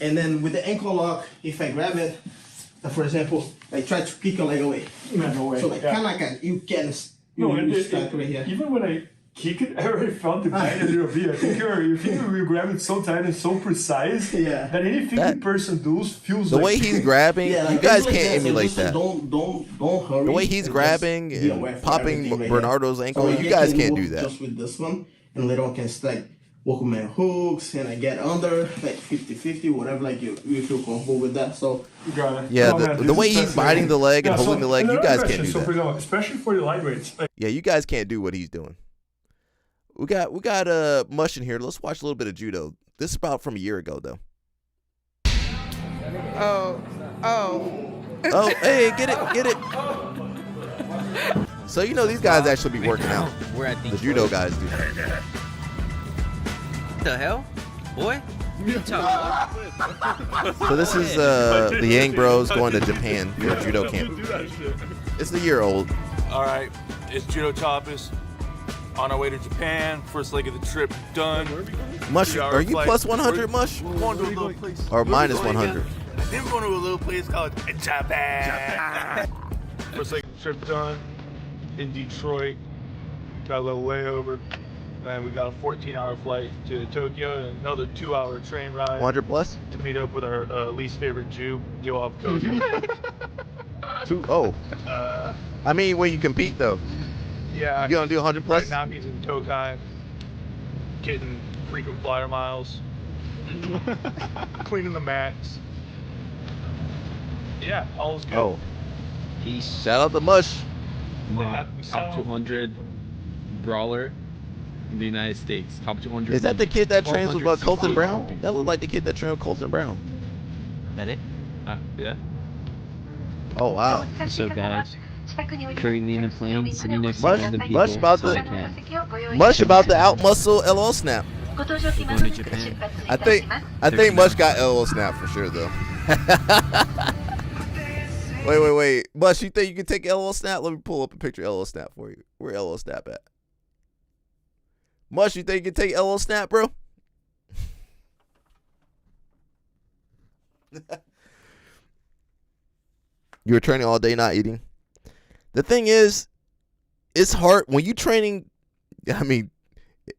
and then with the ankle lock, if I grab it, for example, I try to kick your leg away. So like kind of like you can stuck right here. Even when I kick it, I already felt the pain a little bit. I think you grab it so tight and so precise that anything the person does feels The like way he's grabbing, Yeah, you like, guys like can't that. So emulate just, like, that. Don't hurry. The way he's and grabbing just be aware and for popping everything right Bernardo's here. ankle, So you I guys can can't work do that. Just with this one, and later on can like work with my hooks and I get under like 50-50, whatever. Like you feel comfortable with that. So Yeah, the way he's biting the leg and holding the leg, you guys can't do So for that. example, especially for the lightweights, like, Yeah, you guys can't do what he's doing. We got Mush in here. Let's watch a little bit of judo. This is about from a year ago though. Oh, hey, get it. So you know these guys actually be working out. We're at The judo guys do. What the hell? Boy? So this is the Yang Bros going to Japan for a judo camp. It's a year old. All right, it's Judo Tapas on our way to Japan. First leg of the trip done. Mush, 3-hour are you flight. plus 100, Mush? We're going to a little place. Or minus 100? I think we're going to a little place called Japan. First leg of the trip done in Detroit. Got a little layover. And we got a 14-hour flight to Tokyo and another 2-hour train ride. 100 plus? To meet up with our least favorite Jew, Yoav Kogi. Oh. I mean, when you compete though. Yeah. You gonna do 100 plus? Right now he's in Tokai, getting frequent flyer miles, cleaning the mats. Yeah, all's good. Oh. Shout out to Mush. Top 200 brawler in the United States. Top 200. Is that the kid that trains with Colton Brown? That looked like the kid that trained with Colton Brown. That it? Yeah. Oh wow. What's up, guys? Currently in the plane, sitting next to Mush, random people. Mush about so to I can. Mush about to outmuscle LL Snap. Going to Japan. I think Mush got LL Snap for sure though. Wait. Mush, you think you can take LL Snap? Let me pull up a picture of LL Snap for you. Where LL Snap at? Mush, you think you can take LL Snap, bro? You were training all day, not eating. The thing is, it's hard when you training. I mean,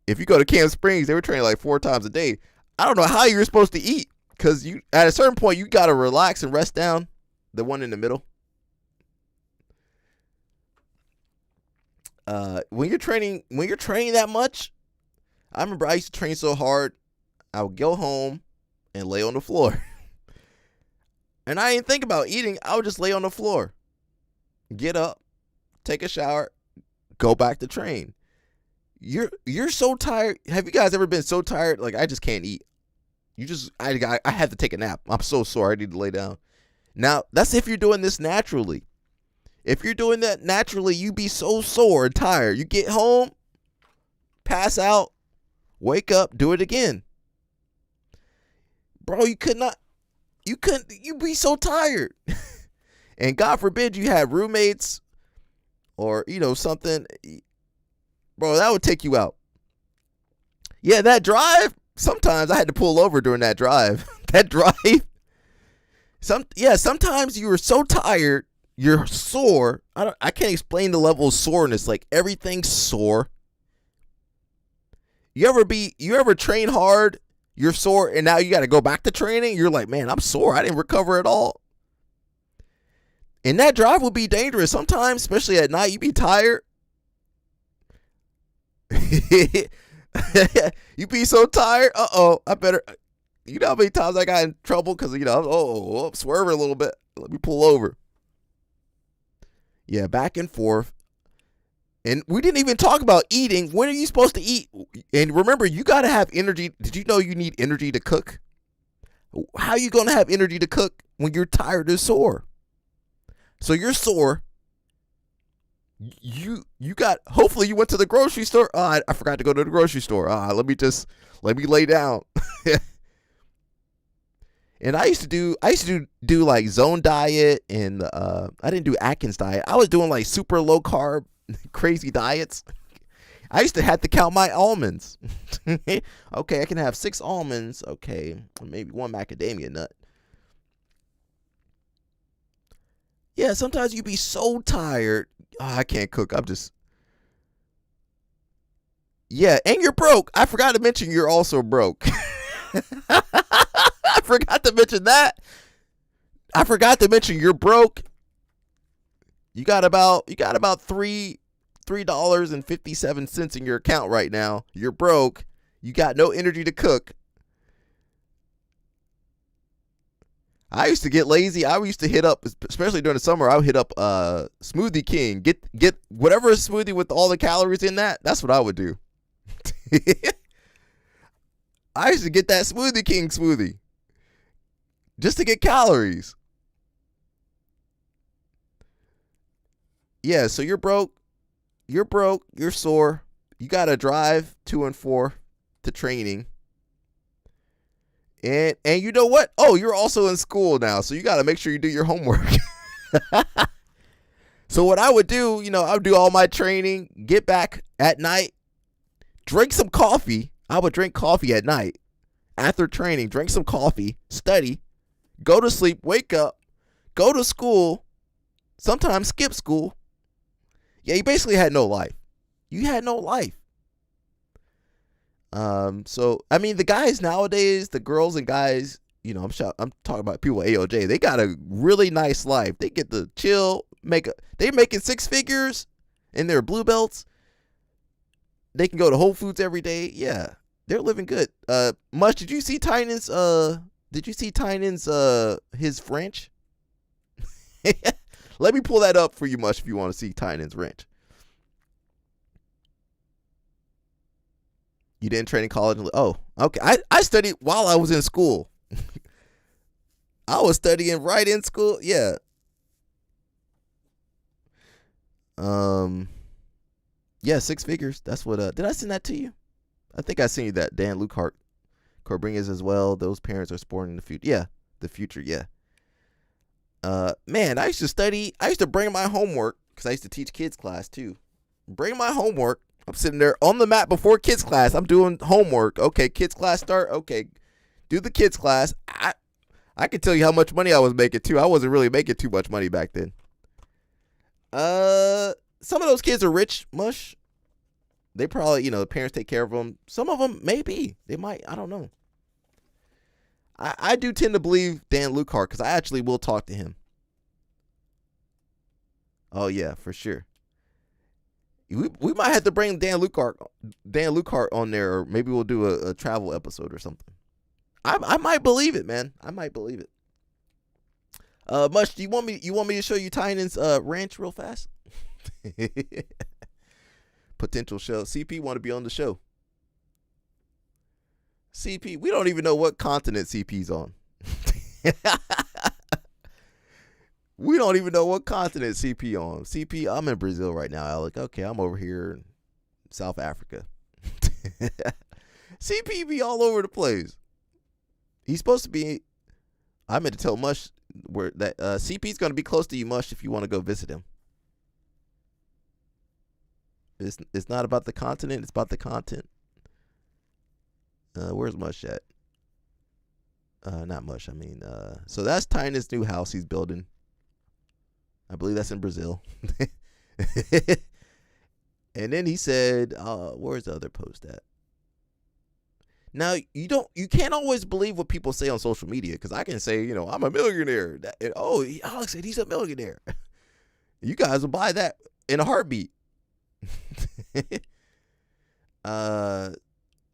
if you go to Camp Springs, they were training like 4 times a day. I don't know how you're supposed to eat because you at a certain point you gotta relax and rest down. The one in the middle. When you're training that much, I remember I used to train so hard, I would go home and lay on the floor. And I didn't think about eating. I would just lay on the floor. Get up, take a shower, go back to train. You're so tired. Have you guys ever been so tired? Like, I just can't eat. I had to take a nap. I'm so sore. I need to lay down. Now, that's if you're doing this naturally. If you're doing that naturally, you be so sore and tired. You get home, pass out, wake up, do it again. Bro, you'd be so tired. And God forbid you had roommates or, something. Bro, that would take you out. Yeah, that drive, sometimes I had to pull over during that drive. That drive. Sometimes you were so tired, you're sore. I can't explain the level of soreness. Like, everything's sore. You ever train hard, you're sore, and now you got to go back to training? You're like, man, I'm sore. I didn't recover at all. And that drive will be dangerous sometimes, especially at night. You be tired. You be so tired. I better. You know how many times I got in trouble because, I'm swerving a little bit. Let me pull over. Yeah, back and forth. And we didn't even talk about eating. When are you supposed to eat? And remember, you got to have energy. Did you know you need energy to cook? How are you going to have energy to cook when you're tired and sore? So you're sore. Hopefully you went to the grocery store. I forgot to go to the grocery store. Let me lay down. And I used to do like zone diet, and I didn't do Atkins diet. I was doing like super low carb, crazy diets. I used to have to count my almonds. Okay, I can have 6 almonds. Okay, maybe 1 macadamia nut. Yeah, sometimes you be so tired. I can't cook. Yeah, and you're broke. I forgot to mention you're also broke. I forgot to mention that. I forgot to mention you're broke. You got about $3.57 in your account right now. You're broke. You got no energy to cook. I used to get lazy. I used to hit up, especially during the summer, I would hit up Smoothie King. Get whatever smoothie with all the calories in that. That's what I would do. I used to get that Smoothie King smoothie just to get calories. Yeah, so you're broke. You're sore. You got to drive 2 and 4 to training. And you know what? Oh, you're also in school now, so you got to make sure you do your homework. So what I would do, I would do all my training, get back at night, drink some coffee. I would drink coffee at night. After training, drink some coffee, study, go to sleep, wake up, go to school, sometimes skip school. Yeah, you basically had no life. You had no life. So I mean, the guys nowadays, the girls and guys, I'm talking about people at AOJ. They got a really nice life. They get to chill, they're making 6 figures in their blue belts. They can go to Whole Foods every day. Yeah, they're living good. Mush, did you see Tynan's his ranch? Let me pull that up for you, Mush, if you want to see Tynan's ranch. You didn't train in college? Oh, okay. I studied while I was in school. I was studying right in school. Yeah. Yeah, 6 figures. That's what. Did I send that to you? I think I sent you that. Dan Lukhart, Corbringas as well. Those parents are sporting the future. Yeah, the future. Yeah. Man, I used to study. I used to bring my homework because I used to teach kids class too. Bring my homework. I'm sitting there on the mat before kids class. I'm doing homework. Okay, kids class start. Okay, do the kids class. I can tell you how much money I was making too. I wasn't really making too much money back then. Some of those kids are rich, Mush. They probably, the parents take care of them. Some of them, maybe. They might. I don't know. I do tend to believe Dan Lukhart because I actually will talk to him. Oh, yeah, for sure. We might have to bring Dan Lukhart on there, or maybe we'll do a travel episode or something. I might believe it, man. I might believe it. Mush, do you want me to show you Tynan's ranch real fast? Potential show. CP want to be on the show. CP, we don't even know what continent CP's on. We don't even know what continent CP on. CP, I'm in Brazil right now, Alec. Okay, I'm over here in South Africa. CP be all over the place. He's supposed to be. I meant to tell Mush where that CP's going to be close to you, Mush, if you want to go visit him. It's not about the continent. It's about the content. Where's Mush at? Not Mush. I mean, so that's Tynan's new house he's building. I believe that's in Brazil. And then he said, where's the other post at? Now, you can't always believe what people say on social media, because I can say, I'm a millionaire. Alex said he's a millionaire. You guys will buy that in a heartbeat.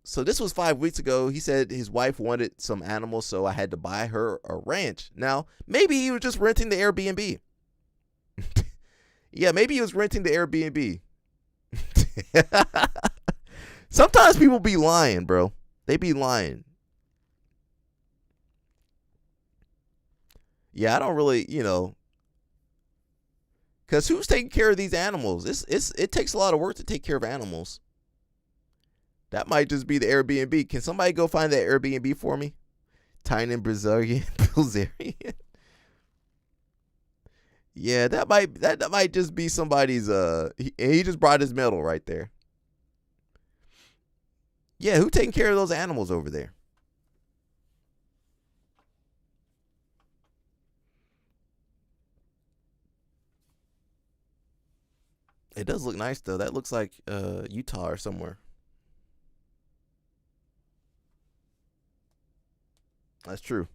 So this was 5 weeks ago. He said his wife wanted some animals, so I had to buy her a ranch. Now, maybe he was just renting the Airbnb. Yeah, maybe he was renting the Airbnb. Sometimes people be lying, bro. They be lying. Yeah, I don't really, because who's taking care of these animals? It takes a lot of work to take care of animals. That might just be the Airbnb. Can somebody go find that Airbnb for me? Tynan Brazilian. Yeah, that might just be somebody's. He just brought his medal right there. Yeah, who taking care of those animals over there? It does look nice though. That looks like Utah or somewhere. That's true.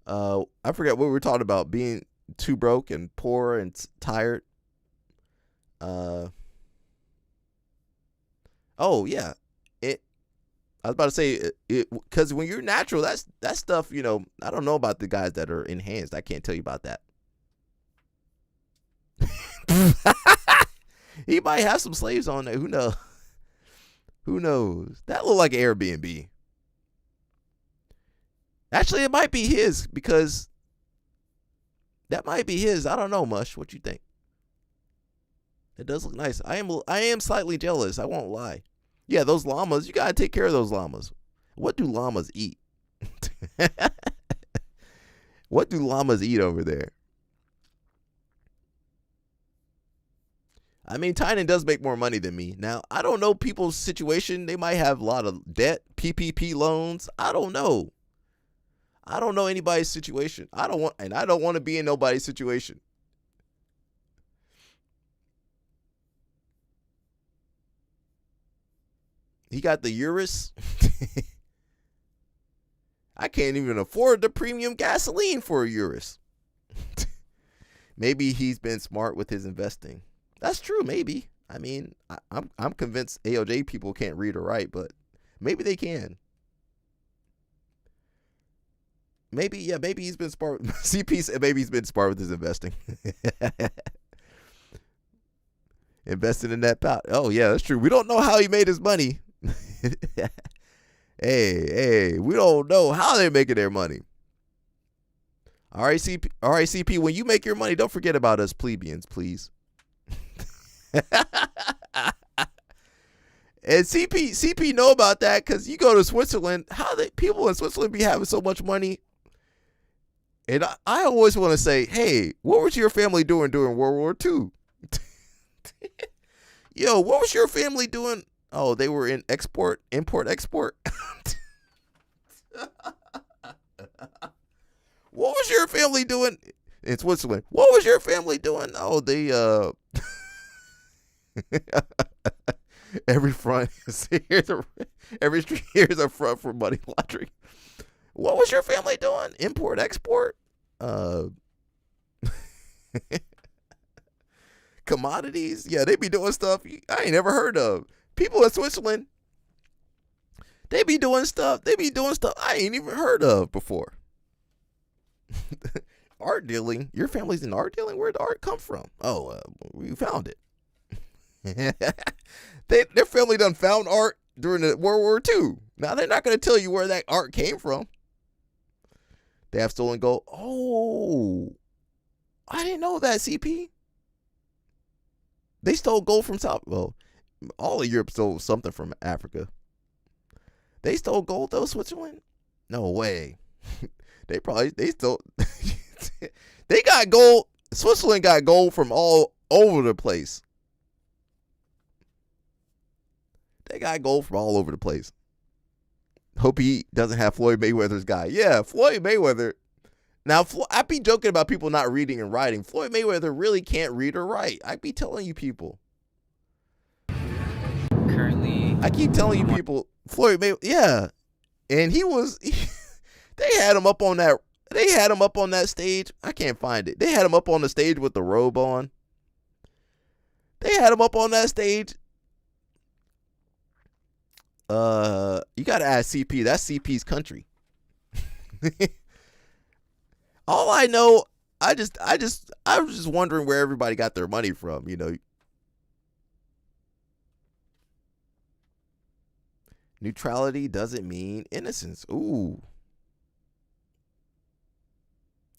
I forget what we were talking about, being too broke and poor and tired. Oh yeah. I was about to say it because when you're natural, that stuff, I don't know about the guys that are enhanced. I can't tell you about that. He might have some slaves on there. Who knows? Who knows? That looked like an Airbnb. Actually, it might be his, because that might be his. I don't know, Mush. What you think? It does look nice. I am slightly jealous. I won't lie. Yeah, those llamas. You gotta take care of those llamas. What do llamas eat? What do llamas eat over there? I mean, Tynan does make more money than me. Now, I don't know people's situation. They might have a lot of debt, PPP loans. I don't know. I don't know anybody's situation. I don't want to be in nobody's situation. He got the Urus. I can't even afford the premium gasoline for a Urus. Maybe he's been smart with his investing. That's true, maybe. I mean, I'm convinced AOJ people can't read or write, but maybe they can. Maybe he's been smart. CP, maybe he's been smart with his investing. Invested in that pot. Oh yeah, that's true. We don't know how he made his money. Hey, we don't know how they're making their money. All right, CP, when you make your money, don't forget about us plebeians, please. And CP know about that because you go to Switzerland. How people in Switzerland be having so much money? And I always want to say, hey, what was your family doing during World War II? Yo, what was your family doing? Oh, they were in import, export. What was your family doing in Switzerland? What was your family doing? Oh, they every front here's a front for money laundering. What was your family doing? Import, export? Commodities? Yeah, they be doing stuff I ain't never heard of. People in Switzerland, they be doing stuff I ain't even heard of before. Art dealing? Your family's in art dealing? Where'd the art come from? Oh, we found it. Their family done found art during the World War II. Now they're not going to tell you where that art came from. They have stolen gold. Oh, I didn't know that, CP. They stole gold from South. Well, all of Europe stole something from Africa. They stole gold though, Switzerland? No way. They stole. They got gold. Switzerland got gold from all over the place. They got gold from all over the place. Hope he doesn't have Floyd Mayweather's guy. Yeah, Floyd Mayweather. Now, I be joking about people not reading and writing. Floyd Mayweather really can't read or write. I be telling you people. Currently, I keep telling you people. Floyd Mayweather, yeah, and they had him up on that. They had him up on that stage. I can't find it. They had him up on the stage with the robe on. They had him up on that stage. You gotta ask CP. That's CP's country. All I know, I was just wondering where everybody got their money from. You know, neutrality doesn't mean innocence. Ooh,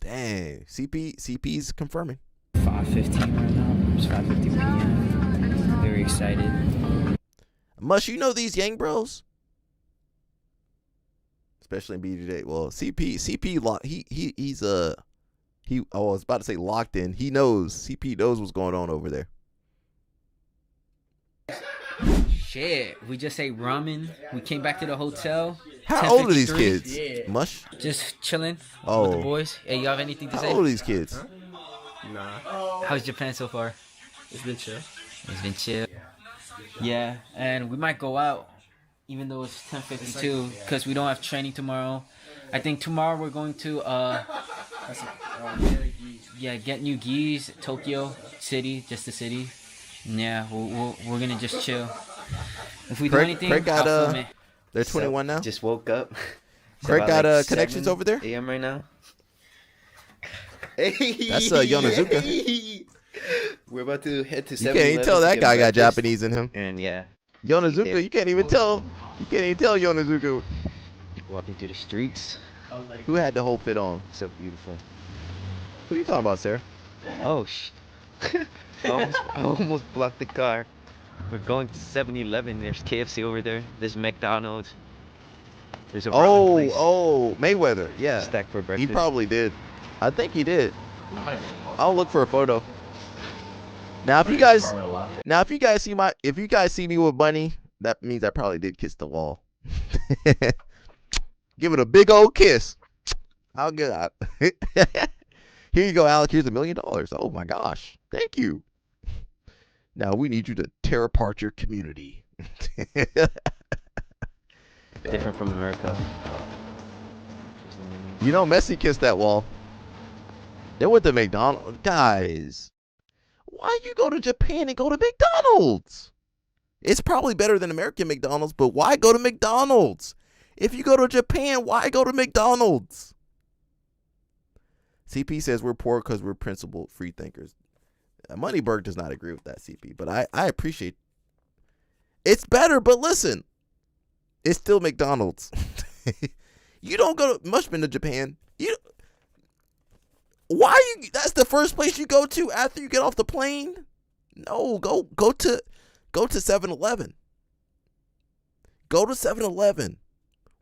dang. CP's confirming. 5:15 right now. It's 5:50 p.m. Very excited. Mush, you know these Yang Bros? Especially in BJJ. Well, CP I was about to say locked in. He knows. CP knows what's going on over there. Shit, we just ate ramen. We came back to the hotel. How old are these kids? Yeah. Mush? Just chilling with the boys. Hey, you have anything to say? How old are these kids? Nah. How's Japan so far? It's been chill. It's been chill. Yeah, and we might go out, even though it's 10:52, because we don't have training tomorrow. I think tomorrow we're going to get new gis, Tokyo City, just the city. Yeah, we're gonna just chill. If we do anything, Craig got I'll film it. they're 21 now. Just woke up. Craig got connections over there. AM right now. That's Yonezuka. We're about to head to. You can't even tell that guy got Japanese in him. And yeah, Yonezuka, you can't even tell. You can't even tell Yonezuka. Walking through the streets. Who had the whole fit on? So beautiful. Who are you talking about, Sarah? Oh I almost blocked the car. We're going to 7-Eleven. There's KFC over there. There's McDonald's. There's a place. Mayweather. Yeah. Stacked for breakfast. He probably did. I think he did. I'll look for a photo. Now, if you guys see me with Bunny, that means I probably did kiss the wall. Give it a big old kiss. How good. Here you go, Alec. Here's $1 million. Oh my gosh. Thank you. Now we need you to tear apart your community. Different from America. You know, Messi kissed that wall. They went to McDonald's. Guys, Why you go to Japan and go to McDonald's? It's probably better than American McDonald's, but why go to McDonald's? If you go to Japan, why go to McDonald's? CP says we're poor because we're principled free thinkers. Moneyberg does not agree with that, CP, but I appreciate it's better, but listen, it's still McDonald's. You don't go to much been to Japan. That's the first place you go to after you get off the plane? No, go to 7-Eleven. Go to 7-Eleven.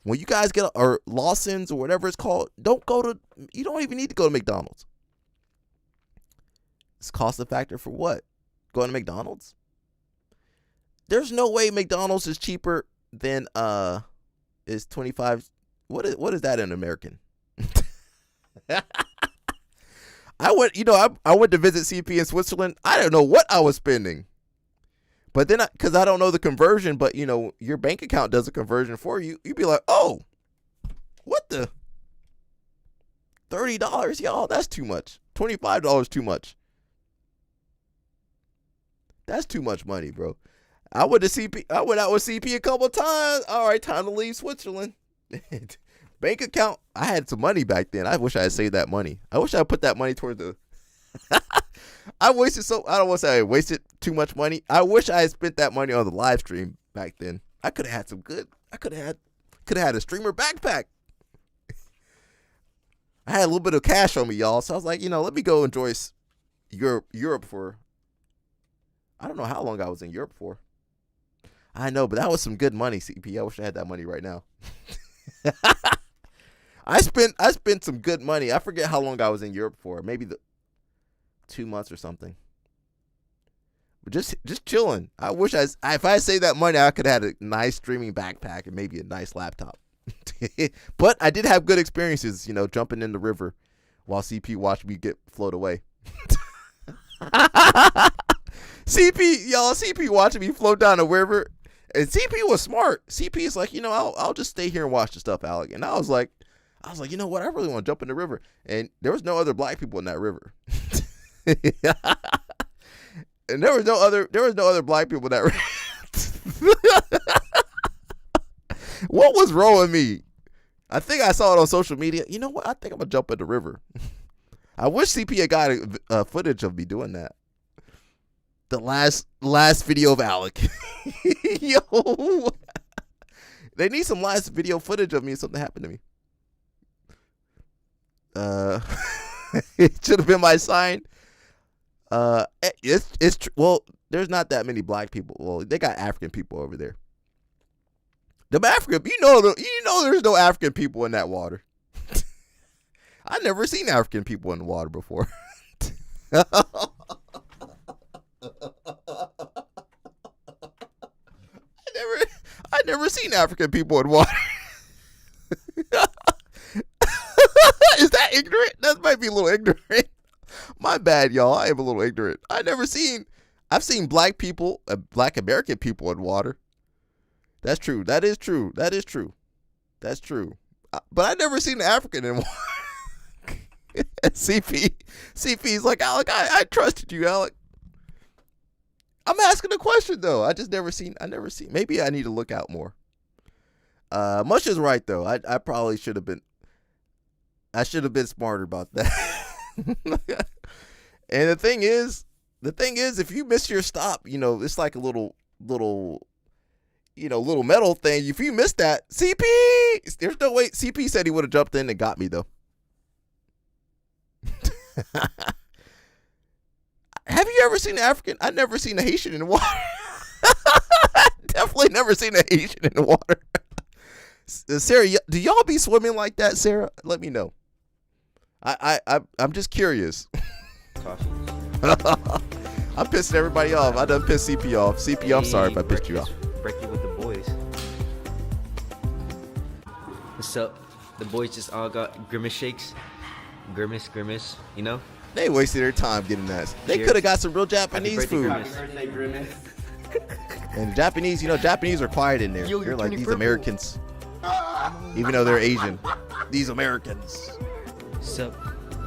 When you guys get or Lawson's or whatever it's called, you don't even need to go to McDonald's. It's cost a factor for what? Going to McDonald's? There's no way McDonald's is cheaper than is 25. What is that in American? I went to visit CP in Switzerland. I don't know what I was spending. But then, because I don't know the conversion, but your bank account does a conversion for you. You'd be like, oh, what the? $30, y'all, that's too much. $25 too much. That's too much money, bro. I went out with CP a couple times. All right, time to leave Switzerland. Bank account. I had some money back then. I wish I had saved that money. I wish I had put that money toward the. I don't want to say I wasted too much money. I wish I had spent that money on the live stream back then. I could have had some good. I could have had a streamer backpack. I had a little bit of cash on me, y'all. So I was like, let me go enjoy Europe for. I don't know how long I was in Europe for. I know, but that was some good money, CP. I wish I had that money right now. I spent some good money. I forget how long I was in Europe for. Maybe 2 months or something. But just chilling. I wish if I saved that money, I could have had a nice streaming backpack and maybe a nice laptop. But I did have good experiences, jumping in the river while CP watched me get float away. CP watching me float down the river. And CP was smart. CP is like, I'll just stay here and watch the stuff, Alec. And I was like, you know what? I really want to jump in the river. And there was no other black people in that river. And there was no other black people in that river. What was wrong with me? I think I saw it on social media. You know what? I think I'm gonna jump in the river. I wish CP had got footage of me doing that. The last video of Alec. Yo. They need some last video footage of me if something happened to me. It should have been my sign. Well, there's not that many black people. Well, they got African people over there. The African, there's no African people in that water. I never seen African people in the water before. I never seen African people in water. Is that ignorant? That might be a little ignorant. My bad, y'all. I am a little ignorant. I've seen black people, black American people in water. That's true. That is true. That's true. But I never seen an African in water. CP's like, Alec, I trusted you, Alec. I'm asking a question though. I never seen. Maybe I need to look out more. Mush is right though. I probably should have been. I should have been smarter about that. And the thing is, if you miss your stop, it's like a little metal thing. If you miss that, CP, there's no way. CP said he would have jumped in and got me though. Have you ever seen an African? I've never seen a Haitian in the water. Definitely never seen a Haitian in the water. Sarah, do y'all be swimming like that, Sarah? Let me know. I'm just curious. I'm pissing everybody off. I done pissed CP off. CP, I'm sorry if I pissed you off. Breaking with the boys. What's up? The boys just all got grimace shakes. Grimace, They wasted their time getting that. They could have got some real Japanese food. And the Japanese, Japanese are quiet in there. They're like these Americans. Even though they're Asian. These Americans. What's up?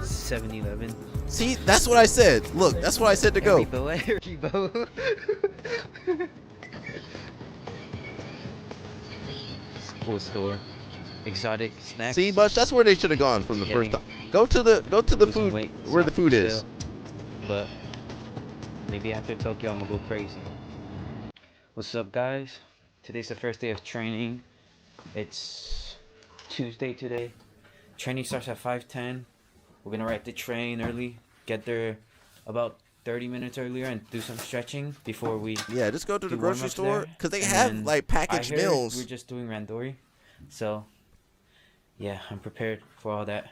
7-Eleven. See, that's what I said. Look, that's what I said to go. Rebo. School store. Exotic snacks. See, Bush, that's where they should have gone from the first time. Go to the food where the food is. But maybe after Tokyo, I'm gonna go crazy. What's up, guys? Today's the first day of training. It's Tuesday today. Training starts at 5:10. We're gonna ride the train early. Get there about 30 minutes earlier and do some stretching before we. Yeah, just go to the do grocery warm-ups store there. because they And have then like packaged I heard meals. We're just doing randori, so yeah, I'm prepared for all that.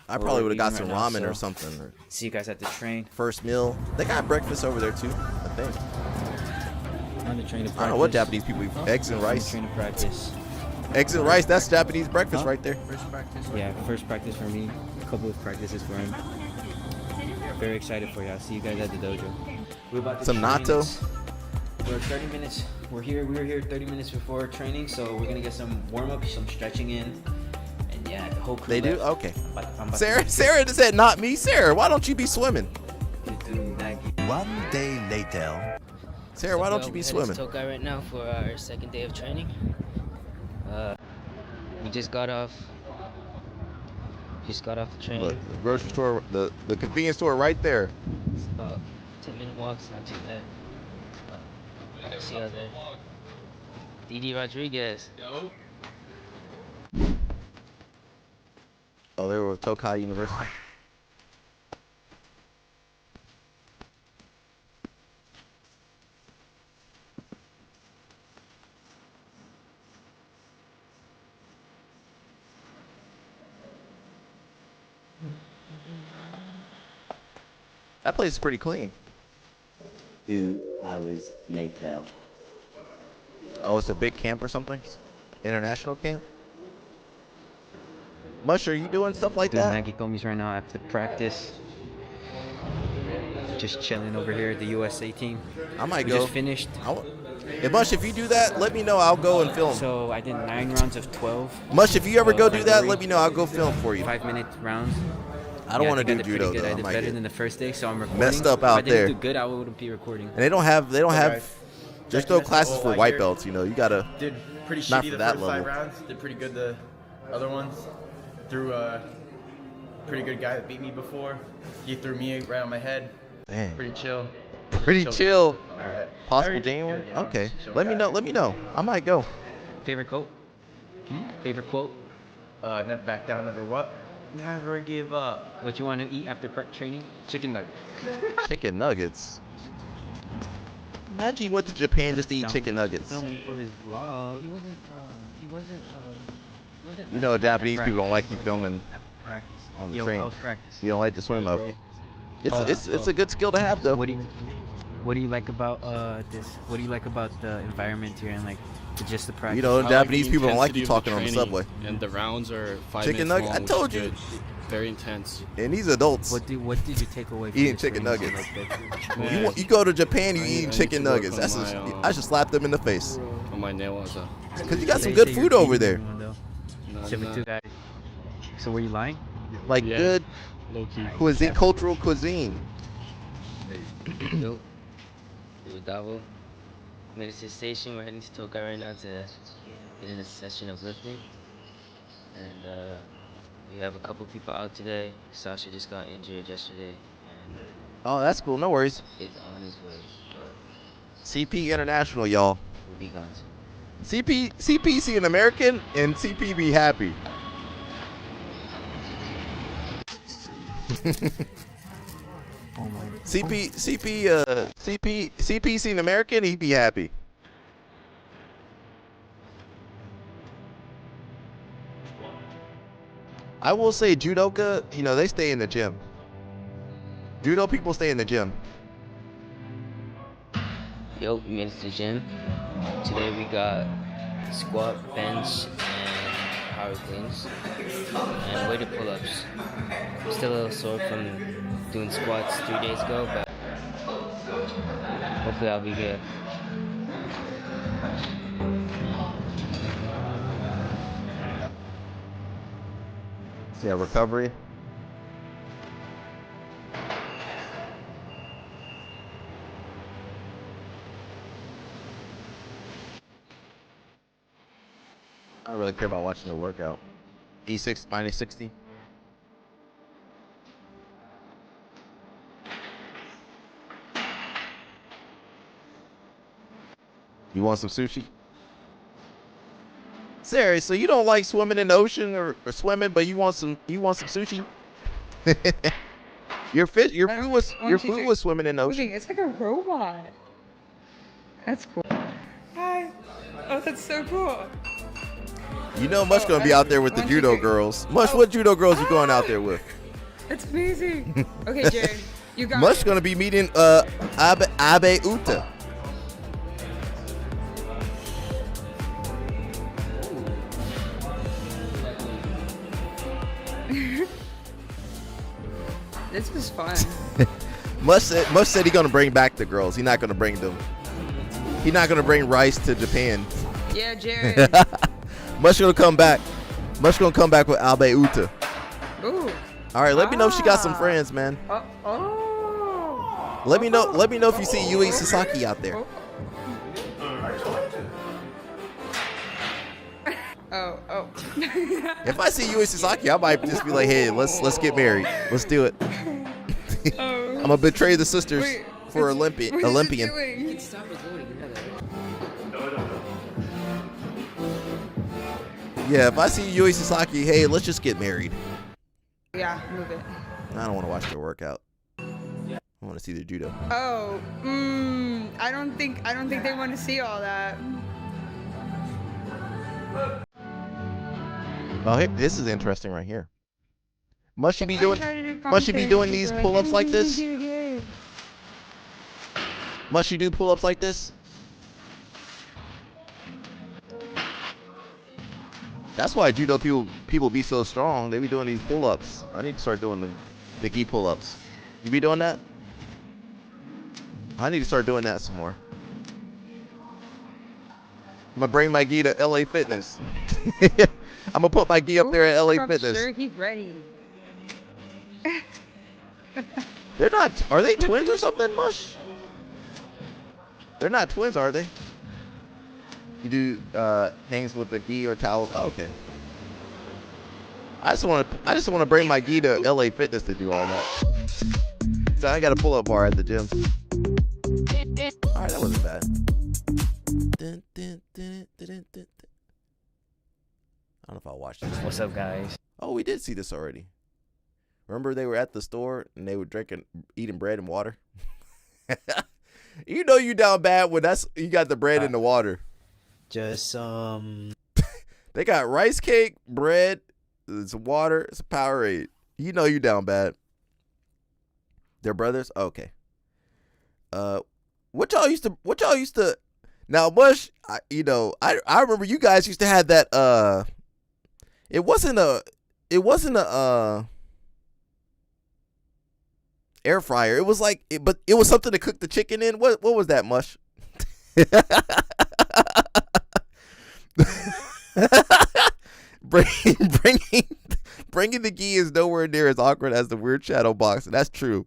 I probably would have got Eating some right now, ramen or so something. Or see you guys at the train. first meal. They got breakfast over there too, I think. On the train to practice. I don't know what Japanese people eat. Eggs and rice. Train to practice. Eggs and rice, that's Japanese breakfast right there. First practice. Yeah, first practice for me. A couple of practices for him. Very excited for you. I'll see you guys at the dojo. We're about to Some train. natto. We're 30 minutes. We were here 30 minutes before training, so we're gonna get some warm up, some stretching in, and yeah, the whole crew They do? left. Okay. I'm about Sarah just said not me. Sarah, why don't you be swimming? One day later. Sarah, why don't you be swimming? We're headed to Tokai right now for our second day of training. We just got off the train. Look, the grocery store, the convenience store right there. It's about 10-minute walk, it's not too bad. See you there. Didi Rodriguez. Yo. Oh, they were with Tokai University. That place is pretty clean. 2 hours later. Oh, it's a big camp or something? International camp? Mush, are you doing stuff like doing that? Maggie gummies right now after practice. Just chilling over here at the USA team. I might we go. Just finished. Hey, Mush, if you do that, let me know. I'll go and film. So I did 9 rounds of 12. Mush, if you ever go do that, let me know. I'll go film for you. 5-minute rounds. I don't want to think do I did judo pretty good. though. I I did might better get than the first day, so I'm recording. messed up If out I there. didn't do good, I wouldn't be recording. And they don't have guys. there's no classes for white belts, you know. You gotta Did pretty not shitty for the that first 5 level. rounds. Did pretty good the other ones. Threw a pretty good guy that beat me before. He threw me right on my head. Damn. Pretty chill. Pretty chill. Alright. Possible January? Okay. Let me know. I might go. Favorite quote? Favorite quote? Never back down, never what? Never give up. What you want to eat after prep training? Chicken nuggets. Chicken nuggets. Imagine you went to Japan just to eat chicken nuggets. Filming for his vlog. He wasn't You know, Japanese people don't like you filming Practice. on the Yo, train. how's practice? You don't like to swim up. It's a good skill to have though. What do you like about this? What do you like about the environment here and like just the practice? You know, I like Japanese the people don't like intensity you of the talking on the training, subway. And the rounds are 5 Chicken minutes nugget. long, I which told is you. good. Very intense. And these adults What did you take away from eating this chicken training? nuggets. Man, You go to Japan, you I eating need chicken to work nuggets. on That's my, I should slap them in the face. On my nail was a. Cause you got some They good say food you're over feeding there. everyone, though. No, Except for I'm 2 not. guys. So were you lying? Like Yeah, good low key. cuisine, cultural cuisine. Yo, Davao. Made it to the station. We're heading to Tokai right now to get in a session of lifting. And we have a couple people out today. Sasha just got injured yesterday, and Oh, that's cool. No worries. is on his way. But CP International, y'all. we'll be gone soon. CP see an American and CP be happy. CP see an American, he be happy. I will say judoka, you know, they stay in the gym. Judo people stay in the gym. Yo, we made it to the gym. Today we got squat, bench, and power cleans, and weighted pull-ups. I'm still a little sore from doing squats 3 days ago, but hopefully I'll be good. Yeah, recovery. doesn't care about watching the workout. E6 minus 60. You want some sushi? Sarah, so you don't like swimming in the ocean or swimming, but you want some sushi? Your food was swimming in the ocean. It's like a robot. That's cool. Hi. Oh, that's so cool. You know Mush gonna be out there with the judo girls. Mush, what judo girls you going out there with? That's amazing. Okay, Jared, you got Mush it. gonna be meeting Abe Uta. This was fun. Mush said he's gonna bring back the girls. He's not gonna bring them. He's not gonna bring Rice to Japan. Yeah, Jared. Mush gonna come back. Mush gonna come back with Abe Uta. Ooh. All right, let me know if she got some friends, man. Oh. Let me know if you see Yui Sasaki out there. Oh. If I see Yui Sasaki, I might just be like, hey, let's get married. Let's do it. I'm gonna betray the sisters for Olympian. You can stop recording. You know that. Yeah, if I see Yui Sasaki, hey, let's just get married. Yeah, move it. I don't want to watch their workout. I want to see their judo. Oh, I don't think they want to see all that. Oh, hey, this is interesting right here. Must she be doing these pull-ups like this? Must she do pull-ups like this? That's why judo people be so strong. They be doing these pull-ups. I need to start doing the gi pull-ups. You be doing that? I need to start doing that some more. I'm gonna bring my gi to LA Fitness. I'm gonna put my gi up there at LA Fitness. Sure, he's ready. They're not. Are they twins or something, Mush? They're not twins, are they? You do things with the gi or towel. Oh, okay. I just want to bring my gi to LA Fitness to do all that. So I got a pull-up bar at the gym. All right, that wasn't bad. I don't know if I'll watch this. What's up, guys? Oh, we did see this already. Remember they were at the store and they were eating bread and water? You know you down bad when you got the bread and the water. Just They got rice cake, bread, some water, it's a Powerade. You know you down bad. They're brothers? Okay. What y'all used to now, Mush, I remember you guys used to have that it wasn't a air fryer. It was like but it was something to cook the chicken in. What was that, Mush? Bringing the gi is nowhere near as awkward as the weird shadow boxing. That's true.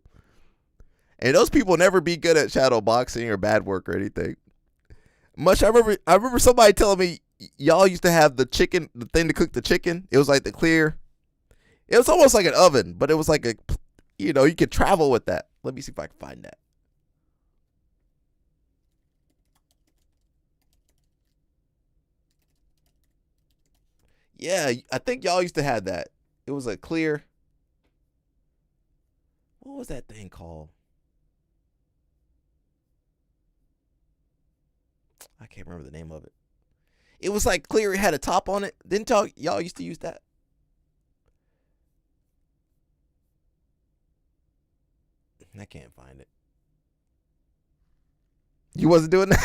And those people never be good at shadow boxing or bad work or anything. Much. I remember somebody telling me y'all used to have the thing to cook the chicken. It was like the clear. It was almost like an oven, but it was like you could travel with that. Let me see if I can find that. Yeah, I think y'all used to have that. It was a clear. What was that thing called? I can't remember the name of it. It was like clear. It had a top on it. Didn't y'all used to use that? I can't find it. You wasn't doing that?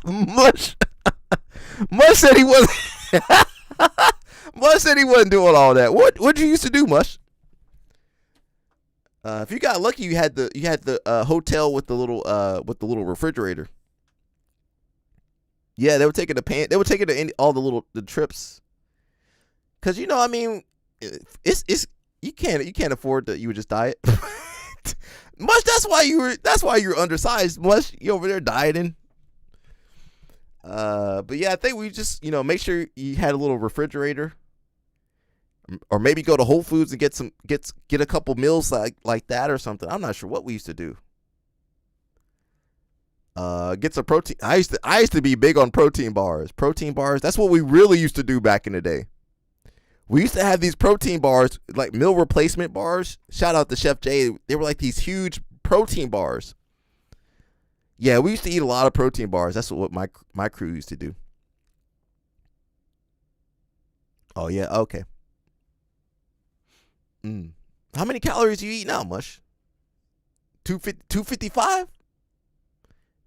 Mush said he wasn't. Mush said he wasn't doing all that. What you used to do, Mush? If you got lucky, you had the hotel with the little refrigerator. Yeah, they were taking they were taking all the trips. Cause I mean, it's you can't afford that. You would just diet. Mush, that's why you're undersized. Mush, you over there dieting. But yeah, I think we just, make sure you had a little refrigerator, or maybe go to Whole Foods and get a couple meals like that or something. I'm not sure what we used to do. Get some protein. I used to be big on protein bars. Protein bars. That's what we really used to do back in the day. We used to have these protein bars, like meal replacement bars. Shout out to Chef Jay. They were like these huge protein bars. Yeah, we used to eat a lot of protein bars. That's what my crew used to do. Oh, yeah. Okay. How many calories do you eat now, Mush? 255?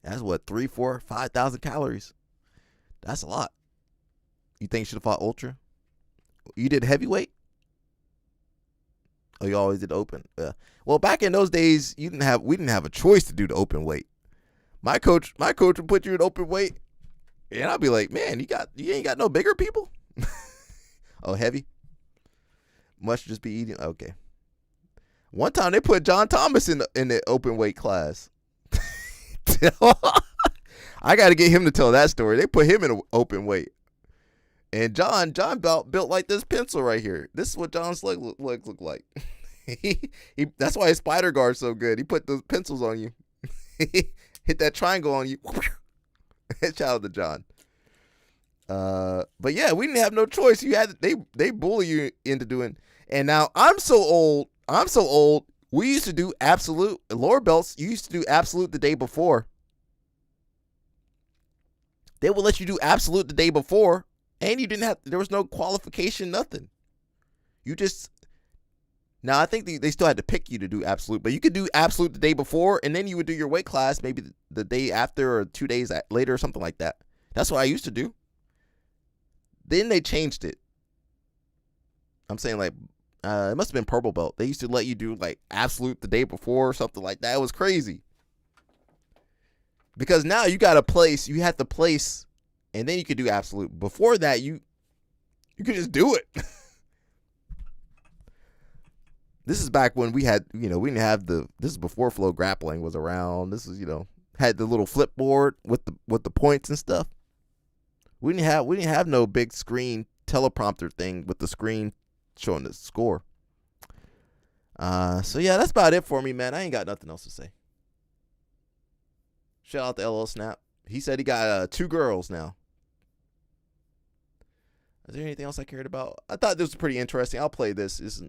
That's what, 3, 4, 5,000 calories. That's a lot. You think you should have fought Ultra? You did heavyweight? Oh, you always did open. Well, back in those days, we didn't have a choice to do the open weight. My coach would put you in open weight, and I'd be like, man, you ain't got no bigger people. Oh, heavy. Must just be eating. Okay. One time they put John Thomas in the open weight class. I got to get him to tell that story. They put him in an open weight, and John built like this pencil right here. This is what John's legs look like. That's why his spider guard's so good. He put those pencils on you. Hit that triangle on you. Shout out to John. But yeah, we didn't have no choice. They bully you into doing. And now I'm so old. We used to do absolute lower belts. You used to do absolute the day before. They would let you do absolute the day before, and there was no qualification, nothing. Now I think they still had to pick you to do absolute, but you could do absolute the day before, and then you would do your weight class maybe the day after or 2 days later or something like that. That's what I used to do. Then they changed it. I'm saying like it must have been purple belt. They used to let you do like absolute the day before or something like that. It was crazy. Because now you got to place. You have to place, and then you could do absolute. Before that, you could just do it. This is back when we had, we didn't have this is before Flow Grappling was around. This is, had the little flip board with the points and stuff. We didn't have no big screen teleprompter thing with the screen showing the score. So yeah, that's about it for me, man. I ain't got nothing else to say. Shout out to LL Snap. He said he got 2 girls now. Is there anything else I cared about? I thought this was pretty interesting. I'll play this.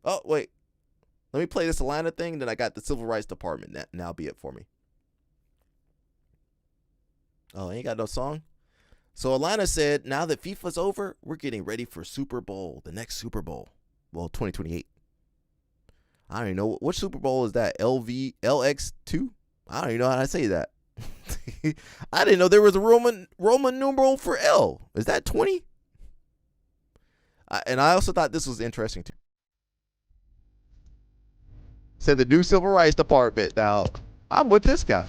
Oh, wait. Let me play this Atlanta thing. Then I got the Civil Rights Department. Now be it for me. Oh, ain't got no song? So Atlanta said, now that FIFA's over, we're getting ready for Super Bowl. The next Super Bowl. Well, 2028. I don't even know. What Super Bowl is that? LX2? I don't even know how to say that. I didn't know there was a Roman numeral for L. Is that 20? And I also thought this was interesting too. Said the new Civil Rights Department. Now, I'm with this guy.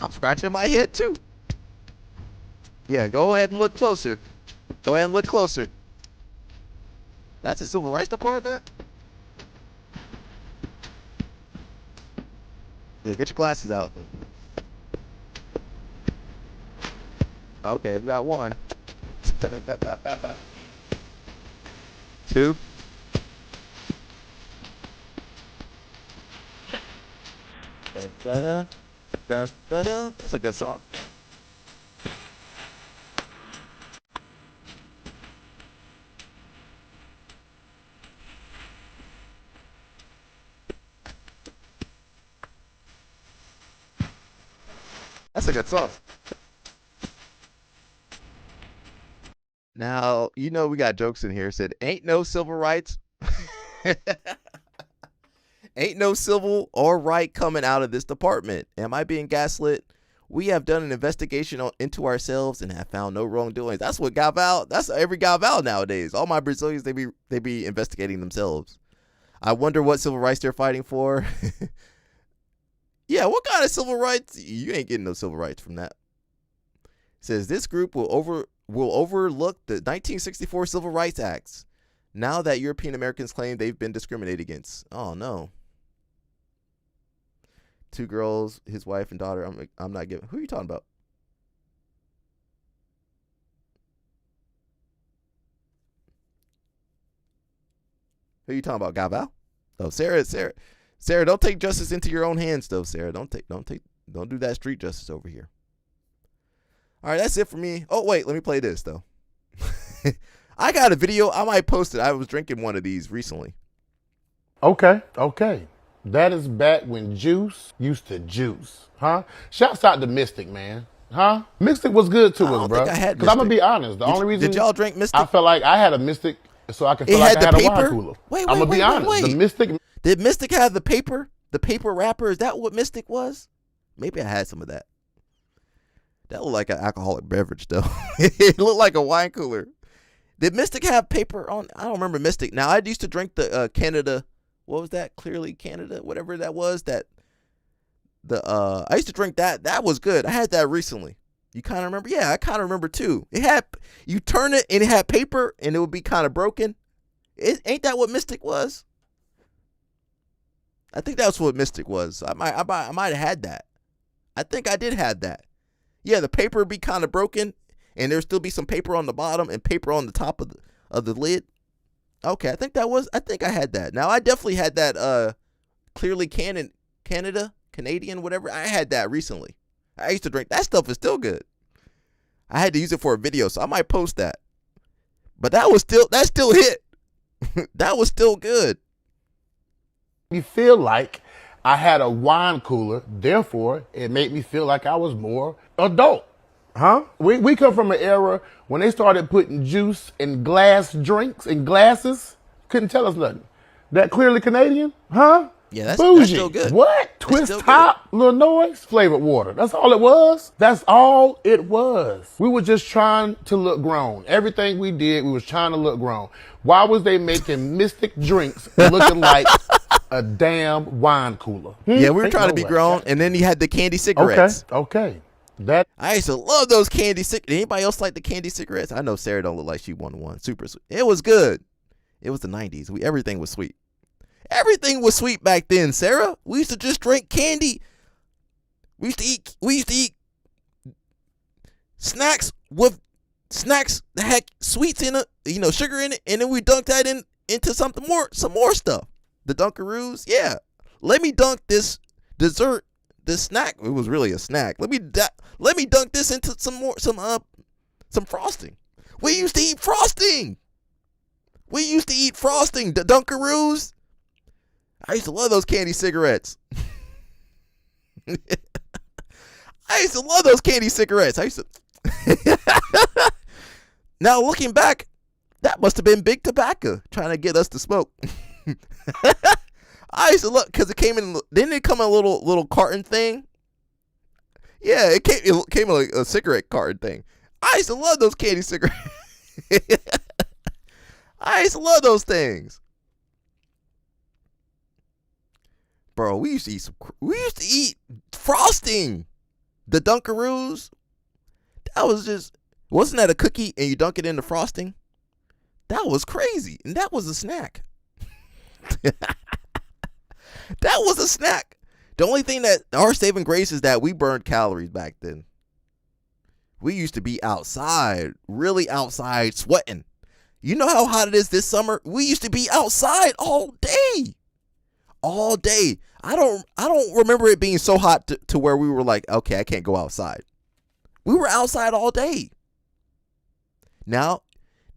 I'm scratching my head too. Yeah, go ahead and look closer. Go ahead and look closer. That's the Civil Rights Department? Yeah, get your glasses out. Okay, we got 1. 2. That's a good song. That's a good song. Now, we got jokes in here. Said, ain't no civil rights. Ain't no civil or right coming out of this department. Am I being gaslit? We have done an investigation into ourselves and have found no wrongdoings. That's what Galval. That's every Galval nowadays. All my Brazilians, they be investigating themselves. I wonder what civil rights they're fighting for. Yeah, what kind of civil rights? You ain't getting no civil rights from that. It says this group will overlook the 1964 Civil Rights Acts now that European Americans claim they've been discriminated against. Oh no. 2 girls, his wife and daughter. I'm not giving. Who are you talking about? Who you talking about, Gaval? Oh, Sarah, don't take justice into your own hands, though, Sarah. Don't do that street justice over here. All right, that's it for me. Oh, wait, let me play this, though. I got a video. I might post it. I was drinking one of these recently. Okay. That is back when juice used to juice, huh? Shouts out to Mystic, man. Huh? Mystic was good to us, bro. Because I'm going to be honest. The only reason did y'all drink Mystic? I felt like I had a Mystic so I could feel like I had a wine cooler. Wait, I'm going to be honest. The Mystic. Did Mystic have the paper? The paper wrapper? Is that what Mystic was? Maybe I had some of that. That looked like an alcoholic beverage, though. It looked like a wine cooler. Did Mystic have paper on? I don't remember Mystic. Now, I used to drink the Canada. What was that? Clearly Canada, whatever that was. I used to drink that. That was good. I had that recently. You kind of remember? Yeah, I kind of remember too. It had, you turn it and it had paper and it would be kind of broken. Ain't that what Mystic was? I think that's what Mystic was. I might have had that. I think I did have that. Yeah, the paper would be kind of broken and there'd still be some paper on the bottom and paper on the top of the lid. Okay, I think I had that. Now, I definitely had that Clearly Canadian, whatever. I had that recently. I used to drink. That stuff is still good. I had to use it for a video, so I might post that. But that still hit. That was still good. You feel like I had a wine cooler, therefore it made me feel like I was more adult. Huh? We come from an era when they started putting juice in glass drinks and glasses. Couldn't tell us nothing. That Clearly Canadian? Huh? Yeah, that's still good. What? Twist top, little noise, flavored water. That's all it was. That's all it was. We were just trying to look grown. Everything we did, we was trying to look grown. Why was they making Mystic drinks looking like a damn wine cooler? Yeah, we were trying to be grown, and then you had the candy cigarettes. Okay. I used to love those candy cigarettes. Anybody else like the candy cigarettes? I know Sarah don't look like she won one. Super sweet. It was good. It was the 90s. Everything was sweet. Everything was sweet back then, Sarah. We used to just drink candy. We used to eat snacks that had sweets in it, sugar in it, and then we dunked that into some more stuff. The Dunkaroos, yeah. Let me dunk this dessert, this snack. It was really a snack. Let me dunk this into some frosting. We used to eat frosting. The Dunkaroos. I used to love those candy cigarettes. Now, looking back, that must have been big tobacco trying to get us to smoke. I used to love, because didn't it come in a little carton thing? Yeah, it came in a cigarette carton thing. I used to love those candy cigarettes. I used to love those things. Bro, we used to eat frosting. The Dunkaroos. That was wasn't that a cookie and you dunk it in the frosting? That was crazy. And that was a snack. That was a snack. The only thing that our saving grace is that we burned calories back then. We used to be outside, really outside, sweating. You know how hot it is this summer? We used to be outside all day. All day. I don't remember it being so hot to where we were like, okay, I can't go outside. We were outside all day. Now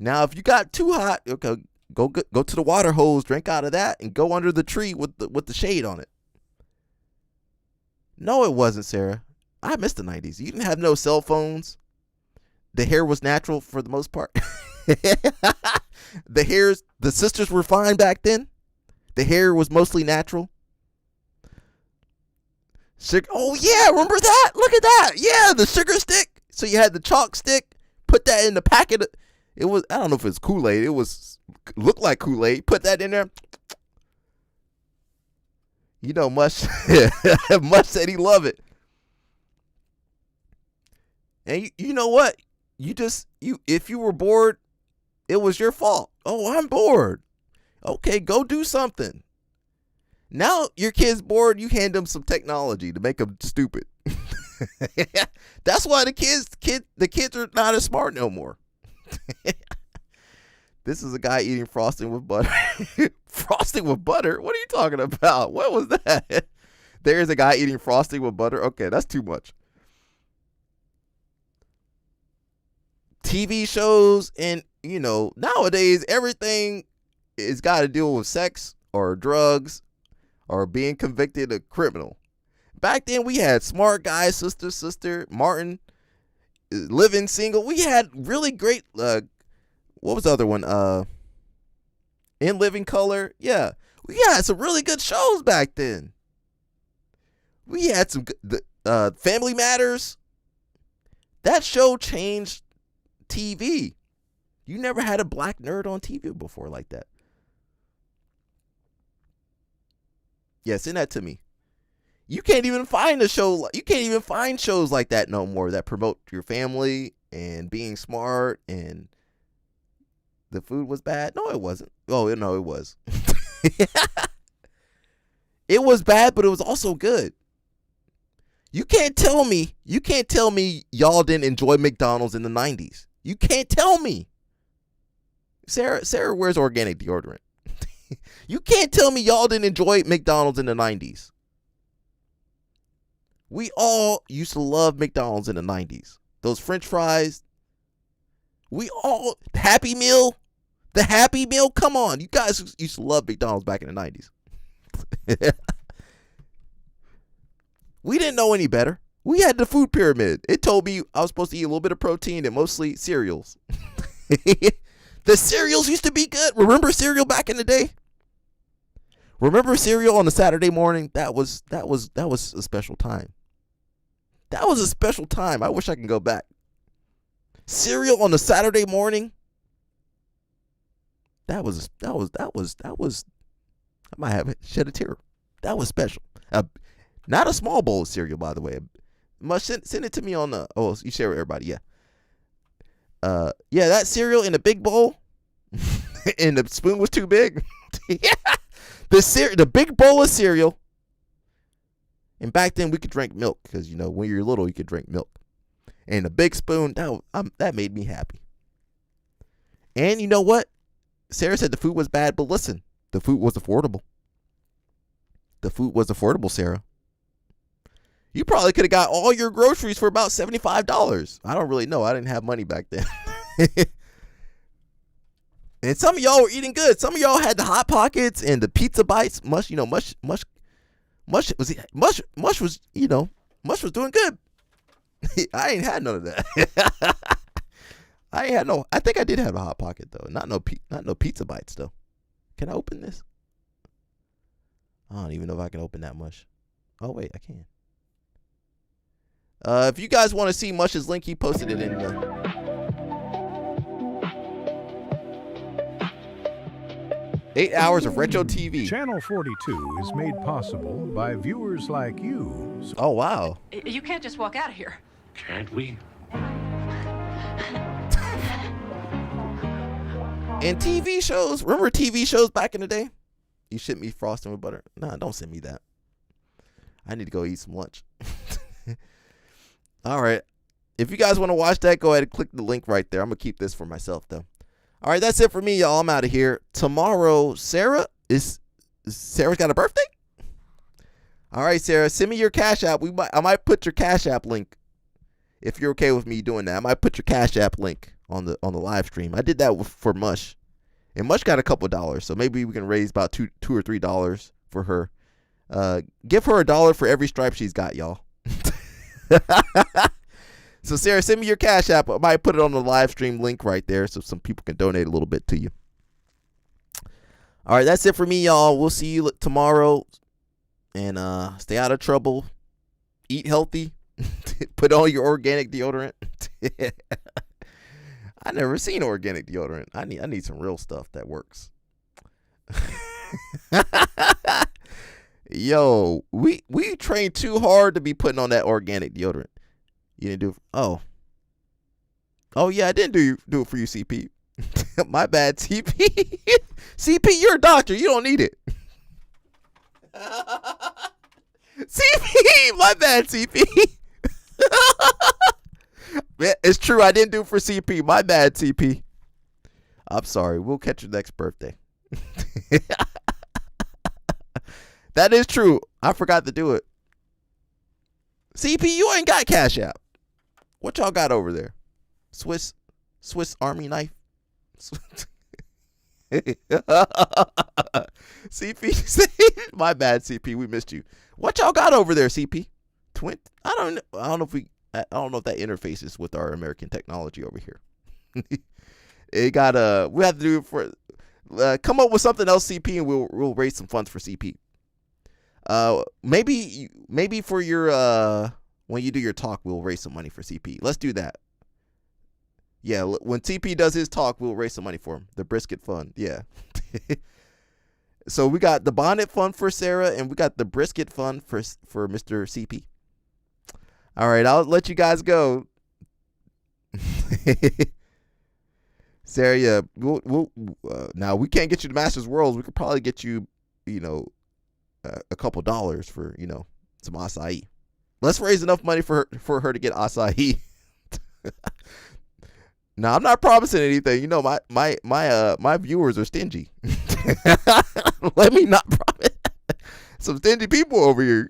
if you got too hot, okay, go to the water hose, drink out of that, and go under the tree with the shade on it. No, it wasn't, Sarah. I missed the 90s. You didn't have no cell phones. The hair was natural for the most part. The sisters were fine back then. The hair was mostly natural. Oh, yeah, remember that? Look at that. Yeah, the sugar stick. So you had the chalk stick. Put that in the packet. It was, I don't know if it's Kool-Aid. It looked like Kool-Aid. Put that in there. Mush said he loved it. And you know what? If you were bored, it was your fault. Oh, I'm bored. Okay, go do something. Now your kid's bored, you hand them some technology to make them stupid. That's why the kids are not as smart no more. This is a guy eating frosting with butter. frosting with butter? What are you talking about? What was that? There's a guy eating frosting with butter? Okay, that's too much. TV shows and, nowadays everything is got to deal with sex or drugs or being convicted a criminal. Back then we had Smart Guy, Sister, Martin, Living Single. We had really great, what was the other one? In Living Color. Yeah. We had some really good shows back then. We had some Family Matters. That show changed TV. You never had a black nerd on TV before like that. Yeah, send that to me. You can't even find a show. You can't even find shows like that no more that promote your family and being smart and the food was bad. No, it wasn't. Oh, no, it was. It was bad, but it was also good. You can't tell me y'all didn't enjoy McDonald's in the 90s. You can't tell me. Sarah wears organic deodorant. You can't tell me y'all didn't enjoy McDonald's in the 90s. We all used to love McDonald's in the 90s. Those French fries. Happy Meal. The Happy Meal. Come on. You guys used to love McDonald's back in the 90s. We didn't know any better. We had the food pyramid. It told me I was supposed to eat a little bit of protein and mostly cereals. The cereals used to be good. Remember cereal back in the day? Remember cereal on a Saturday morning? That was a special time. That was a special time. I wish I could go back. Cereal on a Saturday morning? That was I might have shed a tear. That was special. Not a small bowl of cereal, by the way. Send it to me on the. Oh, you share with everybody, yeah. Yeah, that cereal in a big bowl, and the spoon was too big. Yeah, the big bowl of cereal. And back then we could drink milk because when you're little you could drink milk, and a big spoon that made me happy. And you know what? Sarah said the food was bad, but listen, the food was affordable. The food was affordable, Sarah. You probably could have got all your groceries for about $75. I don't really know. I didn't have money back then. And some of y'all were eating good. Some of y'all had the Hot Pockets and the Pizza Bites. Mush was doing good. I ain't had none of that. I think I did have a Hot Pocket though. Not no Pizza Bites though. Can I open this? I don't even know if I can open that mush. Oh wait, I can. If you guys want to see Mush's link, he posted it in the 8 hours of retro TV. Channel 42 is made possible by viewers like you. Oh, wow. You can't just walk out of here. Can't we? And TV shows. Remember TV shows back in the day? You sent me frosting with butter. Nah, don't send me that. I need to go eat some lunch. All right. If you guys want to watch that, go ahead and click the link right there. I'm going to keep this for myself, though. All right, that's it for me, y'all. I'm out of here. Tomorrow, Sarah's got a birthday? All right, Sarah, send me your Cash App. I might put your Cash App link if you're okay with me doing that. I might put your Cash App link on the live stream. I did that for Mush, and Mush got a couple of dollars, so maybe we can raise about $2 or $3 for her. Give her $1 for every stripe she's got, y'all. So Sarah, send me your Cash App. I might put it on the live stream link right there so some people can donate a little bit to you. All right, that's it for me, y'all. We'll see you tomorrow. And stay out of trouble. Eat healthy. Put on your organic deodorant. I never seen organic deodorant. I need some real stuff that works. Yo, we trained too hard to be putting on that organic deodorant. You didn't do it. Oh yeah, I didn't do it for you, CP. My bad, CP. CP, you're a doctor. You don't need it. CP, my bad, CP. It's true. I didn't do it for CP. My bad, CP. I'm sorry. We'll catch you next birthday. That is true. I forgot to do it. CP, you ain't got Cash App. What y'all got over there? Swiss Army knife? CP, my bad, CP. We missed you. What y'all got over there, CP? I don't know if that interfaces with our American technology over here. It got we have to do it for come up with something else, CP, and we'll raise some funds for CP. Maybe for your when you do your talk, we'll raise some money for CP. Let's do that. Yeah, when CP does his talk, we'll raise some money for him. The brisket fund, yeah. So we got the bonnet fund for Sarah, and we got the brisket fund for Mr. CP. All right, I'll let you guys go. Sarah, yeah, we'll now we can't get you to Masters Worlds. We could probably get you, a couple dollars for, some acai. Let's raise enough money for her to get acai. Now, I'm not promising anything. My viewers are stingy. Let me not promise. Some stingy people over here.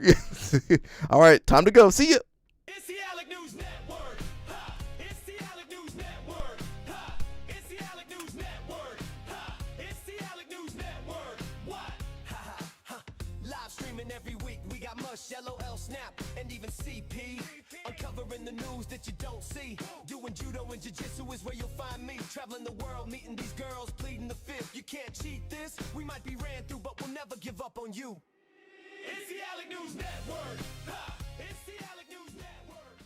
All right, time to go. See ya. It's the Alec News Network. Ha! It's the Alec News Network. Ha! It's the Alec News Network. Ha! It's the Alec News Network. What? Ha ha ha! Live streaming every week. We got Mush, LOL, Snap, and even CP. Uncovering the news that you don't see. Doing judo and jiu-jitsu is where you'll find me. Traveling the world, meeting these girls, pleading the fifth. You can't cheat this. We might be ran through, but we'll never give up on you. It's the Alec News Network. Ha! It's the Alec News Network.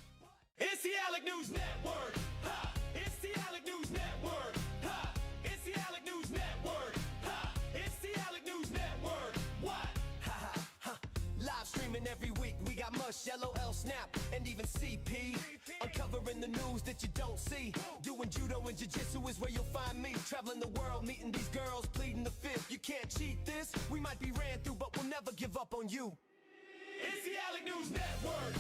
It's the Alec News Network. Ha! It's the Alec News Network. Ha! It's the Alec News Network. Ha! It's the Alec News Network. What? Ha ha ha! Live streaming every week. We got Mush, LOL, Snap, and even CP. Uncovering the news that you don't see. Doing judo and jiu-jitsu is where you'll find me. Traveling the world, meeting these girls, pleading the fifth. You can't cheat this. We might be ran through, but we'll never give up on you. It's the Alec News Network.